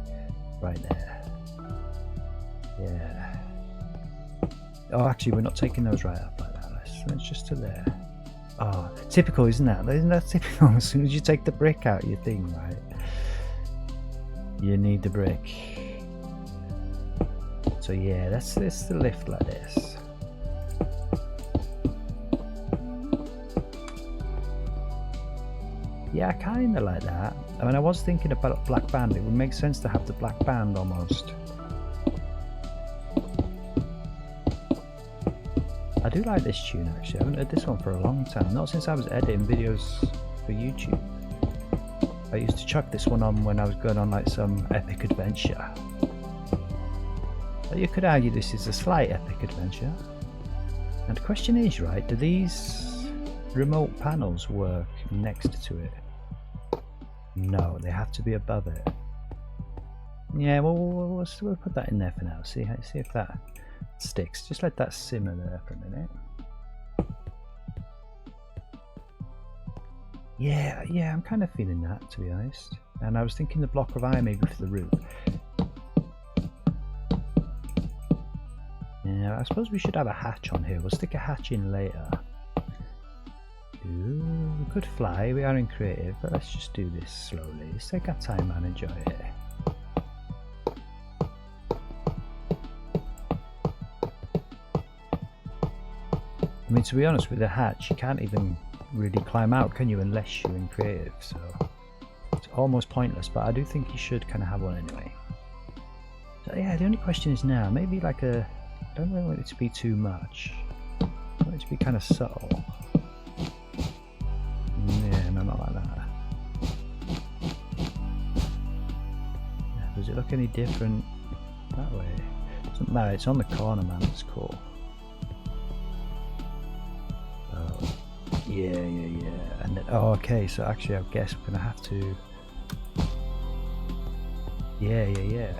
right there. Yeah. Oh, actually, we're not taking those right up like that. Let's just to there. Oh, typical, isn't that? Isn't that typical? As soon as you take the brick out of your thing, right? You need the brick. So yeah, that's the lift like this. Yeah, I kinda like that. I mean, I was thinking about a black band. It would make sense to have the black band almost. I do like this tune actually. I haven't heard this one for a long time. Not since I was editing videos for YouTube. I used to chuck this one on when I was going on like some epic adventure. But you could argue this is a slight epic adventure. And the question is, right, do these remote panels work next to it? No, they have to be above it. Yeah, well, we'll put that in there for now. See if that sticks. Just let that simmer there for a minute. Yeah, I'm kind of feeling that, to be honest. And I was thinking the block of iron maybe for the roof. Yeah, I suppose we should have a hatch on here. We'll stick a hatch in later. Ooh, we could fly. We are in creative, but let's just do this slowly. Let's take our time and enjoy it. I mean, to be honest, with a hatch, you can't even really climb out, can you, unless you're in creative, so it's almost pointless, but I do think you should kind of have one anyway. So yeah, the only question is now, maybe like I don't really want it to be too much. I want it to be kind of subtle. Yeah, no, not like that. Yeah, does it look any different that way? Doesn't matter, it's on the corner, man, it's cool. Yeah. And then, oh, okay, so actually I guess we're gonna have to. Yeah.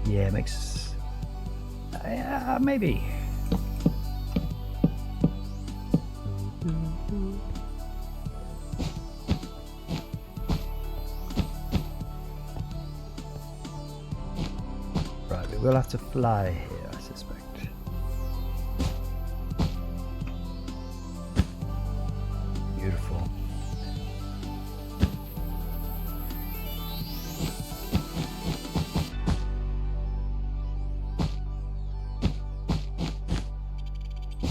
Yeah, makes. Maybe. We'll have to fly here, I suspect. Beautiful.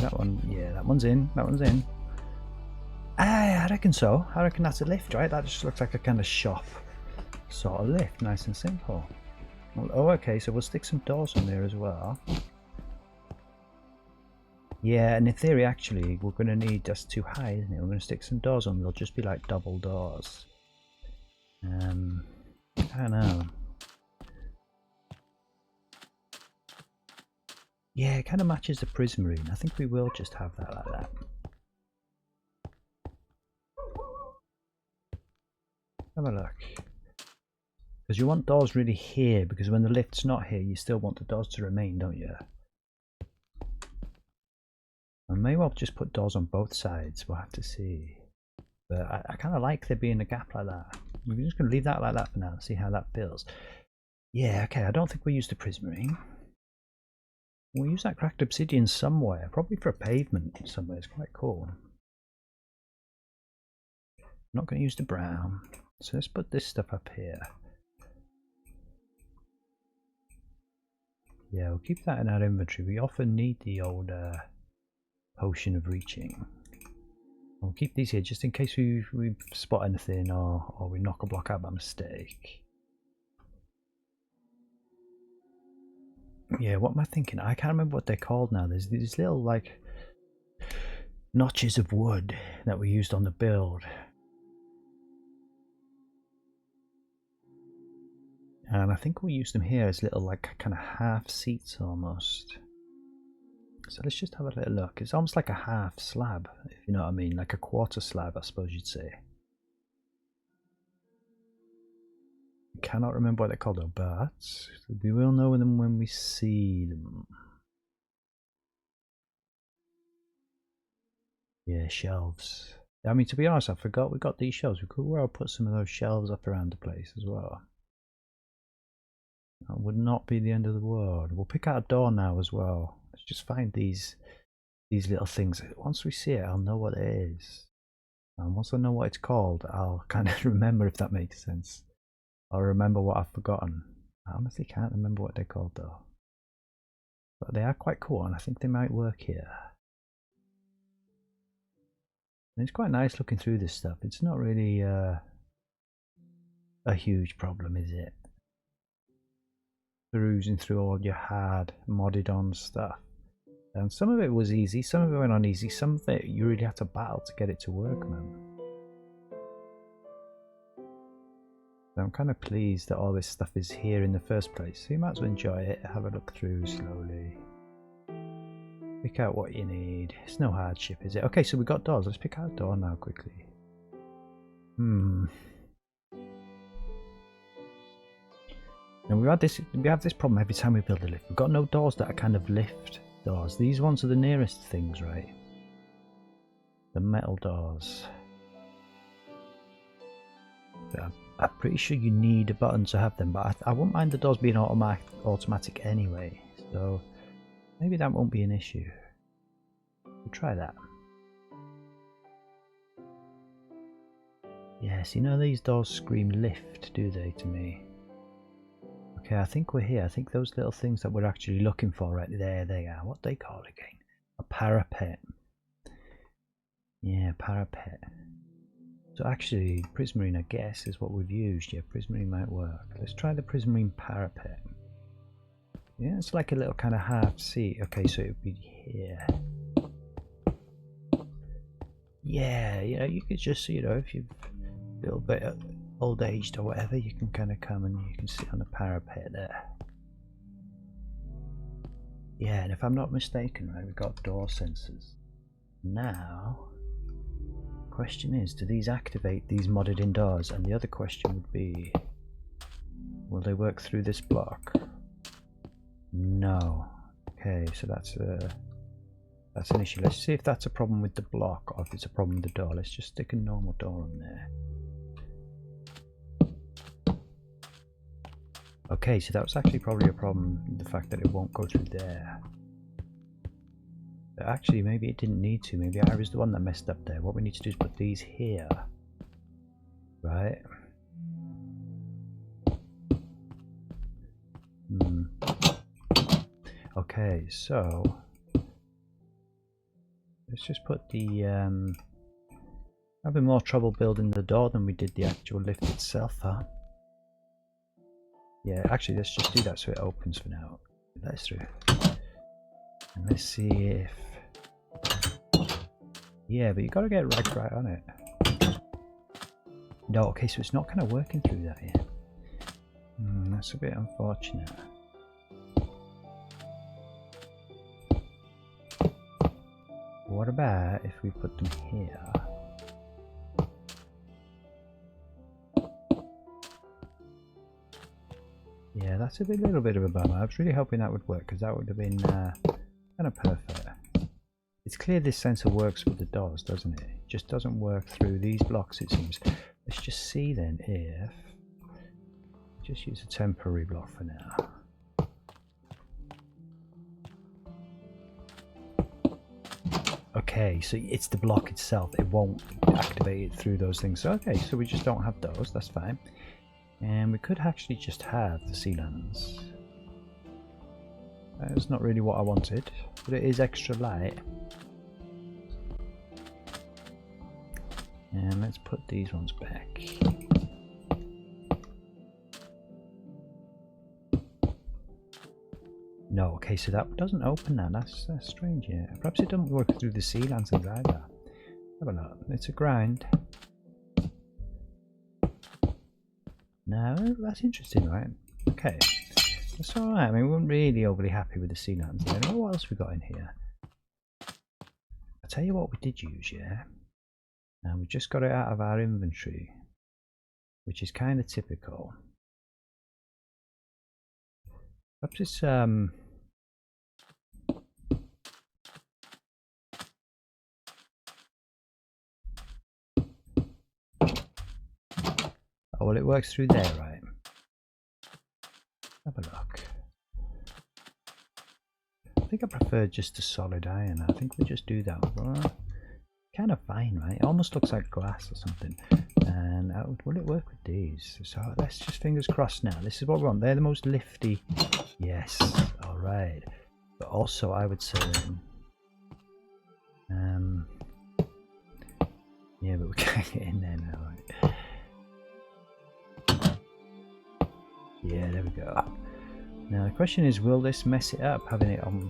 That one, yeah, that one's in. That one's in. I reckon so. I reckon that's a lift, right? That just looks like a kind of shop sort of lift, nice and simple. Oh, okay, so we'll stick some doors on there as well. Yeah, and in theory, actually, we're going to need, that's too high, isn't it? We're going to stick some doors on, they'll just be like double doors. I don't know. Yeah, it kind of matches the prismarine. I think we will just have that like that. Have a look. Because you want doors really here, because when the lift's not here, you still want the doors to remain, don't you? I may well just put doors on both sides, we'll have to see. But I kind of like there being a gap like that. We're just going to leave that like that for now and see how that feels. Yeah, okay, I don't think we'll use the prismarine. We'll use that cracked obsidian somewhere, probably for a pavement somewhere, it's quite cool. I'm not going to use the brown, so let's put this stuff up here. Yeah, we'll keep that in our inventory. We often need the old potion of reaching. We'll keep these here just in case we spot anything or we knock a block out by mistake. Yeah, what am I thinking? I can't remember what they're called now. There's these little like notches of wood that we used on the build. And I think we'll use them here as little like kind of half seats almost. So let's just have a little look. It's almost like a half slab, if you know what I mean, like a quarter slab, I suppose you'd say. I cannot remember what they're called though, but we will know them when we see them. Yeah, shelves. I mean, to be honest, I forgot we got these shelves. We could well put some of those shelves up around the place as well. That would not be the end of the world. We'll pick out a door now as well. Let's just find these little things. Once we see it, I'll know what it is. And once I know what it's called, I'll kind of remember, if that makes sense. I'll remember what I've forgotten. I honestly can't remember what they're called though. But they are quite cool, and I think they might work here. And it's quite nice looking through this stuff. It's not really a huge problem, is it? Perusing through all your hard modded on stuff. And some of it was easy, some of it went on easy, some of it you really had to battle to get it to work, man. So I'm kind of pleased that all this stuff is here in the first place. So you might as well enjoy it, have a look through slowly. Pick out what you need. It's no hardship, is it? Okay, so we got doors. Let's pick out a door now quickly. And we have this problem every time we build a lift. We've got no doors that are kind of lift doors. These ones are the nearest things, right? The metal doors. But I'm pretty sure you need a button to have them, but I won't mind the doors being automatic anyway. So maybe that won't be an issue. We'll try that. Yes, you know these doors scream lift, do they, to me? Okay, I think we're here. I think those little things that we're actually looking for right there, they are. What they call again? A parapet. Yeah, parapet. So actually, prismarine, I guess, is what we've used. Yeah, prismarine might work. Let's try the prismarine parapet. Yeah, it's like a little kind of half seat. Okay, so it would be here. Yeah, you know, you could just, you know, if you're a little bit old aged or whatever, you can kind of come and you can sit on the parapet there. Yeah, and if I'm not mistaken, right, we've got door sensors. Now, question is, do these activate these modded indoors? And the other question would be, will they work through this block? No. Okay, so that's an issue. Let's see if that's a problem with the block or if it's a problem with the door. Let's just stick a normal door on there. Okay, so that was actually probably a problem, the fact that it won't go through there. But actually, maybe it didn't need to. Maybe I was the one that messed up there. What we need to do is put these here. Right? Okay, so let's just put the having more trouble building the door than we did the actual lift itself, huh? Yeah, actually let's just do that so it opens for now. That's through. And let's see if... Yeah, but you gotta get right on it. No, okay, so it's not kind of working through that yet. That's a bit unfortunate. What about if we put them here? Yeah, that's a little bit of a bummer. I was really hoping that would work, because that would have been kind of perfect. It's clear this sensor works with the doors, doesn't it? It just doesn't work through these blocks, it seems. Let's just see then if... Just use a temporary block for now. Okay, so it's the block itself. It won't activate it through those things. So, okay, so we just don't have those. That's fine. And we could actually just have the sea lanterns. That's not really what I wanted, but it is extra light. And let's put these ones back. No, okay, so that doesn't open now. That's strange, yeah. Perhaps it doesn't work through the sea lanterns either. Have a look. It's a grind. No, that's interesting, right? Okay. That's alright. I mean, we weren't really overly happy with the sea lanterns. I don't know what else we got in here. tell you what we did use, yeah? And we just got it out of our inventory, which is kind of typical. Perhaps it's oh, well, it works through there, right? Have a look. I think I prefer just a solid iron. I think we just do that. Kind of fine, right? It almost looks like glass or something. And will it work with these? So let's just fingers crossed now. This is what we want. They're the most lifty. Yes. All right. But also, I would say yeah, but we can't get in there now, right? Yeah, there we go. Now the question is, will this mess it up having it on?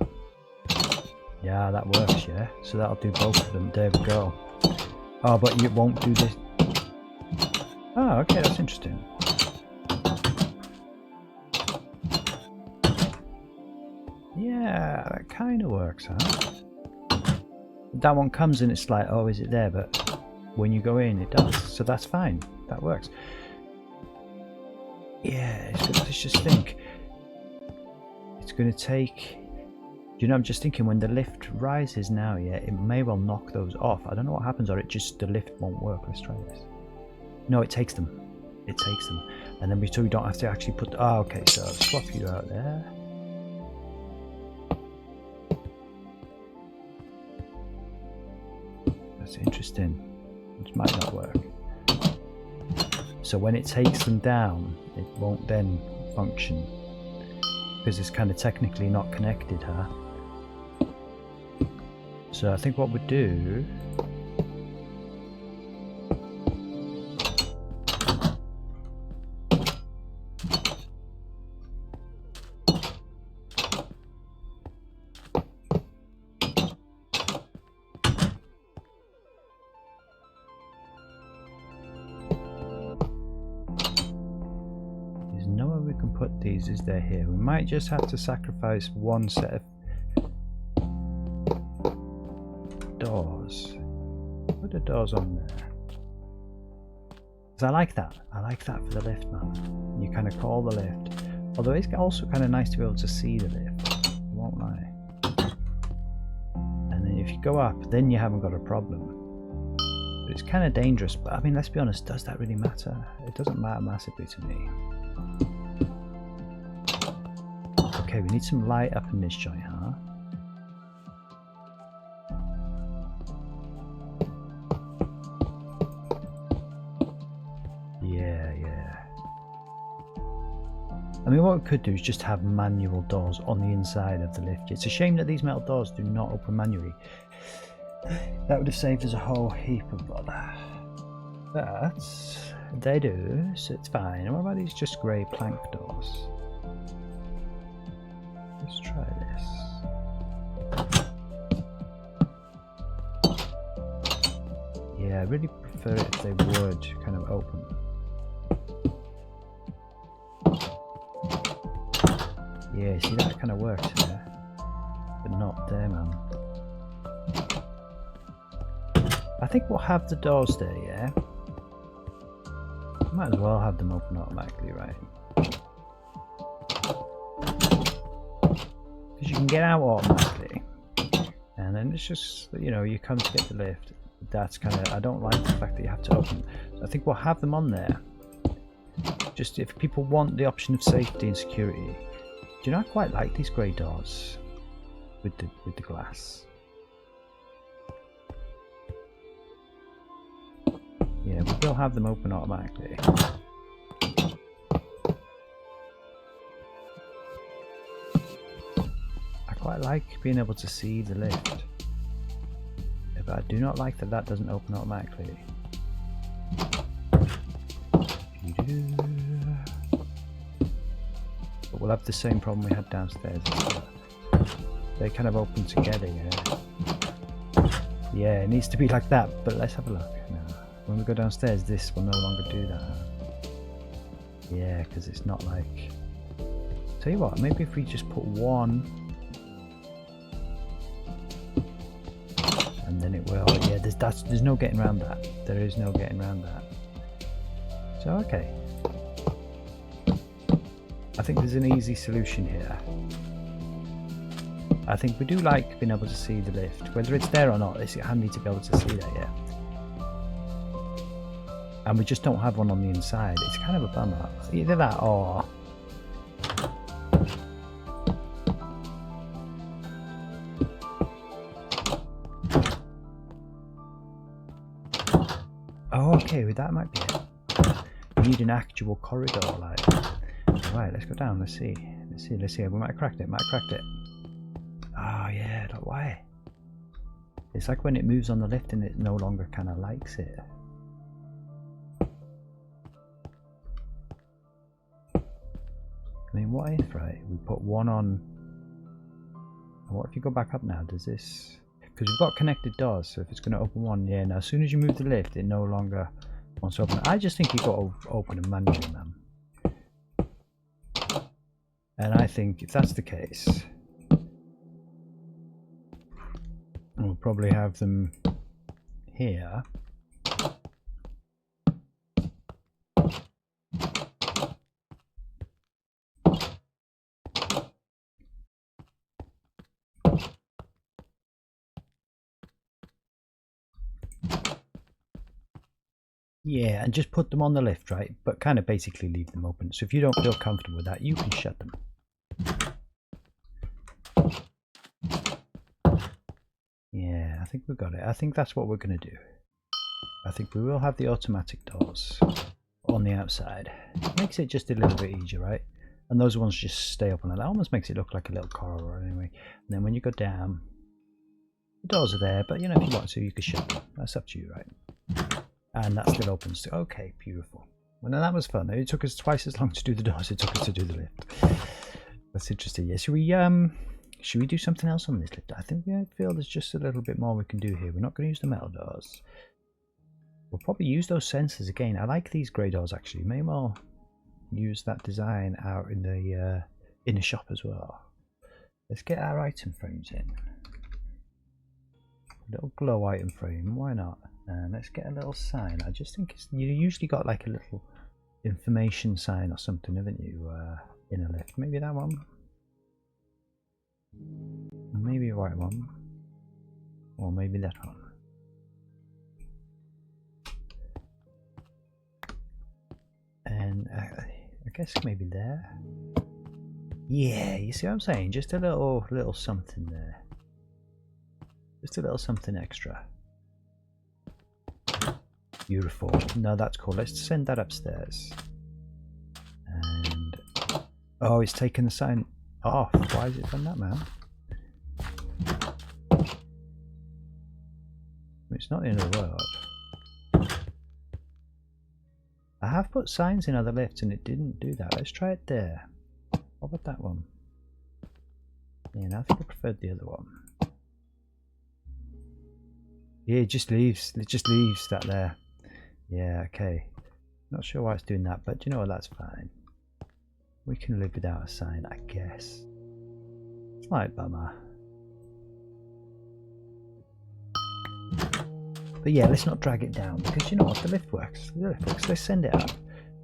Yeah, that works, yeah. So that'll do both of them. There we go. Oh, but you won't do this. Oh, okay, that's interesting. Yeah, that kind of works, huh? That one comes and it's like, oh, is it there? But when you go in, it does. So that's fine. That works. Yeah, let's just think. It's going to take... You know, I'm just thinking when the lift rises now, yeah, it may well knock those off. I don't know what happens, or it just, the lift won't work. Let's try this. No, it takes them. It takes them. And then we don't have to actually put... Oh, okay, so I'll swap you out there. That's interesting. Which might not work. So when it takes them down, it won't then function. Because it's kind of technically not connected, huh? So I think what we'd do... There's nowhere we can put these, is there, here? We might just have to sacrifice one set of doors. Put the doors on there. Because I like that. I like that for the lift, man. You kind of call the lift. Although it's also kind of nice to be able to see the lift. I won't lie. And then if you go up, then you haven't got a problem. But it's kind of dangerous. But I mean, let's be honest, does that really matter? It doesn't matter massively to me. Okay, we need some light up in this joint, huh? I mean, what we could do is just have manual doors on the inside of the lift. It's a shame that these metal doors do not open manually. That would have saved us a whole heap of bother. But they do, so it's fine. And what about these just grey plank doors? Let's try this. Yeah, I really prefer it if they would kind of open. Yeah, see, that kind of works there, but not there, man. I think we'll have the doors there, yeah? Might as well have them open automatically, right? Because you can get out automatically. And then it's just, you know, you come to get the lift. That's kind of, I don't like the fact that you have to open. So I think we'll have them on there. Just if people want the option of safety and security. Do you know, I quite like these grey doors with the glass. Yeah, we will have them open automatically. I quite like being able to see the lift, but I do not like that doesn't open automatically. But we'll have the same problem we had downstairs. They kind of open together, yeah. Yeah, it needs to be like that, but let's have a look. No. When we go downstairs, this will no longer do that. Yeah, because it's not like... Tell you what, maybe if we just put one... and then it will. Yeah, there's no getting around that. There is no getting around that. So okay, I think there's an easy solution here. I think we do like being able to see the lift, whether it's there or not. It's handy to be able to see that, yeah. And we just don't have one on the inside. It's kind of a bummer. Either that or oh, okay, well, that might be it. You need an actual corridor, like. Right, let's go down. Let's see. We might have cracked it. Oh yeah, look, why? It's like when it moves on the lift and it no longer kind of likes it. I mean, what if, right, we put one on... What if you go back up now? Does this... Because we've got connected doors, so if it's going to open one, yeah, now as soon as you move the lift, it no longer wants to open. I just think you've got to open them manually, man. And I think if that's the case, we'll probably have them here. Yeah, and just put them on the lift, right? But kind of basically leave them open. So if you don't feel comfortable with that, you can shut them. Yeah, I think we've got it. I think that's what we're going to do. I think we will have the automatic doors on the outside. Makes it just a little bit easier, right? And those ones just stay open. That almost makes it look like a little corridor anyway. And then when you go down, the doors are there, but you know, if you want to, you can shut them. That's up to you, right? And that still opens to, okay, beautiful. Well, now that was fun. It took us twice as long to do the doors as it took us to do the lift. That's interesting. Yeah, should we do something else on this lift? I think I feel there's just a little bit more we can do here. We're not going to use the metal doors. We'll probably use those sensors again. I like these grey doors actually. Maybe we'll use that design out in the shop as well. Let's get our item frames in. A little glow item frame, why not? And let's get a little sign. I just think you usually got like a little information sign or something, haven't you, in a lift? Maybe that one. Maybe a white one. Or maybe that one. And I guess maybe there. Yeah, you see what I'm saying? Just a little something there. Just a little something extra. Beautiful. No, that's cool. Let's send that upstairs. And oh, it's taken the sign off. Why has it done that, man? It's not the end of the world. I have put signs in other lifts and it didn't do that. Let's try it there. What about that one? Yeah, I think I preferred the other one. Yeah, it just leaves that there. Yeah, okay. Not sure why it's doing that, but you know what, that's fine. We can live without a sign, I guess. Slight bummer. But yeah, let's not drag it down, because you know what, the lift works. The lift works. Let's send it up.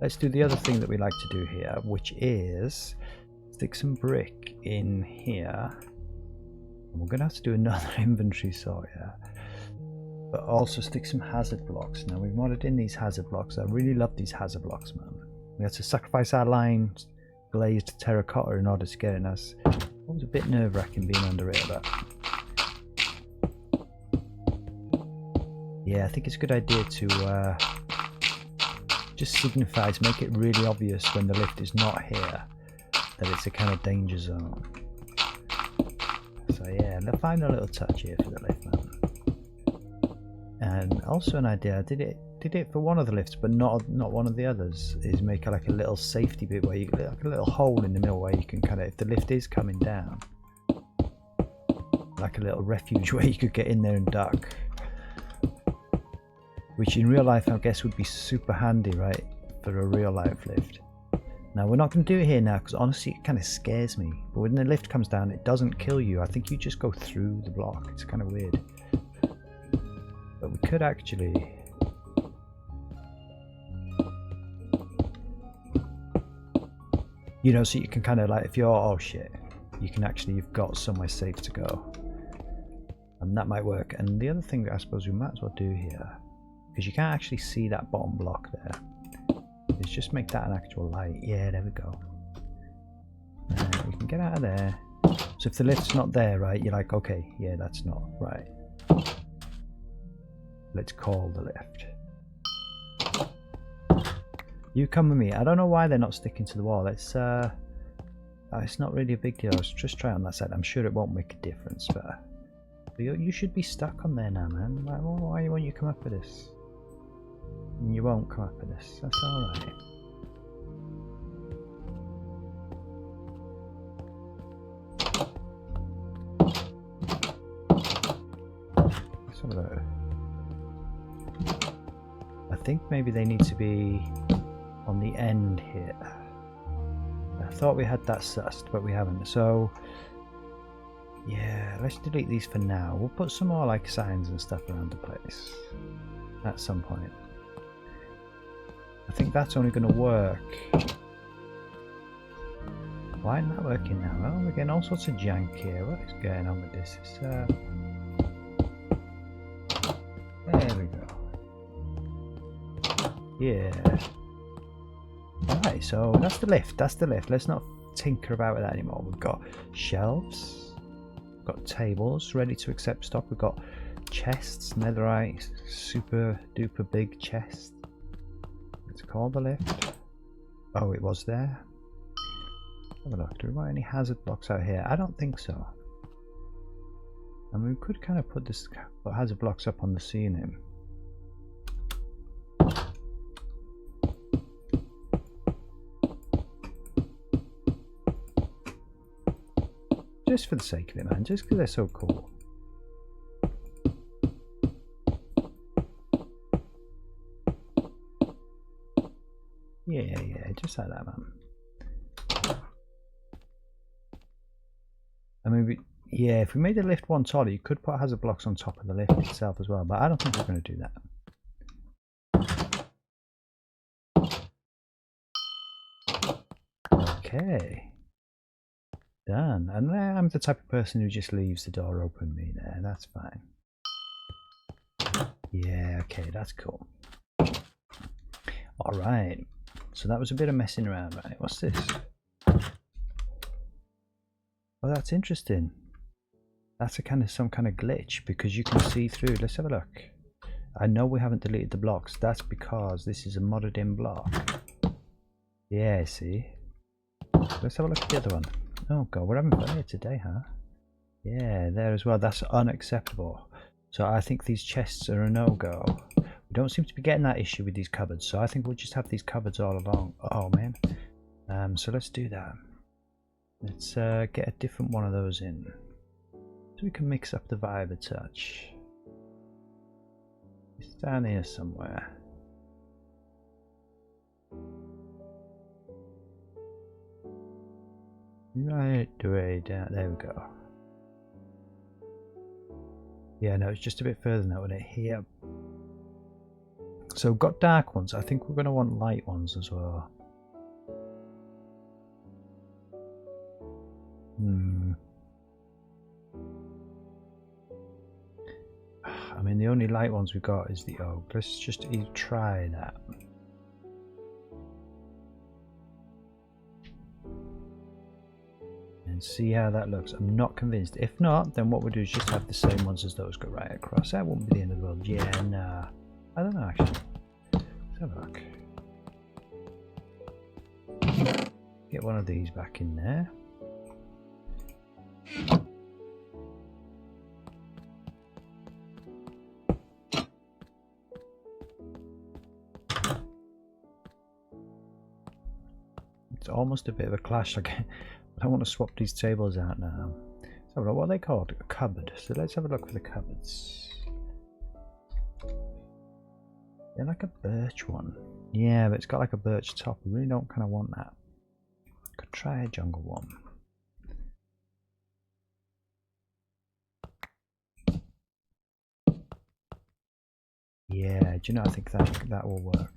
Let's do the other thing that we like to do here, which is stick some brick in here. And we're going to have to do another inventory sort here. But also stick some hazard blocks. Now we've modded in these hazard blocks. I really love these hazard blocks, man. We had to sacrifice our lines glazed terracotta in order to get it. And that's always a bit nerve-wracking being under it, but yeah, I think it's a good idea to just signify, to make it really obvious when the lift is not here, that it's a kind of danger zone. So yeah, let's find a little touch here for the lift, man. And also an idea, I did it for one of the lifts, but not one of the others, is make like a little safety bit where you like a little hole in the middle where you can kind of, if the lift is coming down, like a little refuge where you could get in there and duck. Which in real life I guess would be super handy, right, for a real life lift. Now we're not going to do it here now because honestly it kind of scares me. But when the lift comes down it doesn't kill you. I think you just go through the block. It's kind of weird. we could actually... You know, so you can kind of like, if you're, oh shit, you can actually, you've got somewhere safe to go. And that might work. And the other thing that I suppose we might as well do here, because you can't actually see that bottom block there, is just make that an actual light. Yeah, there we go. We can get out of there. So if the lift's not there, right, you're like, okay, yeah, that's not right. Let's call the lift. You come with me. I don't know why they're not sticking to the wall. It's not really a big deal. Let's just try it on that side. I'm sure it won't make a difference, but you should be stuck on there now, man. Why won't you come up with this? You won't come up with this. That's alright. Let's have a look. I think maybe they need to be on the end here. I thought we had that sussed, but we haven't. So yeah, let's delete these for now. We'll put some more like signs and stuff around the place at some point. I think that's only going to work. Why isn't that working now? Well, we're getting all sorts of jank here. What is going on with this? It's, there we go. Yeah. Alright, so that's the lift. That's the lift. Let's not tinker about with that anymore. We've got shelves. We've got tables ready to accept stock. We've got chests, netherite, super duper big chest. Let's call the lift. Oh, it was there. Have a look. Do we want any hazard blocks out here? I don't think so. And we could kind of put this hazard blocks up on the ceiling. Just for the sake of it, man. Just because they're so cool. Yeah, just like that, man. I mean, yeah, if we made the lift one taller, you could put hazard blocks on top of the lift itself as well, but I don't think we're going to do that. Okay. Done. And I'm the type of person who just leaves the door open me there. That's fine. Yeah, okay, that's cool. Alright. So that was a bit of messing around, right? What's this? Oh, that's interesting. That's some kind of glitch because you can see through. Let's have a look. I know we haven't deleted the blocks. That's because this is a modded in block. Yeah, see? Let's have a look at the other one. Oh god, we're having fun here today, huh? Yeah, there as well. That's unacceptable. So I think these chests are a no-go. We don't seem to be getting that issue with these cupboards, so I think we'll just have these cupboards all along. Oh man. So let's do that. Let's get a different one of those in. So we can mix up the vibe a touch. It's down here somewhere. Right way down. There we go. Yeah, no, it's just a bit further than that, wasn't it? Here. So we've got dark ones. I think we're going to want light ones as well. I mean, the only light ones we've got is the oak. Let's just try that. And see how that looks. I'm not convinced. If not, then what we'll do is just have the same ones as those go right across. That won't be the end of the world. Yeah, nah. I don't know actually. Let's have a look. Get one of these back in there. It's almost a bit of a clash. I don't want to swap these tables out now. So what are they called? A cupboard. So let's have a look for the cupboards. They're like a birch one. Yeah, but it's got like a birch top. We really don't kind of want that. Could try a jungle one. Yeah, do you know, I think that will work.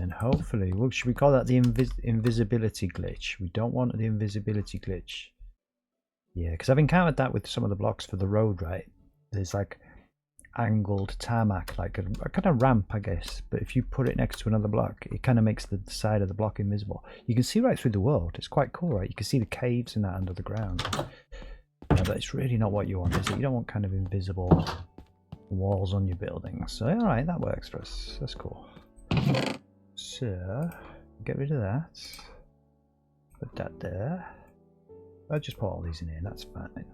And hopefully, well, should we call that the invisibility glitch? We don't want the invisibility glitch. Yeah, because I've encountered that with some of the blocks for the road, right? There's like angled tarmac, like a kind of ramp, I guess. But if you put it next to another block, it kind of makes the side of the block invisible. You can see right through the world. It's quite cool, right? You can see the caves and that under the ground. Yeah, but it's really not what you want, is it? You don't want kind of invisible walls on your buildings. So, all right, that works for us. That's cool. So, get rid of that. Put that there. I'll just put all these in here, that's fine.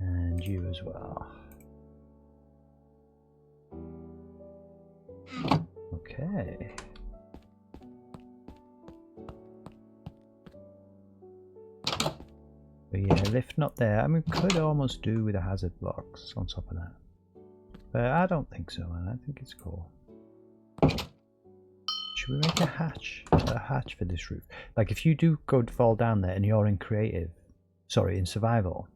And you as well. Okay. But yeah, lift not there. I mean, could almost do with the hazard blocks on top of that. But I don't think so, man. I think it's cool. Should we make a hatch? A hatch for this roof? Like, if you do go to fall down there and you're in creative, sorry, in survival,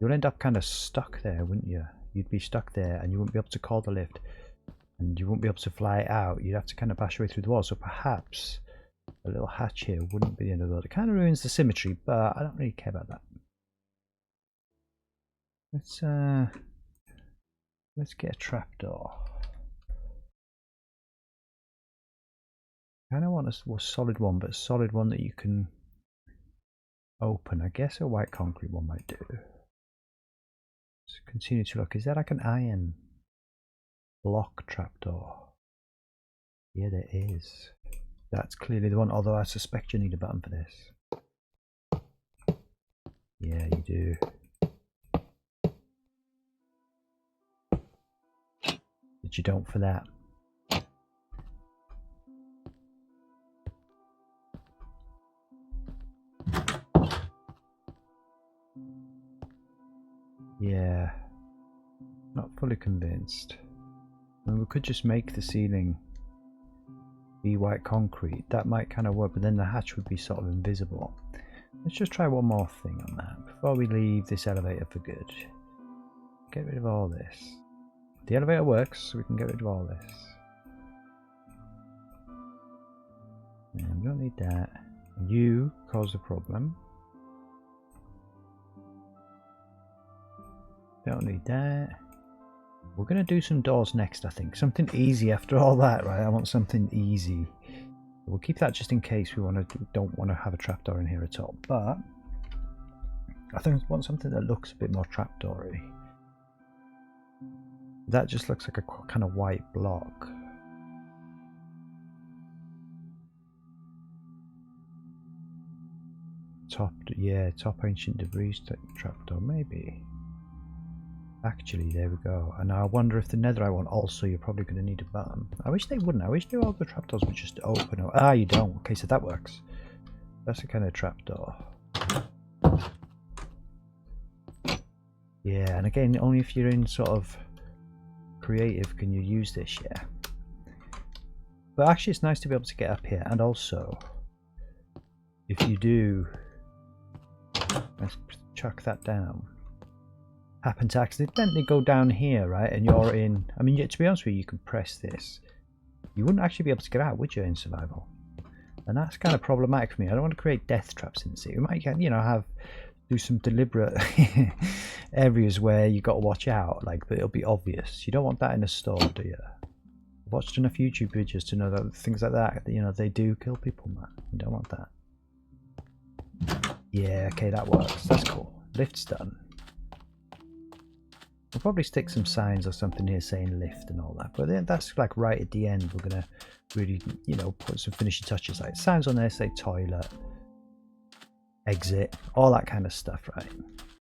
you'll end up kind of stuck there, wouldn't you? You'd be stuck there and you wouldn't be able to call the lift. And you wouldn't be able to fly out. You'd have to kind of bash your way through the wall. So perhaps a little hatch here wouldn't be the end of the world. It kind of ruins the symmetry, but I don't really care about that. Let's get a trapdoor. I kind of want a solid one, but a solid one that you can open. I guess a white concrete one might do. Let's continue to look. Is there like an iron block trapdoor? Yeah, there is. That's clearly the one, although I suspect you need a button for this. Yeah, you do. But you don't for that. Yeah, not fully convinced. I mean, we could just make the ceiling be white concrete. That might kind of work, but then the hatch would be sort of invisible. Let's just try one more thing on that before we leave this elevator for good. Get rid of all this. The elevator works, so we can get rid of all this. And we don't need that. You cause the problem. Don't need that. We're going to do some doors next, I think. Something easy after all that, right? I want something easy. We'll keep that just in case we don't want to have a trapdoor in here at all. But I think I want something that looks a bit more trapdoory. That just looks like a kind of white block. Top ancient debris trapdoor, maybe. Actually, there we go. And I wonder if the netherite one also, you're probably going to need a button. I wish they wouldn't. I wish all the trapdoors would just open. Ah, you don't. Okay, so that works. That's a kind of trapdoor. Yeah, and again, only if you're in sort of creative can you use this, yeah. But actually, it's nice to be able to get up here. And also, if you do, let's chuck that down. Happen to accidentally go down here, right? And you're in. I mean, to be honest with you, you can press this. You wouldn't actually be able to get out, would you, in survival? And that's kind of problematic for me. I don't want to create death traps in the city. We might, you know, do some deliberate areas where you got to watch out, like, but it'll be obvious. You don't want that in a store, do you? I've watched enough YouTube videos to know that things like that, you know, they do kill people, man. You don't want that. Yeah, okay, that works. That's cool. Lift's done. We'll probably stick some signs or something here saying lift and all that, but then that's like right at the end. We're gonna really, you know, put some finishing touches, like signs on there say toilet, exit, all that kind of stuff, right?